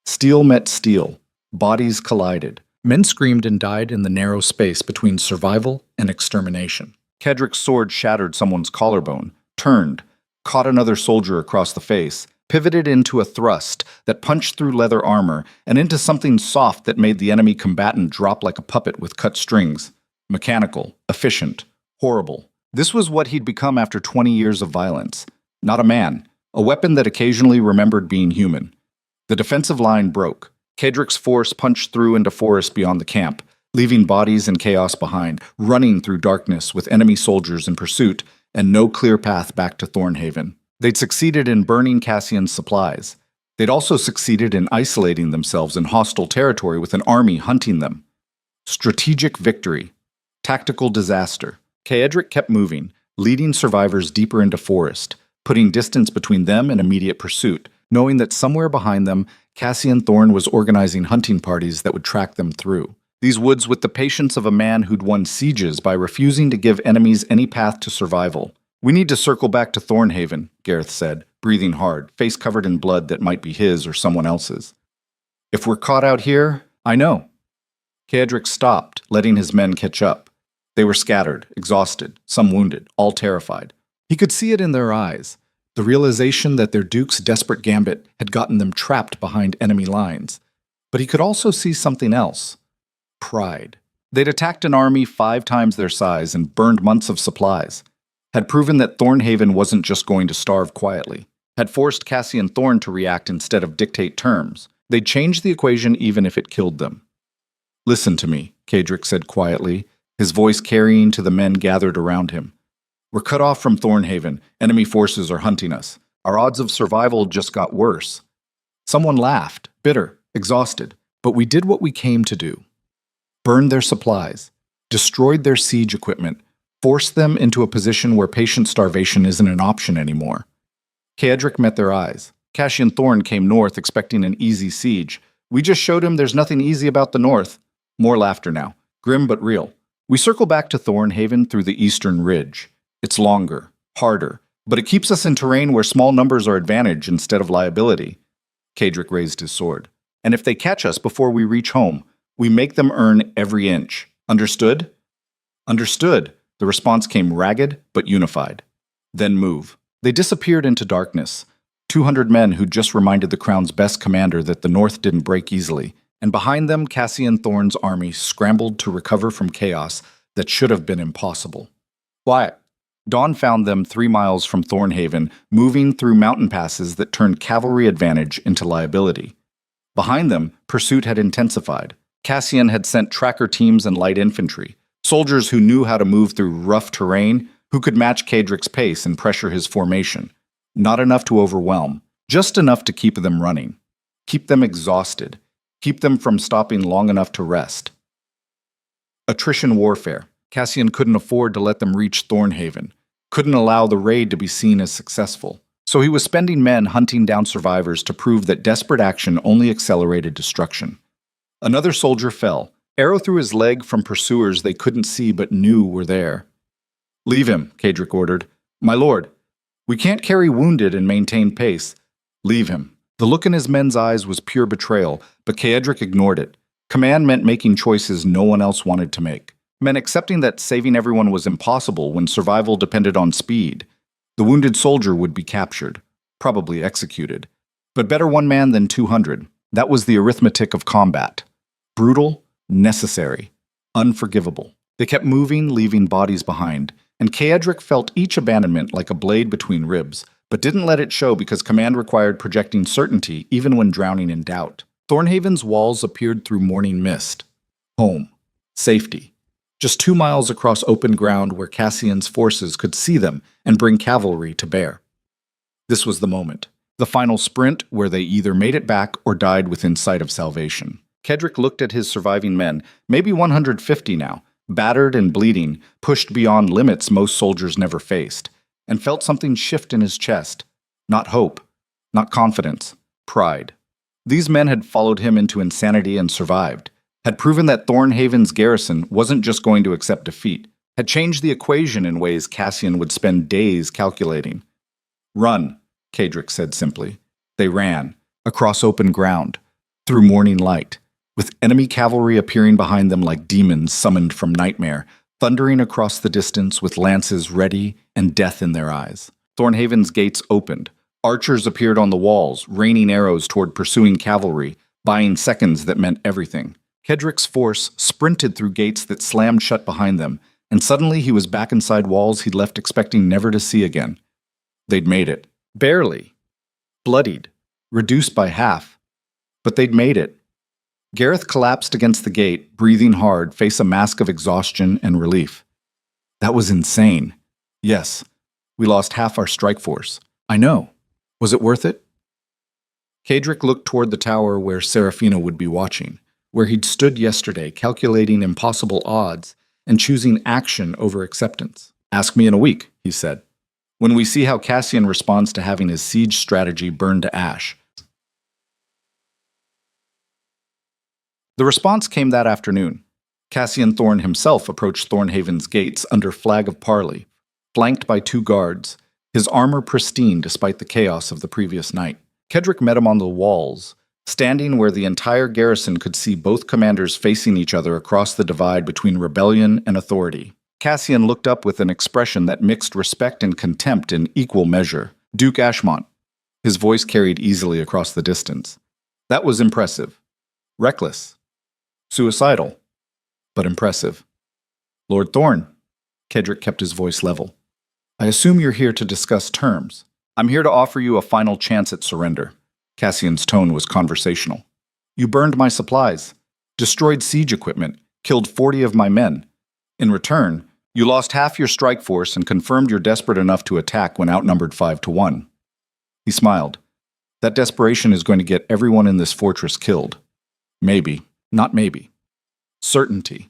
Steel met steel. Bodies collided. Men screamed and died in the narrow space between survival and extermination. Kaedric's sword shattered someone's collarbone, turned, caught another soldier across the face, pivoted into a thrust that punched through leather armor and into something soft that made the enemy combatant drop like a puppet with cut strings. Mechanical, efficient, horrible. This was what he'd become after 20 years of violence. Not a man, a weapon that occasionally remembered being human. The defensive line broke. Kaedric's force punched through into forest beyond the camp, leaving bodies and chaos behind, running through darkness with enemy soldiers in pursuit and no clear path back to Thornhaven. They'd succeeded in burning Cassian's supplies. They'd also succeeded in isolating themselves in hostile territory with an army hunting them. Strategic victory. Tactical disaster. Kaedric kept moving, leading survivors deeper into forest, putting distance between them and immediate pursuit, knowing that somewhere behind them, Cassian Thorn was organizing hunting parties that would track them through. These woods with the patience of a man who'd won sieges by refusing to give enemies any path to survival. "We need to circle back to Thornhaven," Gareth said, breathing hard, face covered in blood that might be his or someone else's. "If we're caught out here, I know." Kaedric stopped, letting his men catch up. They were scattered, exhausted, some wounded, all terrified. He could see it in their eyes, the realization that their duke's desperate gambit had gotten them trapped behind enemy lines. But he could also see something else. Pride. They'd attacked an army 5 times their size and burned months of supplies. Had proven that Thornhaven wasn't just going to starve quietly. Had forced Cassian Thorn to react instead of dictate terms. They'd change the equation even if it killed them. "Listen to me," Kaedric said quietly, his voice carrying to the men gathered around him. "We're cut off from Thornhaven. Enemy forces are hunting us. Our odds of survival just got worse." Someone laughed, bitter, exhausted. "But we did what we came to do. Burned their supplies, destroyed their siege equipment, forced them into a position where patient starvation isn't an option anymore." Kaedric met their eyes. Cassian Thorn came north expecting an easy siege. "We just showed him there's nothing easy about the north." More laughter now, grim but real. "We circle back to Thornhaven through the eastern ridge. It's longer, harder, but it keeps us in terrain where small numbers are advantage instead of liability." Kaedric raised his sword. "And if they catch us before we reach home, we make them earn every inch. Understood?" "Understood." The response came ragged but unified. "Then move." They disappeared into darkness. 200 men who just reminded the Crown's best commander that the North didn't break easily, and behind them Cassian Thorn's army scrambled to recover from chaos that should have been impossible. "Quiet." Dawn found them 3 miles from Thornhaven, moving through mountain passes that turned cavalry advantage into liability. Behind them, pursuit had intensified. Cassian had sent tracker teams and light infantry, soldiers who knew how to move through rough terrain, who could match Kadrick's pace and pressure his formation. Not enough to overwhelm, just enough to keep them running. Keep them exhausted. Keep them from stopping long enough to rest. Attrition warfare. Cassian couldn't afford to let them reach Thornhaven, couldn't allow the raid to be seen as successful. So he was spending men hunting down survivors to prove that desperate action only accelerated destruction. Another soldier fell, arrow through his leg from pursuers they couldn't see but knew were there. "Leave him," Kadrick ordered. "My lord, we can't carry wounded and maintain pace. Leave him." The look in his men's eyes was pure betrayal, but Kadrick ignored it. Command meant making choices no one else wanted to make. Meant accepting that saving everyone was impossible when survival depended on speed. The wounded soldier would be captured, probably executed. But better one man than 200. That was the arithmetic of combat. Brutal, necessary, unforgivable. They kept moving, leaving bodies behind, and Kadrick felt each abandonment like a blade between ribs, but didn't let it show because command required projecting certainty even when drowning in doubt. Thornhaven's walls appeared through morning mist. Home. Safety. Just 2 miles across open ground where Cassian's forces could see them and bring cavalry to bear. This was the moment. The final sprint where they either made it back or died within sight of salvation. Kadrick looked at his surviving men, maybe 150 now, battered and bleeding, pushed beyond limits most soldiers never faced, and felt something shift in his chest. Not hope, not confidence, pride. These men had followed him into insanity and survived, had proven that Thornhaven's garrison wasn't just going to accept defeat, had changed the equation in ways Cassian would spend days calculating. "Run," Kadrick said simply. They ran, across open ground, through morning light, with enemy cavalry appearing behind them like demons summoned from nightmare, thundering across the distance with lances ready and death in their eyes. Thornhaven's gates opened. Archers appeared on the walls, raining arrows toward pursuing cavalry, buying seconds that meant everything. Kadrick's force sprinted through gates that slammed shut behind them, and suddenly he was back inside walls he'd left expecting never to see again. They'd made it. Barely. Bloodied. Reduced by half. But they'd made it. Gareth collapsed against the gate, breathing hard, face a mask of exhaustion and relief. That was insane. Yes, we lost half our strike force. I know. Was it worth it? Kadrick looked toward the tower where Serafina would be watching, where he'd stood yesterday calculating impossible odds and choosing action over acceptance. "Ask me in a week," he said, "when we see how Cassian responds to having his siege strategy burned to ash." The response came that afternoon. Cassian Thorn himself approached Thornhaven's gates under flag of parley, flanked by 2 guards, his armor pristine despite the chaos of the previous night. Kadrick met him on the walls, standing where the entire garrison could see both commanders facing each other across the divide between rebellion and authority. Cassian looked up with an expression that mixed respect and contempt in equal measure. "Duke Ashmont." His voice carried easily across the distance. That was impressive. Reckless. Suicidal. But impressive. "Lord Thorn." Kadrick kept his voice level. "I assume you're here to discuss terms. I'm here to offer you a final chance at surrender." Cassian's tone was conversational. "You burned my supplies, destroyed siege equipment, killed 40 of my men. In return, you lost half your strike force and confirmed you're desperate enough to attack when outnumbered 5-1. He smiled. "That desperation is going to get everyone in this fortress killed. Maybe, not maybe. Certainty."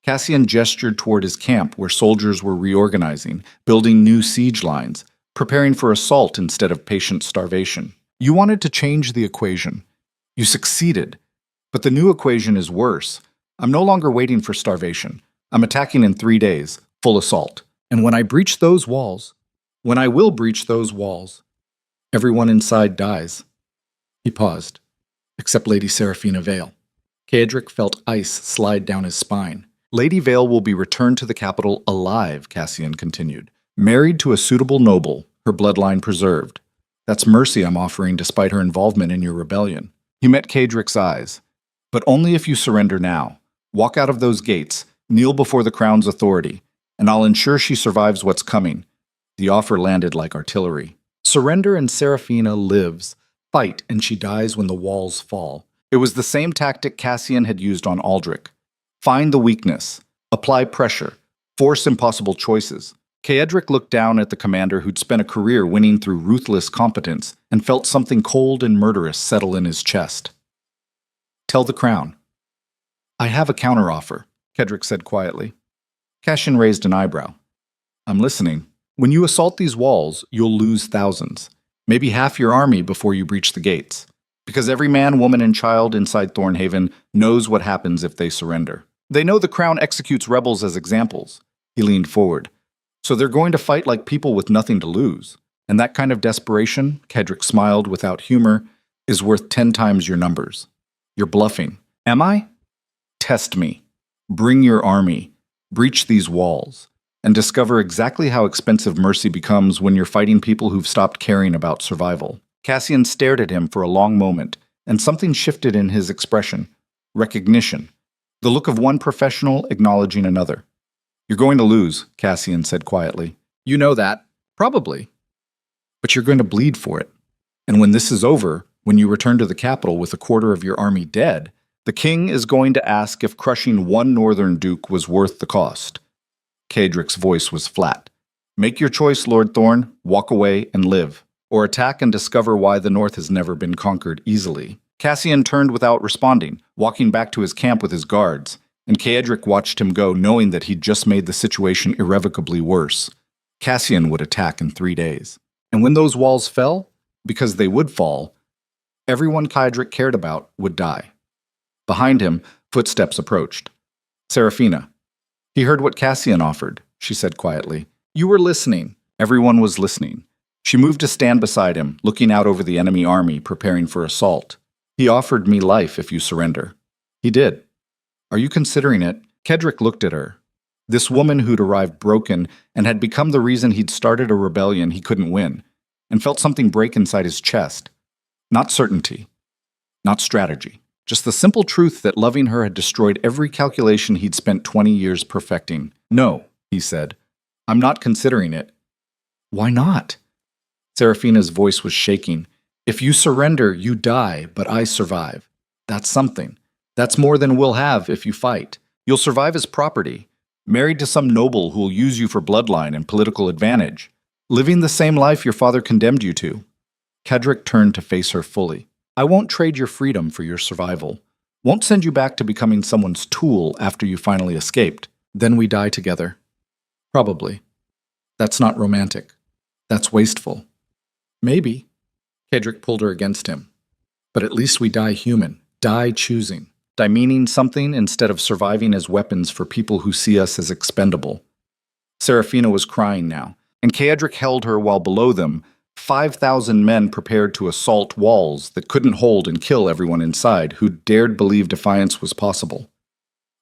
Cassian gestured toward his camp where soldiers were reorganizing, building new siege lines, preparing for assault instead of patient starvation. "You wanted to change the equation. You succeeded. But the new equation is worse. I'm no longer waiting for starvation. I'm attacking in 3 days, full assault. And when I breach those walls, when I will breach those walls, everyone inside dies." He paused, except Lady Serafina Vale. Kadrick felt ice slide down his spine. "Lady Vale will be returned to the capital alive," Cassian continued. "Married to a suitable noble, her bloodline preserved. That's mercy I'm offering despite her involvement in your rebellion." He met Kadrick's eyes. "But only if you surrender now. Walk out of those gates, kneel before the crown's authority, and I'll ensure she survives what's coming." The offer landed like artillery. Surrender and Serafina lives. Fight and she dies when the walls fall. It was the same tactic Cassian had used on Aldrich. Find the weakness. Apply pressure. Force impossible choices. Kaedric looked down at the commander who'd spent a career winning through ruthless competence and felt something cold and murderous settle in his chest. "Tell the crown." "I have a counteroffer," Kedrick said quietly. Cassian raised an eyebrow. "I'm listening. When you assault these walls, you'll lose thousands. Maybe half your army before you breach the gates. Because every man, woman, and child inside Thornhaven knows what happens if they surrender. They know the crown executes rebels as examples." He leaned forward. "So they're going to fight like people with nothing to lose. And that kind of desperation," Kedrick smiled without humor, "is worth 10 times your numbers. You're bluffing." "Am I?" "Test me. Bring your army. Breach these walls. And discover exactly how expensive mercy becomes when you're fighting people who've stopped caring about survival." Cassian stared at him for a long moment, and something shifted in his expression. Recognition. The look of one professional acknowledging another. "You're going to lose," Cassian said quietly. "You know that. Probably. But you're going to bleed for it. And when this is over, when you return to the capital with a quarter of your army dead, the king is going to ask if crushing one northern duke was worth the cost." Kaedric's voice was flat. "Make your choice, Lord Thorn. Walk away and live. Or attack and discover why the north has never been conquered easily." Cassian turned without responding, walking back to his camp with his guards, and Kaedric watched him go, knowing that he'd just made the situation irrevocably worse. Cassian would attack in 3 days. And when those walls fell, because they would fall, everyone Kaedric cared about would die. Behind him, footsteps approached. "Serafina." "He heard what Cassian offered," she said quietly. "You were listening." Everyone was listening. She moved to stand beside him, looking out over the enemy army preparing for assault. "He offered me life if you surrender." "He did." "Are you considering it?" Kedrick looked at her. This woman who'd arrived broken and had become the reason he'd started a rebellion he couldn't win, and felt something break inside his chest. Not certainty. Not strategy. Just the simple truth that loving her had destroyed every calculation he'd spent 20 years perfecting. "No," he said. "I'm not considering it." "Why not?" Serafina's voice was shaking. "If you surrender, you die, but I survive. That's something. That's more than we'll have if you fight. You'll survive as property, married to some noble who'll use you for bloodline and political advantage, living the same life your father condemned you to." Kedrick turned to face her fully. "I won't trade your freedom for your survival. Won't send you back to becoming someone's tool after you finally escaped. Then we die together. Probably. That's not romantic. That's wasteful." "Maybe." Kedrick pulled her against him. "But at least we die human, die choosing, die meaning something instead of surviving as weapons for people who see us as expendable." Serafina was crying now, and Kaedric held her while below them, 5,000 men prepared to assault walls that couldn't hold and kill everyone inside who dared believe defiance was possible.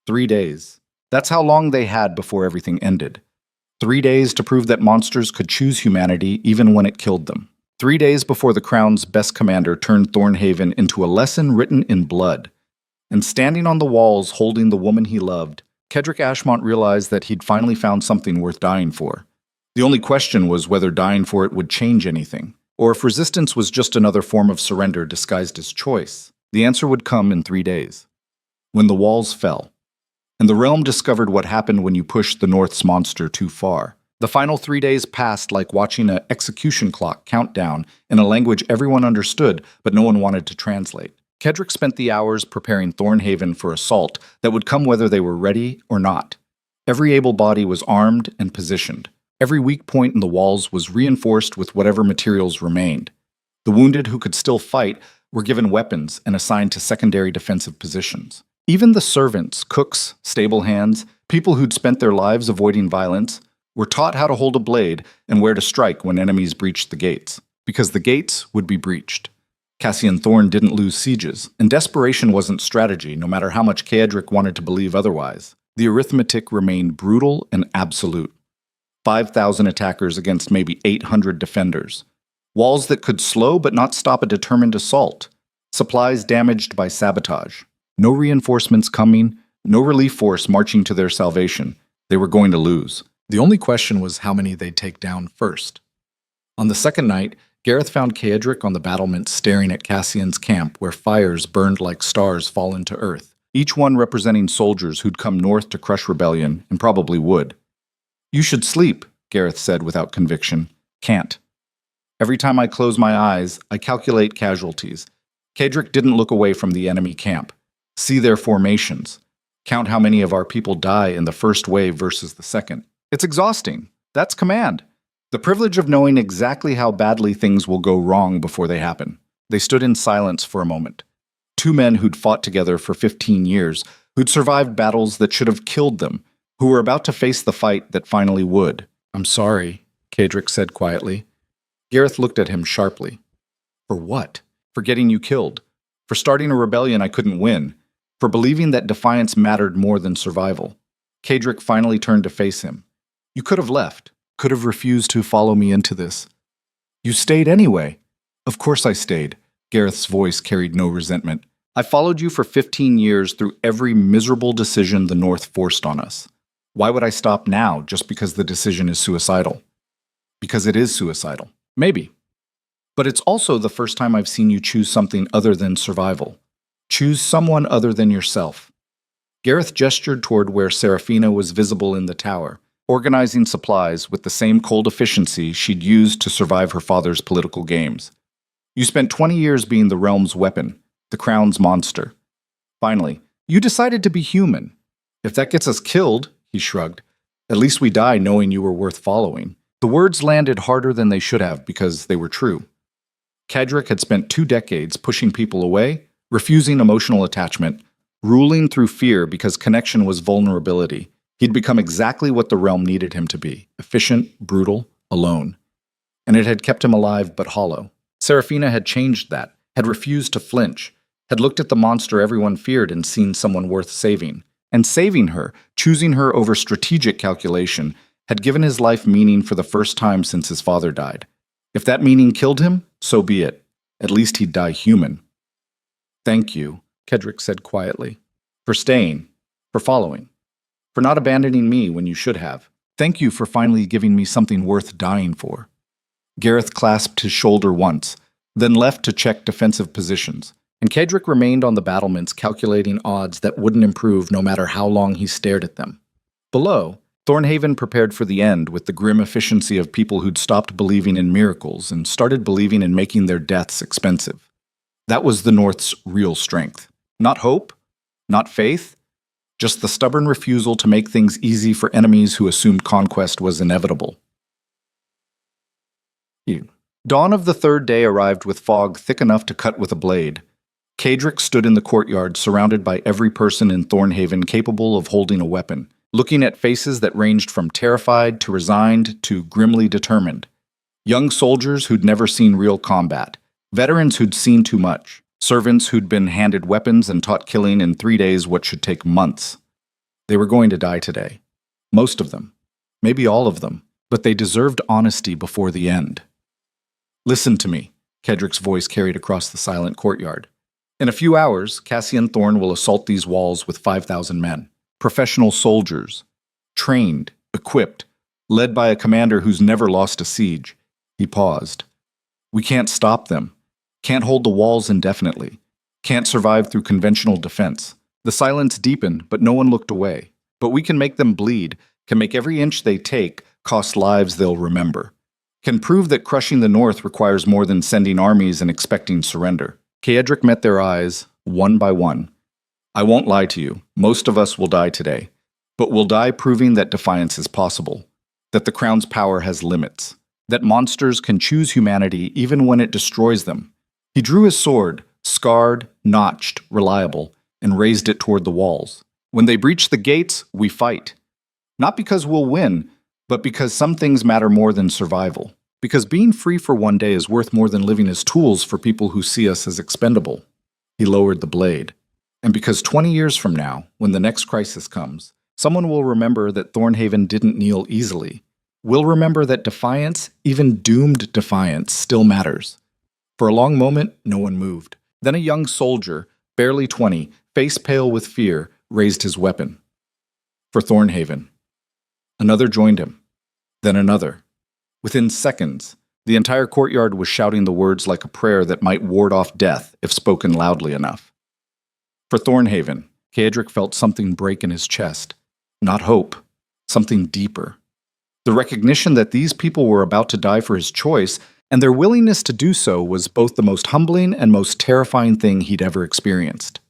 3 days. That's how long they had before everything ended. 3 days to prove that monsters could choose humanity even when it killed them. 3 days before the Crown's best commander turned Thornhaven into a lesson written in blood. And standing on the walls holding the woman he loved, Kedrick Ashmont realized that he'd finally found something worth dying for. The only question was whether dying for it would change anything, or if resistance was just another form of surrender disguised as choice. The answer would come in 3 days. When the walls fell, and the realm discovered what happened when you pushed the North's monster too far. The final 3 days passed like watching an execution clock count down in a language everyone understood but no one wanted to translate. Kedrick spent the hours preparing Thornhaven for assault that would come whether they were ready or not. Every able body was armed and positioned. Every weak point in the walls was reinforced with whatever materials remained. The wounded who could still fight were given weapons and assigned to secondary defensive positions. Even the servants, cooks, stable hands, people who'd spent their lives avoiding violence, were taught how to hold a blade and where to strike when enemies breached the gates, because the gates would be breached. Cassian Thorn didn't lose sieges, and desperation wasn't strategy, no matter how much Kaedric wanted to believe otherwise. The arithmetic remained brutal and absolute. 5,000 attackers against maybe 800 defenders. Walls that could slow but not stop a determined assault. Supplies damaged by sabotage. No reinforcements coming, no relief force marching to their salvation. They were going to lose. The only question was how many they'd take down first. On the second night, Gareth found Caedric on the battlements staring at Cassian's camp where fires burned like stars fallen to earth, each one representing soldiers who'd come north to crush rebellion and probably would. "You should sleep," Gareth said without conviction. "Can't. Every time I close my eyes, I calculate casualties." Caedric didn't look away from the enemy camp. "See their formations. Count how many of our people die in the first wave versus the second. It's exhausting. That's command. The privilege of knowing exactly how badly things will go wrong before they happen." They stood in silence for a moment. Two men who'd fought together for 15 years, who'd survived battles that should have killed them, who were about to face the fight that finally would. "I'm sorry," Caedric said quietly. Gareth looked at him sharply. "For what? For getting you killed. For starting a rebellion I couldn't win. For believing that defiance mattered more than survival." Caedric finally turned to face him. "You could have left. Could have refused to follow me into this." "You stayed anyway." "Of course I stayed." Gareth's voice carried no resentment. "I followed you for 15 years through every miserable decision the North forced on us. Why would I stop now just because the decision is suicidal?" "Because it is suicidal. Maybe. But it's also the first time I've seen you choose something other than survival. Choose someone other than yourself." Gareth gestured toward where Seraphina was visible in the tower, organizing supplies with the same cold efficiency she'd used to survive her father's political games. "You spent 20 years being the realm's weapon, the crown's monster. Finally, you decided to be human. If that gets us killed," he shrugged, "at least we die knowing you were worth following." The words landed harder than they should have because they were true. Caedric had spent 2 decades pushing people away, refusing emotional attachment, ruling through fear because connection was vulnerability. He'd become exactly what the realm needed him to be: efficient, brutal, alone. And it had kept him alive but hollow. Seraphina had changed that, had refused to flinch, had looked at the monster everyone feared and seen someone worth saving. And saving her, choosing her over strategic calculation, had given his life meaning for the first time since his father died. If that meaning killed him, so be it. At least he'd die human. "Thank you," Caedric said quietly, "for staying, for following, for not abandoning me when you should have. Thank you for finally giving me something worth dying for." Gareth clasped his shoulder once, then left to check defensive positions, and Caedric remained on the battlements calculating odds that wouldn't improve no matter how long he stared at them. Below, Thornhaven prepared for the end with the grim efficiency of people who'd stopped believing in miracles and started believing in making their deaths expensive. That was the North's real strength. Not hope, not faith, just the stubborn refusal to make things easy for enemies who assumed conquest was inevitable. Dawn of the third day arrived with fog thick enough to cut with a blade. Caedric stood in the courtyard surrounded by every person in Thornhaven capable of holding a weapon, looking at faces that ranged from terrified to resigned to grimly determined. Young soldiers who'd never seen real combat, veterans who'd seen too much, servants who'd been handed weapons and taught killing in 3 days what should take months. They were going to die today. Most of them. Maybe all of them. But they deserved honesty before the end. "Listen to me," Caedric's voice carried across the silent courtyard. "In a few hours, Cassian Thorn will assault these walls with 5,000 men. Professional soldiers. Trained, equipped, led by a commander who's never lost a siege." He paused. "We can't stop them. Can't hold the walls indefinitely. Can't survive through conventional defense." The silence deepened, but no one looked away. "But we can make them bleed, can make every inch they take cost lives they'll remember. Can prove that crushing the North requires more than sending armies and expecting surrender." Caedric met their eyes, one by one. "I won't lie to you. Most of us will die today. But we'll die proving that defiance is possible. That the Crown's power has limits. That monsters can choose humanity even when it destroys them." He drew his sword, scarred, notched, reliable, and raised it toward the walls. "When they breach the gates, we fight. Not because we'll win, but because some things matter more than survival. Because being free for one day is worth more than living as tools for people who see us as expendable." He lowered the blade. "And because 20 years from now, when the next crisis comes, someone will remember that Thornhaven didn't kneel easily. We'll remember that defiance, even doomed defiance, still matters." For a long moment, no one moved. Then a young soldier, barely 20, face pale with fear, raised his weapon. "For Thornhaven." Another joined him, then another. Within seconds, the entire courtyard was shouting the words like a prayer that might ward off death if spoken loudly enough. For Thornhaven, Kaedric felt something break in his chest. Not hope, something deeper. The recognition that these people were about to die for his choice, and their willingness to do so was both the most humbling and most terrifying thing he'd ever experienced.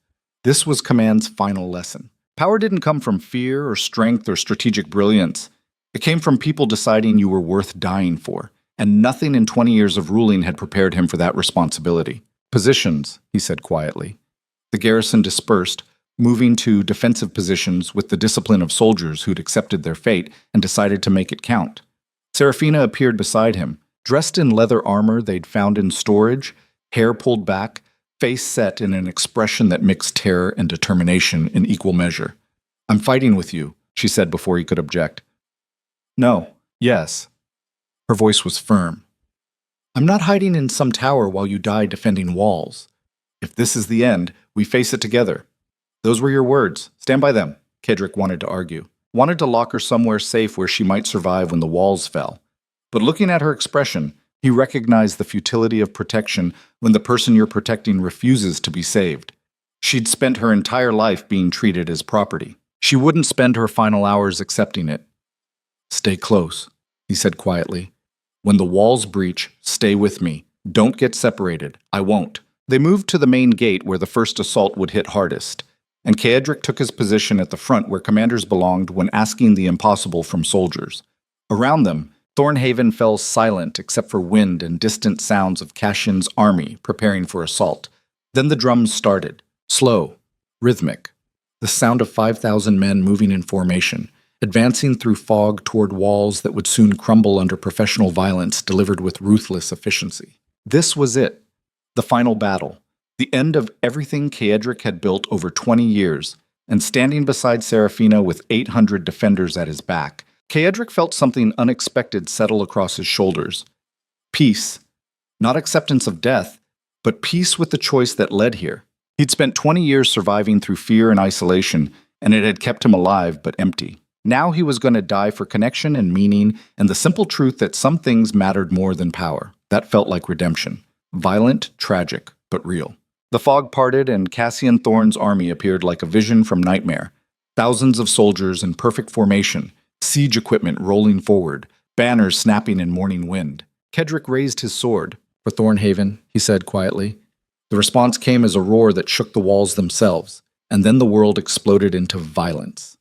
This was Command's final lesson. Power didn't come from fear or strength or strategic brilliance. It came from people deciding you were worth dying for, and nothing in 20 years of ruling had prepared him for that responsibility. Positions, he said quietly. The garrison dispersed, moving to defensive positions with the discipline of soldiers who'd accepted their fate and decided to make it count. Seraphina appeared beside him, dressed in leather armor they'd found in storage, hair pulled back, face set in an expression that mixed terror and determination in equal measure. "I'm fighting with you," she said before he could object. "No, yes." Her voice was firm. "I'm not hiding in some tower while you die defending walls. If this is the end, we face it together. Those were your words. Stand by them," Kaedric wanted to argue. Wanted to lock her somewhere safe where she might survive when the walls fell. But looking at her expression, he recognized the futility of protection when the person you're protecting refuses to be saved. She'd spent her entire life being treated as property. She wouldn't spend her final hours accepting it. "Stay close," he said quietly. "When the walls breach, stay with me. Don't get separated. I won't." They moved to the main gate where the first assault would hit hardest, and Kaedric took his position at the front where commanders belonged when asking the impossible from soldiers. Around them, Thornhaven fell silent except for wind and distant sounds of Cashin's army preparing for assault. Then the drums started, slow, rhythmic, the sound of 5,000 men moving in formation, advancing through fog toward walls that would soon crumble under professional violence delivered with ruthless efficiency. This was it, the final battle, the end of everything Kaedric had built over 20 years, and standing beside Seraphina with 800 defenders at his back, Kaedric felt something unexpected settle across his shoulders. Peace. Not acceptance of death, but peace with the choice that led here. He'd spent 20 years surviving through fear and isolation, and it had kept him alive but empty. Now he was going to die for connection and meaning and the simple truth that some things mattered more than power. That felt like redemption. Violent, tragic, but real. The fog parted and Cassian Thorne's army appeared like a vision from nightmare. Thousands of soldiers in perfect formation, siege equipment rolling forward, banners snapping in morning wind. Kaedric raised his sword. "For Thornhaven," he said quietly. The response came as a roar that shook the walls themselves, and then the world exploded into violence.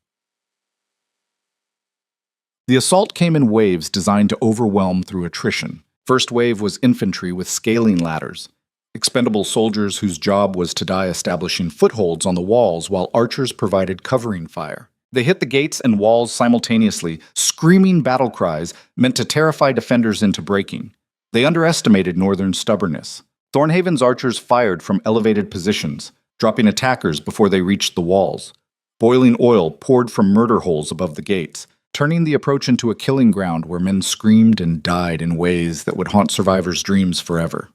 The assault came in waves designed to overwhelm through attrition. First wave was infantry with scaling ladders, expendable soldiers whose job was to die establishing footholds on the walls while archers provided covering fire. They hit the gates and walls simultaneously, screaming battle cries meant to terrify defenders into breaking. They underestimated northern stubbornness. Thornhaven's archers fired from elevated positions, dropping attackers before they reached the walls. Boiling oil poured from murder holes above the gates, turning the approach into a killing ground where men screamed and died in ways that would haunt survivors' dreams forever.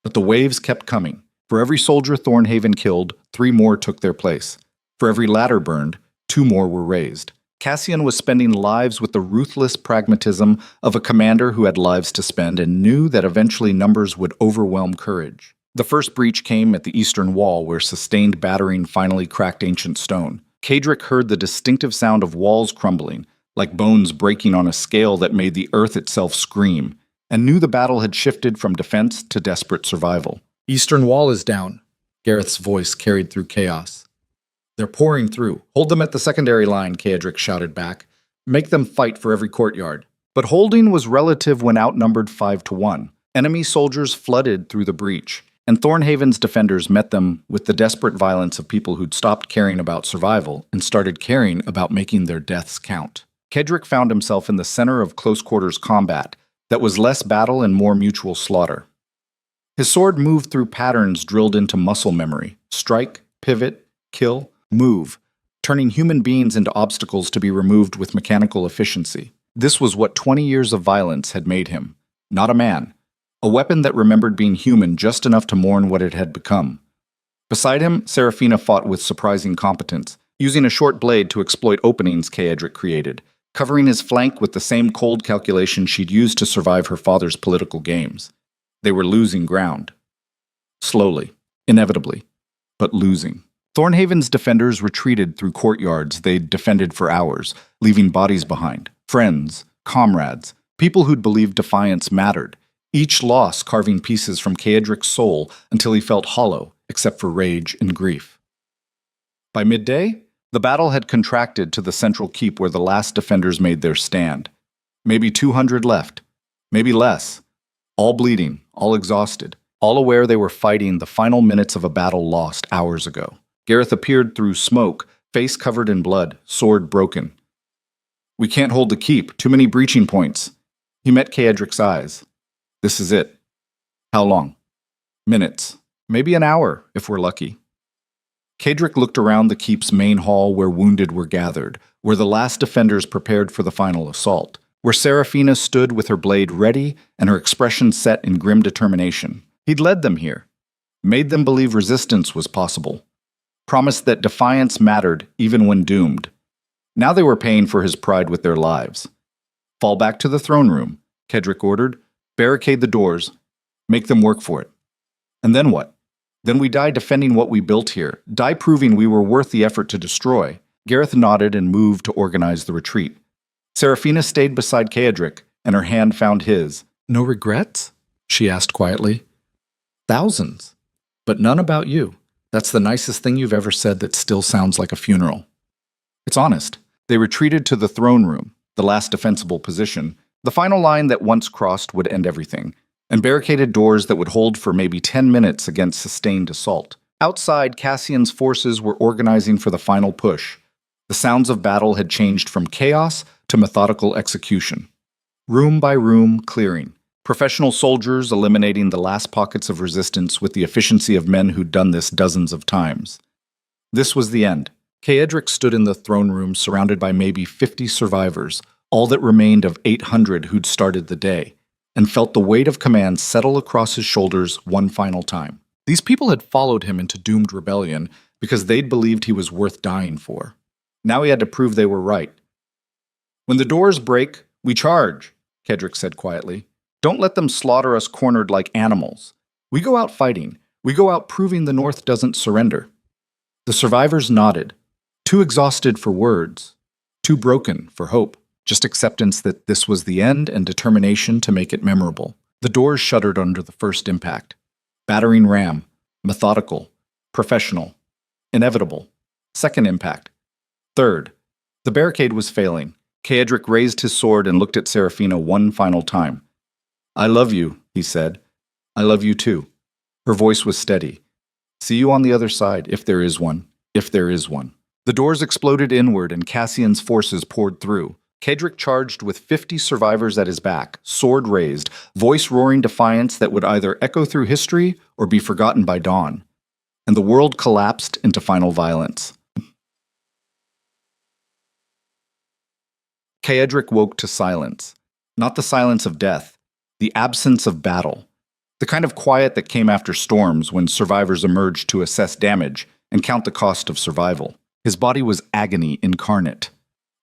But the waves kept coming. For every soldier Thornhaven killed, 3 more took their place. For every ladder burned, 2 more were raised. Cassian was spending lives with the ruthless pragmatism of a commander who had lives to spend and knew that eventually numbers would overwhelm courage. The first breach came at the eastern wall where sustained battering finally cracked ancient stone. Kaedric heard the distinctive sound of walls crumbling, like bones breaking on a scale that made the earth itself scream, and knew the battle had shifted from defense to desperate survival. "Eastern wall is down," Gareth's voice carried through chaos. "They're pouring through. Hold them at the secondary line," Kaedric shouted back. "Make them fight for every courtyard." But holding was relative when outnumbered 5-1. Enemy soldiers flooded through the breach, and Thornhaven's defenders met them with the desperate violence of people who'd stopped caring about survival and started caring about making their deaths count. Kaedric found himself in the center of close-quarters combat that was less battle and more mutual slaughter. His sword moved through patterns drilled into muscle memory. Strike, pivot, kill, move, turning human beings into obstacles to be removed with mechanical efficiency. This was what 20 years of violence had made him. Not a man. A weapon that remembered being human just enough to mourn what it had become. Beside him, Seraphina fought with surprising competence, using a short blade to exploit openings Kaedric created. covering his flank with the same cold calculation she'd used to survive her father's political games. They were losing ground. Slowly, inevitably, but losing. Thornhaven's defenders retreated through courtyards they'd defended for hours, leaving bodies behind. Friends, comrades, people who'd believed defiance mattered, each loss carving pieces from Caedric's soul until he felt hollow, except for rage and grief. By midday, the battle had contracted to the central keep where the last defenders made their stand. Maybe 200 left, maybe less, all bleeding, all exhausted, all aware they were fighting the final minutes of a battle lost hours ago. Gareth appeared through smoke, face covered in blood, sword broken. "We can't hold the keep, too many breaching points." He met Caedric's eyes. "This is it." "How long?" "Minutes. Maybe an hour, if we're lucky." Caedric looked around the keep's main hall where wounded were gathered, where the last defenders prepared for the final assault, where Seraphina stood with her blade ready and her expression set in grim determination. He'd led them here, made them believe resistance was possible, promised that defiance mattered even when doomed. Now they were paying for his pride with their lives. "Fall back to the throne room," Caedric ordered. "Barricade the doors. Make them work for it." "And then what?" "Then we die defending what we built here, die proving we were worth the effort to destroy." Gareth nodded and moved to organize the retreat. Seraphina stayed beside Caedric, and her hand found his. "No regrets?" she asked quietly. "Thousands. But none about you. That's the nicest thing you've ever said that still sounds like a funeral." It's honest. They retreated to the throne room, the last defensible position, the final line that once crossed would end everything, and barricaded doors that would hold for maybe 10 minutes against sustained assault. Outside, Cassian's forces were organizing for the final push. The sounds of battle had changed from chaos to methodical execution. Room by room, clearing. Professional soldiers eliminating the last pockets of resistance with the efficiency of men who'd done this dozens of times. This was the end. Caedric stood in the throne room surrounded by maybe 50 survivors, all that remained of 800 who'd started the day, and felt the weight of command settle across his shoulders one final time. These people had followed him into doomed rebellion because they'd believed he was worth dying for. Now he had to prove they were right. "When the doors break, we charge," Caedric said quietly. "Don't let them slaughter us cornered like animals. We go out fighting. We go out proving the North doesn't surrender." The survivors nodded, too exhausted for words, too broken for hope. Just acceptance that this was the end and determination to make it memorable. The doors shuddered under the first impact. Battering ram, methodical, professional, inevitable. Second impact. Third. The barricade was failing. Caedric raised his sword and looked at Seraphina one final time. "I love you," he said. "I love you too." Her voice was steady. "See you on the other side, if there is one. If there is one." The doors exploded inward and Cassian's forces poured through. Caedric charged with 50 survivors at his back, sword raised, voice roaring defiance that would either echo through history or be forgotten by dawn. And the world collapsed into final violence. Caedric woke to silence. Not the silence of death, the absence of battle. The kind of quiet that came after storms when survivors emerged to assess damage and count the cost of survival. His body was agony incarnate.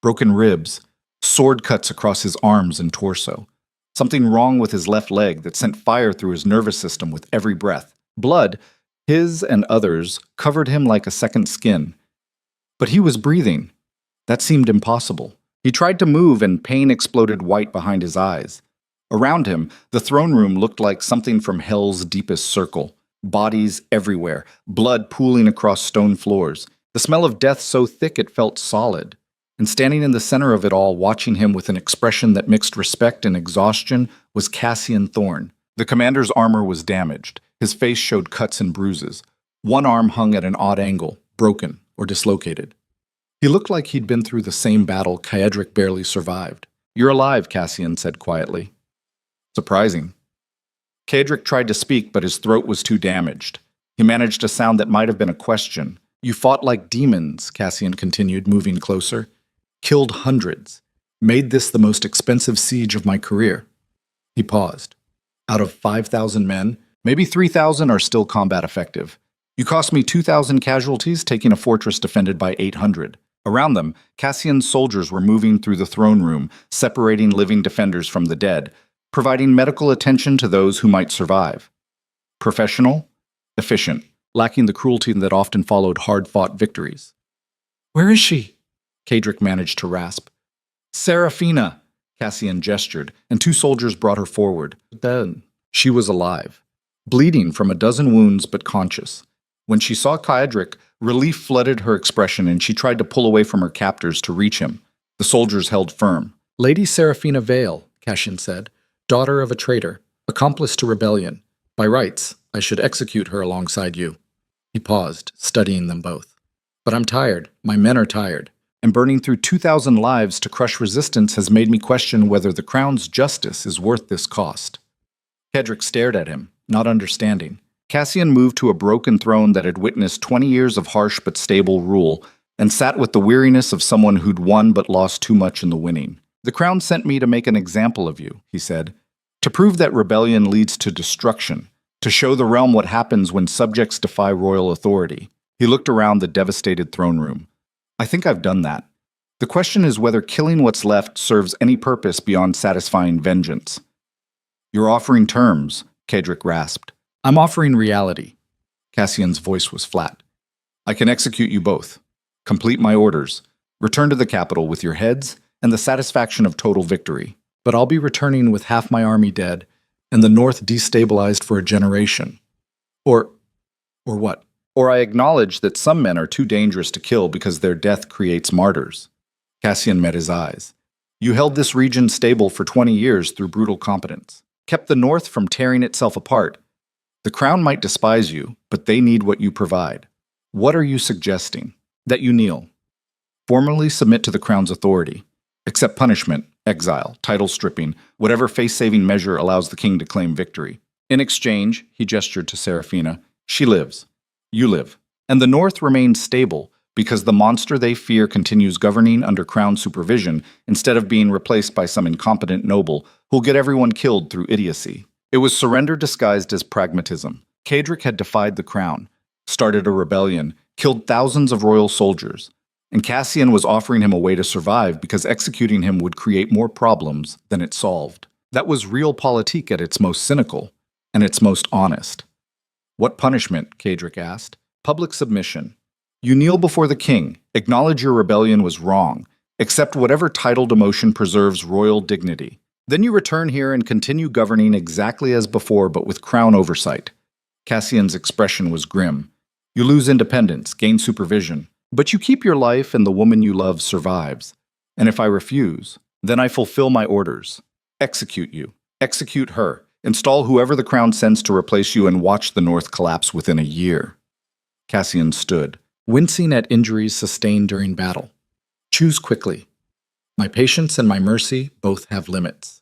Broken ribs, sword cuts across his arms and torso. Something wrong with his left leg that sent fire through his nervous system with every breath. Blood, his and others, covered him like a second skin. But he was breathing. That seemed impossible. He tried to move and pain exploded white behind his eyes. Around him, the throne room looked like something from hell's deepest circle. Bodies everywhere, blood pooling across stone floors. The smell of death so thick it felt solid. And standing in the center of it all, watching him with an expression that mixed respect and exhaustion, was Cassian Thorn. The commander's armor was damaged. His face showed cuts and bruises. One arm hung at an odd angle, broken or dislocated. He looked like he'd been through the same battle Caedric barely survived. "You're alive," Cassian said quietly. "Surprising." Caedric tried to speak, but his throat was too damaged. He managed a sound that might have been a question. "You fought like demons," Cassian continued, moving closer. "Killed hundreds. Made this the most expensive siege of my career." He paused. "Out of 5,000 men, maybe 3,000 are still combat effective. You cost me 2,000 casualties taking a fortress defended by 800. Around them, Cassian's soldiers were moving through the throne room, separating living defenders from the dead, providing medical attention to those who might survive. Professional, efficient, lacking the cruelty that often followed hard-fought victories. "Where is she?" Kadric managed to rasp. "Seraphina!" Cassian gestured, and two soldiers brought her forward. Then she was alive, bleeding from a dozen wounds but conscious. When she saw Kadric, relief flooded her expression and she tried to pull away from her captors to reach him. The soldiers held firm. "Lady Seraphina Vale," Cassian said, "daughter of a traitor, accomplice to rebellion. By rights, I should execute her alongside you." He paused, studying them both. "But I'm tired. My men are tired. And burning through 2,000 lives to crush resistance has made me question whether the crown's justice is worth this cost." Kadric stared at him, not understanding. Cassian moved to a broken throne that had witnessed 20 years of harsh but stable rule, and sat with the weariness of someone who'd won but lost too much in the winning. "The crown sent me to make an example of you," he said, "to prove that rebellion leads to destruction, to show the realm what happens when subjects defy royal authority." He looked around the devastated throne room. "I think I've done that. The question is whether killing what's left serves any purpose beyond satisfying vengeance." "You're offering terms," Kadric rasped. "I'm offering reality." Cassian's voice was flat. "I can execute you both. Complete my orders. Return to the capital with your heads and the satisfaction of total victory. But I'll be returning with half my army dead and the North destabilized for a generation. Or what? Or I acknowledge that some men are too dangerous to kill because their death creates martyrs." Cassian met his eyes. "You held this region stable for 20 years through brutal competence, kept the North from tearing itself apart. The crown might despise you, but they need what you provide. What are you suggesting? That you kneel. Formally submit to the crown's authority. Accept punishment, exile, title stripping, whatever face-saving measure allows the king to claim victory. In exchange," he gestured to Seraphina, "she lives. You live. And the North remains stable because the monster they fear continues governing under crown supervision instead of being replaced by some incompetent noble who'll get everyone killed through idiocy." It was surrender disguised as pragmatism. Kadric had defied the crown, started a rebellion, killed thousands of royal soldiers, and Cassian was offering him a way to survive because executing him would create more problems than it solved. That was realpolitik at its most cynical and its most honest. "What punishment?" Kadric asked. "Public submission. You kneel before the king, acknowledge your rebellion was wrong, accept whatever title demotion preserves royal dignity. Then you return here and continue governing exactly as before but with crown oversight." Cassian's expression was grim. "You lose independence, gain supervision, but you keep your life and the woman you love survives. And if I refuse, then I fulfill my orders. Execute you. Execute her. Install whoever the crown sends to replace you and watch the North collapse within a year." Cassian stood, wincing at injuries sustained during battle. "Choose quickly. My patience and my mercy both have limits."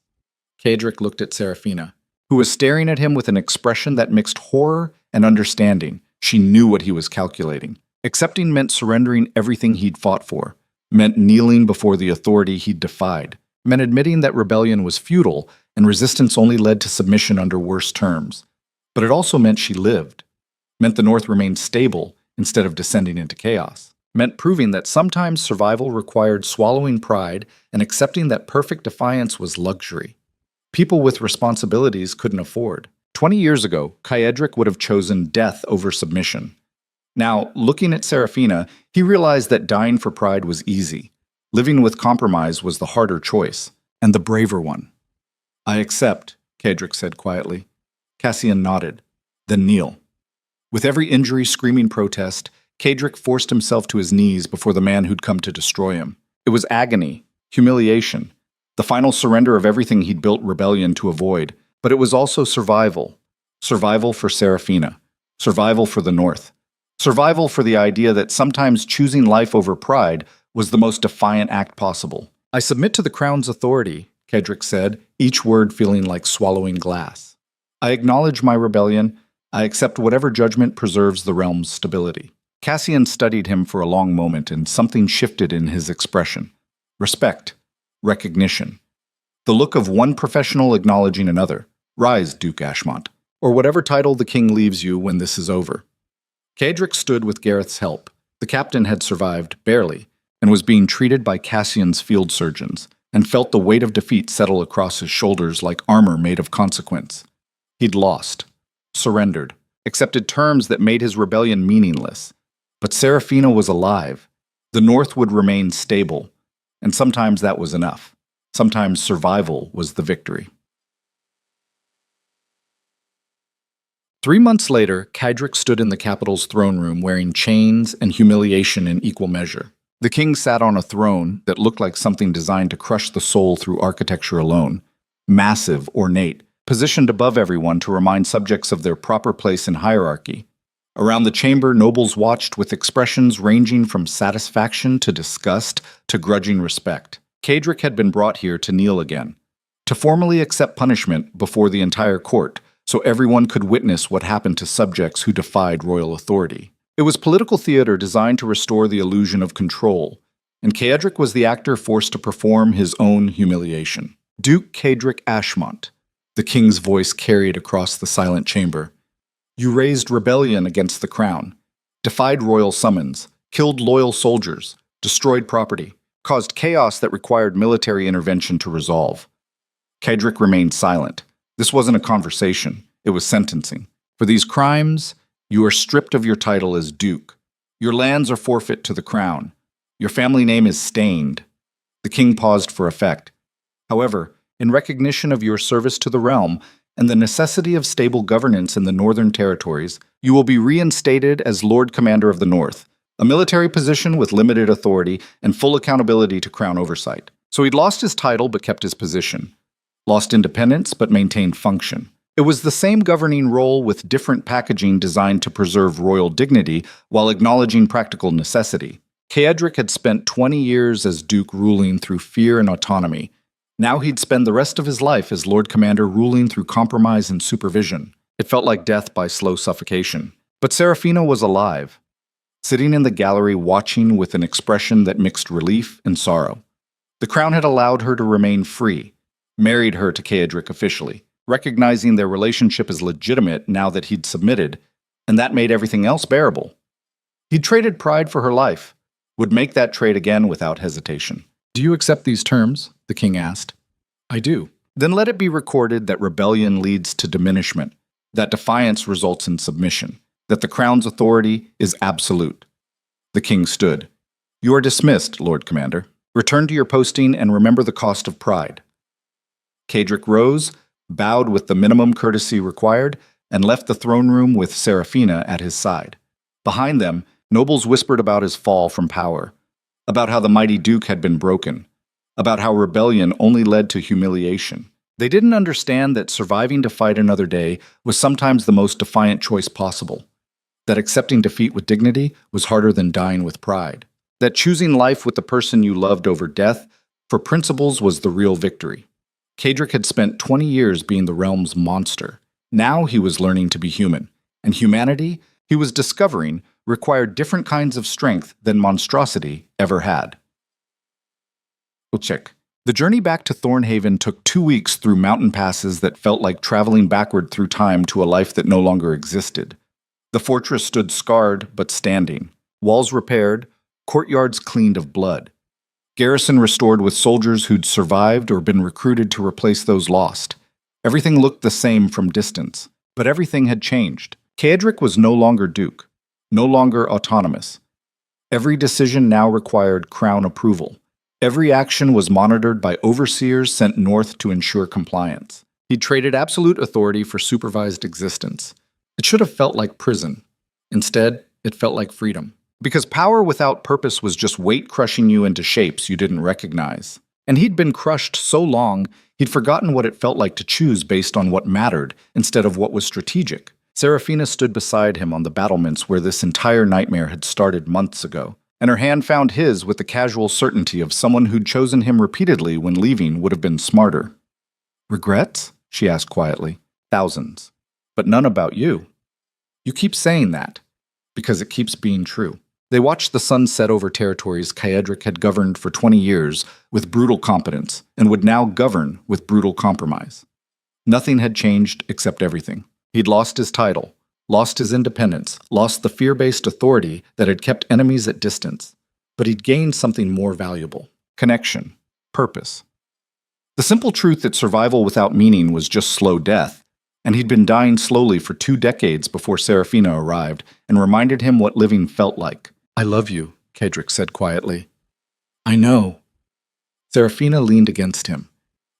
Kadric looked at Seraphina, who was staring at him with an expression that mixed horror and understanding. She knew what he was calculating. Accepting meant surrendering everything he'd fought for, meant kneeling before the authority he'd defied, meant admitting that rebellion was futile and resistance only led to submission under worse terms. But it also meant she lived, meant the North remained stable instead of descending into chaos, meant proving that sometimes survival required swallowing pride and accepting that perfect defiance was luxury. People with responsibilities couldn't afford. 20 years ago, Kadric would have chosen death over submission. Now, looking at Seraphina, he realized that dying for pride was easy. Living with compromise was the harder choice, and the braver one. "I accept," Kadric said quietly. Cassian nodded. "Then kneel." With every injury screaming protest, Kadric forced himself to his knees before the man who'd come to destroy him. It was agony, humiliation, the final surrender of everything he'd built rebellion to avoid, but it was also survival. Survival for Seraphina. Survival for the North. Survival for the idea that sometimes choosing life over pride was the most defiant act possible. "I submit to the crown's authority," Kadric said, each word feeling like swallowing glass. "I acknowledge my rebellion. I accept whatever judgment preserves the realm's stability." Cassian studied him for a long moment, and something shifted in his expression. Respect. Recognition. The look of one professional acknowledging another. "Rise, Duke Ashmont," or whatever title the king leaves you when this is over. Kadric stood with Gareth's help. The captain had survived, barely, and was being treated by Cassian's field surgeons, and felt the weight of defeat settle across his shoulders like armor made of consequence. He'd lost, surrendered, accepted terms that made his rebellion meaningless. But Seraphina was alive. The North would remain stable, and sometimes that was enough. Sometimes survival was the victory. 3 months later, Kaedric stood in the capital's throne room wearing chains and humiliation in equal measure. The king sat on a throne that looked like something designed to crush the soul through architecture alone. Massive, ornate, positioned above everyone to remind subjects of their proper place in hierarchy. Around the chamber, nobles watched with expressions ranging from satisfaction to disgust to grudging respect. Kaedric had been brought here to kneel again, to formally accept punishment before the entire court, so everyone could witness what happened to subjects who defied royal authority. It was political theater designed to restore the illusion of control, and Kaedric was the actor forced to perform his own humiliation. Duke Kaedric Ashmont, the king's voice carried across the silent chamber. You raised rebellion against the crown, defied royal summons, killed loyal soldiers, destroyed property, caused chaos that required military intervention to resolve. Kaedric remained silent. This wasn't a conversation, it was sentencing. For these crimes, you are stripped of your title as duke. Your lands are forfeit to the crown. Your family name is stained. The king paused for effect. However, in recognition of your service to the realm and the necessity of stable governance in the northern territories, you will be reinstated as Lord Commander of the North, a military position with limited authority and full accountability to crown oversight. So he'd lost his title but kept his position. Lost independence but maintained function. It was the same governing role with different packaging designed to preserve royal dignity while acknowledging practical necessity. Kaedric had spent 20 years as Duke ruling through fear and autonomy. Now he'd spend the rest of his life as Lord Commander ruling through compromise and supervision. It felt like death by slow suffocation. But Seraphina was alive, sitting in the gallery watching with an expression that mixed relief and sorrow. The crown had allowed her to remain free, married her to Kaedric officially, recognizing their relationship as legitimate now that he'd submitted, and that made everything else bearable. He'd traded pride for her life, would make that trade again without hesitation. Do you accept these terms? The king asked. I do. Then let it be recorded that rebellion leads to diminishment, that defiance results in submission, that the crown's authority is absolute. The king stood. You are dismissed, Lord Commander. Return to your posting and remember the cost of pride. Kaedric rose, bowed with the minimum courtesy required, and left the throne room with Seraphina at his side. Behind them, nobles whispered about his fall from power, about how the mighty duke had been broken, about how rebellion only led to humiliation. They didn't understand that surviving to fight another day was sometimes the most defiant choice possible, that accepting defeat with dignity was harder than dying with pride, that choosing life with the person you loved over death for principles was the real victory. Kaedric had spent 20 years being the realm's monster. Now he was learning to be human, and humanity, he was discovering, required different kinds of strength than monstrosity ever had. Check. The journey back to Thornhaven took 2 weeks through mountain passes that felt like traveling backward through time to a life that no longer existed. The fortress stood scarred but standing, walls repaired, courtyards cleaned of blood. Garrison restored with soldiers who'd survived or been recruited to replace those lost. Everything looked the same from distance, but everything had changed. Kaedric was no longer Duke, no longer autonomous. Every decision now required crown approval. Every action was monitored by overseers sent north to ensure compliance. He traded absolute authority for supervised existence. It should have felt like prison. Instead, it felt like freedom. Because power without purpose was just weight crushing you into shapes you didn't recognize. And he'd been crushed so long, he'd forgotten what it felt like to choose based on what mattered instead of what was strategic. Seraphina stood beside him on the battlements where this entire nightmare had started months ago, and her hand found his with the casual certainty of someone who'd chosen him repeatedly when leaving would have been smarter. Regrets? She asked quietly. Thousands. But none about you. You keep saying that, because it keeps being true. They watched the sun set over territories Kaedric had governed for 20 years with brutal competence and would now govern with brutal compromise. Nothing had changed except everything. He'd lost his title, lost his independence, lost the fear-based authority that had kept enemies at distance. but he'd gained something more valuable: connection, purpose. The simple truth that survival without meaning was just slow death, and he'd been dying slowly for 2 decades before Serafina arrived and reminded him what living felt like. "I love you," Kedrick said quietly. "I know." Serafina leaned against him.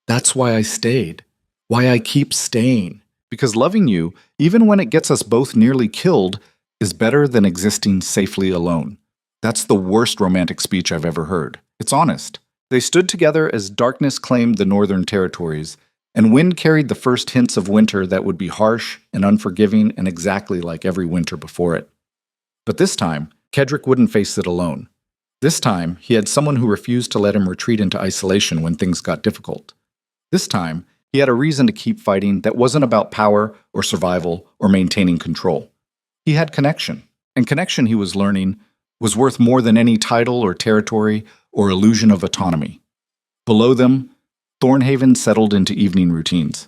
"That's why I stayed. Why I keep staying. Because loving you, even when it gets us both nearly killed, is better than existing safely alone." That's the worst romantic speech I've ever heard. It's honest. They stood together as darkness claimed the northern territories, and wind carried the first hints of winter that would be harsh and unforgiving and exactly like every winter before it. But this time, Kedrick wouldn't face it alone. This time, he had someone who refused to let him retreat into isolation when things got difficult. This time, he had a reason to keep fighting that wasn't about power or survival or maintaining control. He had connection, and connection, he was learning, was worth more than any title or territory or illusion of autonomy. Below them, Thornhaven settled into evening routines.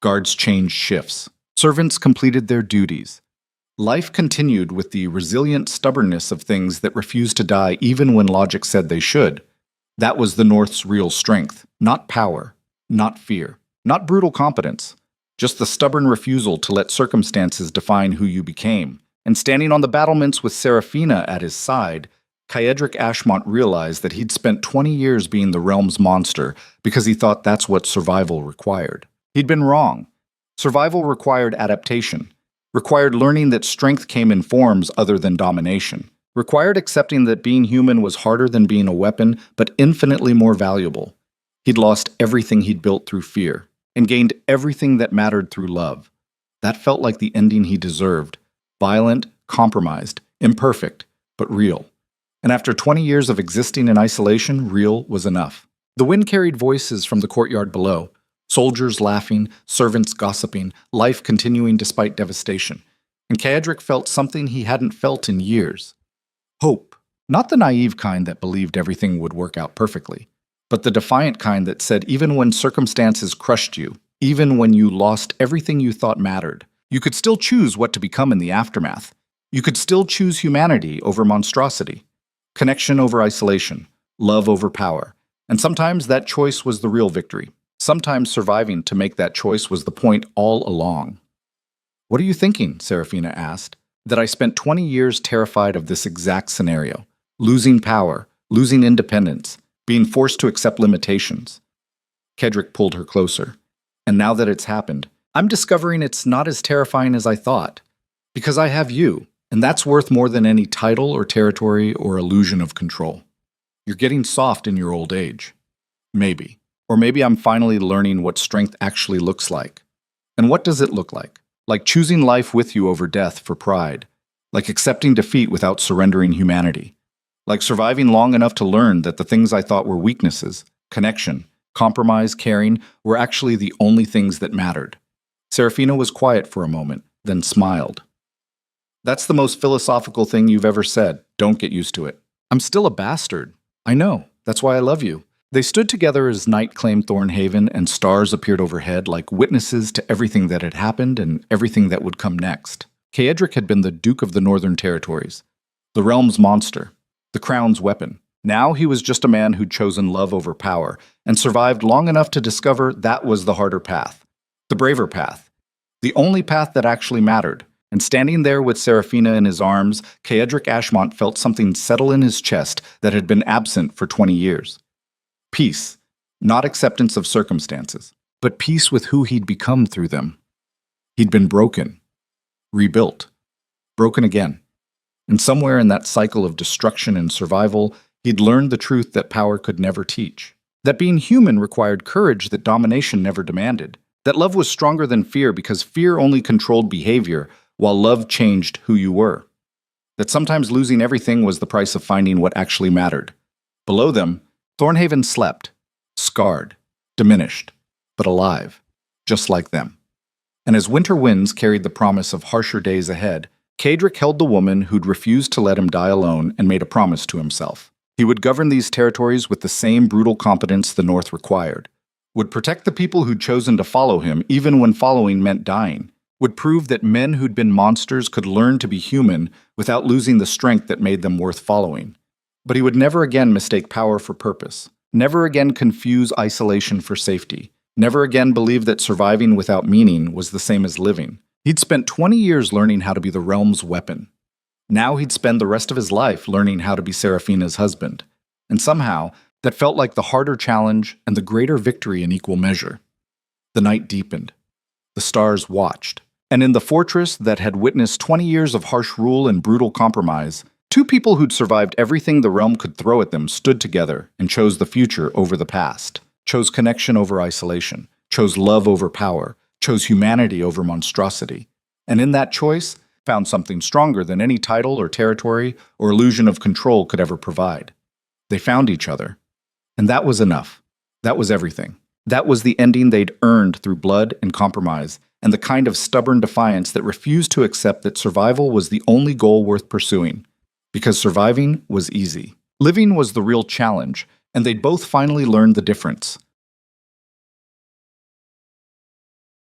Guards changed shifts. Servants completed their duties. Life continued with the resilient stubbornness of things that refused to die even when logic said they should. That was the North's real strength, not power, not fear, not brutal competence, just the stubborn refusal to let circumstances define who you became. And standing on the battlements with Serafina at his side, Kaedric Ashmont realized that he'd spent 20 years being the realm's monster because he thought that's what survival required. He'd been wrong. Survival required adaptation, required learning that strength came in forms other than domination, required accepting that being human was harder than being a weapon, but infinitely more valuable. He'd lost everything he'd built through fear, and gained everything that mattered through love. That felt like the ending he deserved: violent, compromised, imperfect, but real. And after 20 years of existing in isolation, real was enough. The wind carried voices from the courtyard below, soldiers laughing, servants gossiping, life continuing despite devastation. And Kaedric felt something he hadn't felt in years. Hope. Not the naive kind that believed everything would work out perfectly, but the defiant kind that said even when circumstances crushed you, even when you lost everything you thought mattered, you could still choose what to become in the aftermath. You could still choose humanity over monstrosity, connection over isolation, love over power. And sometimes that choice was the real victory. Sometimes surviving to make that choice was the point all along. "What are you thinking?" Serafina asked. "That I spent 20 years terrified of this exact scenario, losing power, losing independence, being forced to accept limitations." Kedrick pulled her closer. "And now that it's happened, I'm discovering it's not as terrifying as I thought. Because I have you, and that's worth more than any title or territory or illusion of control. You're getting soft in your old age. Maybe. Or maybe I'm finally learning what strength actually looks like. And what does it look like? Like choosing life with you over death for pride. Like accepting defeat without surrendering humanity. Like surviving long enough to learn that the things I thought were weaknesses, connection, compromise, caring, were actually the only things that mattered." Serafina was quiet for a moment, then smiled. "That's the most philosophical thing you've ever said. Don't get used to it. I'm still a bastard. I know. That's why I love you." They stood together as night claimed Thornhaven and stars appeared overhead like witnesses to everything that had happened and everything that would come next. Kaedric had been the Duke of the Northern Territories, the realm's monster, the crown's weapon. Now he was just a man who'd chosen love over power and survived long enough to discover that was the harder path, the braver path, the only path that actually mattered. And standing there with Serafina in his arms, Kaedric Ashmont felt something settle in his chest that had been absent for 20 years. Peace, not acceptance of circumstances, but peace with who he'd become through them. He'd been broken, rebuilt, broken again. And somewhere in that cycle of destruction and survival, he'd learned the truth that power could never teach. That being human required courage that domination never demanded. That love was stronger than fear because fear only controlled behavior, while love changed who you were. That sometimes losing everything was the price of finding what actually mattered. Below them, Thornhaven slept, scarred, diminished, but alive, just like them. And as winter winds carried the promise of harsher days ahead, Kaedric held the woman who'd refused to let him die alone and made a promise to himself. He would govern these territories with the same brutal competence the North required, would protect the people who'd chosen to follow him even when following meant dying, would prove that men who'd been monsters could learn to be human without losing the strength that made them worth following. But he would never again mistake power for purpose, never again confuse isolation for safety, never again believe that surviving without meaning was the same as living. He'd spent 20 years learning how to be the realm's weapon. Now he'd spend the rest of his life learning how to be Seraphina's husband. And somehow, that felt like the harder challenge and the greater victory in equal measure. The night deepened. The stars watched. And in the fortress that had witnessed 20 years of harsh rule and brutal compromise, two people who'd survived everything the realm could throw at them stood together and chose the future over the past, chose connection over isolation, chose love over power, chose humanity over monstrosity. And in that choice, found something stronger than any title or territory or illusion of control could ever provide. They found each other. And that was enough. That was everything. That was the ending they'd earned through blood and compromise, and the kind of stubborn defiance that refused to accept that survival was the only goal worth pursuing. Because surviving was easy. Living was the real challenge, and they'd both finally learned the difference.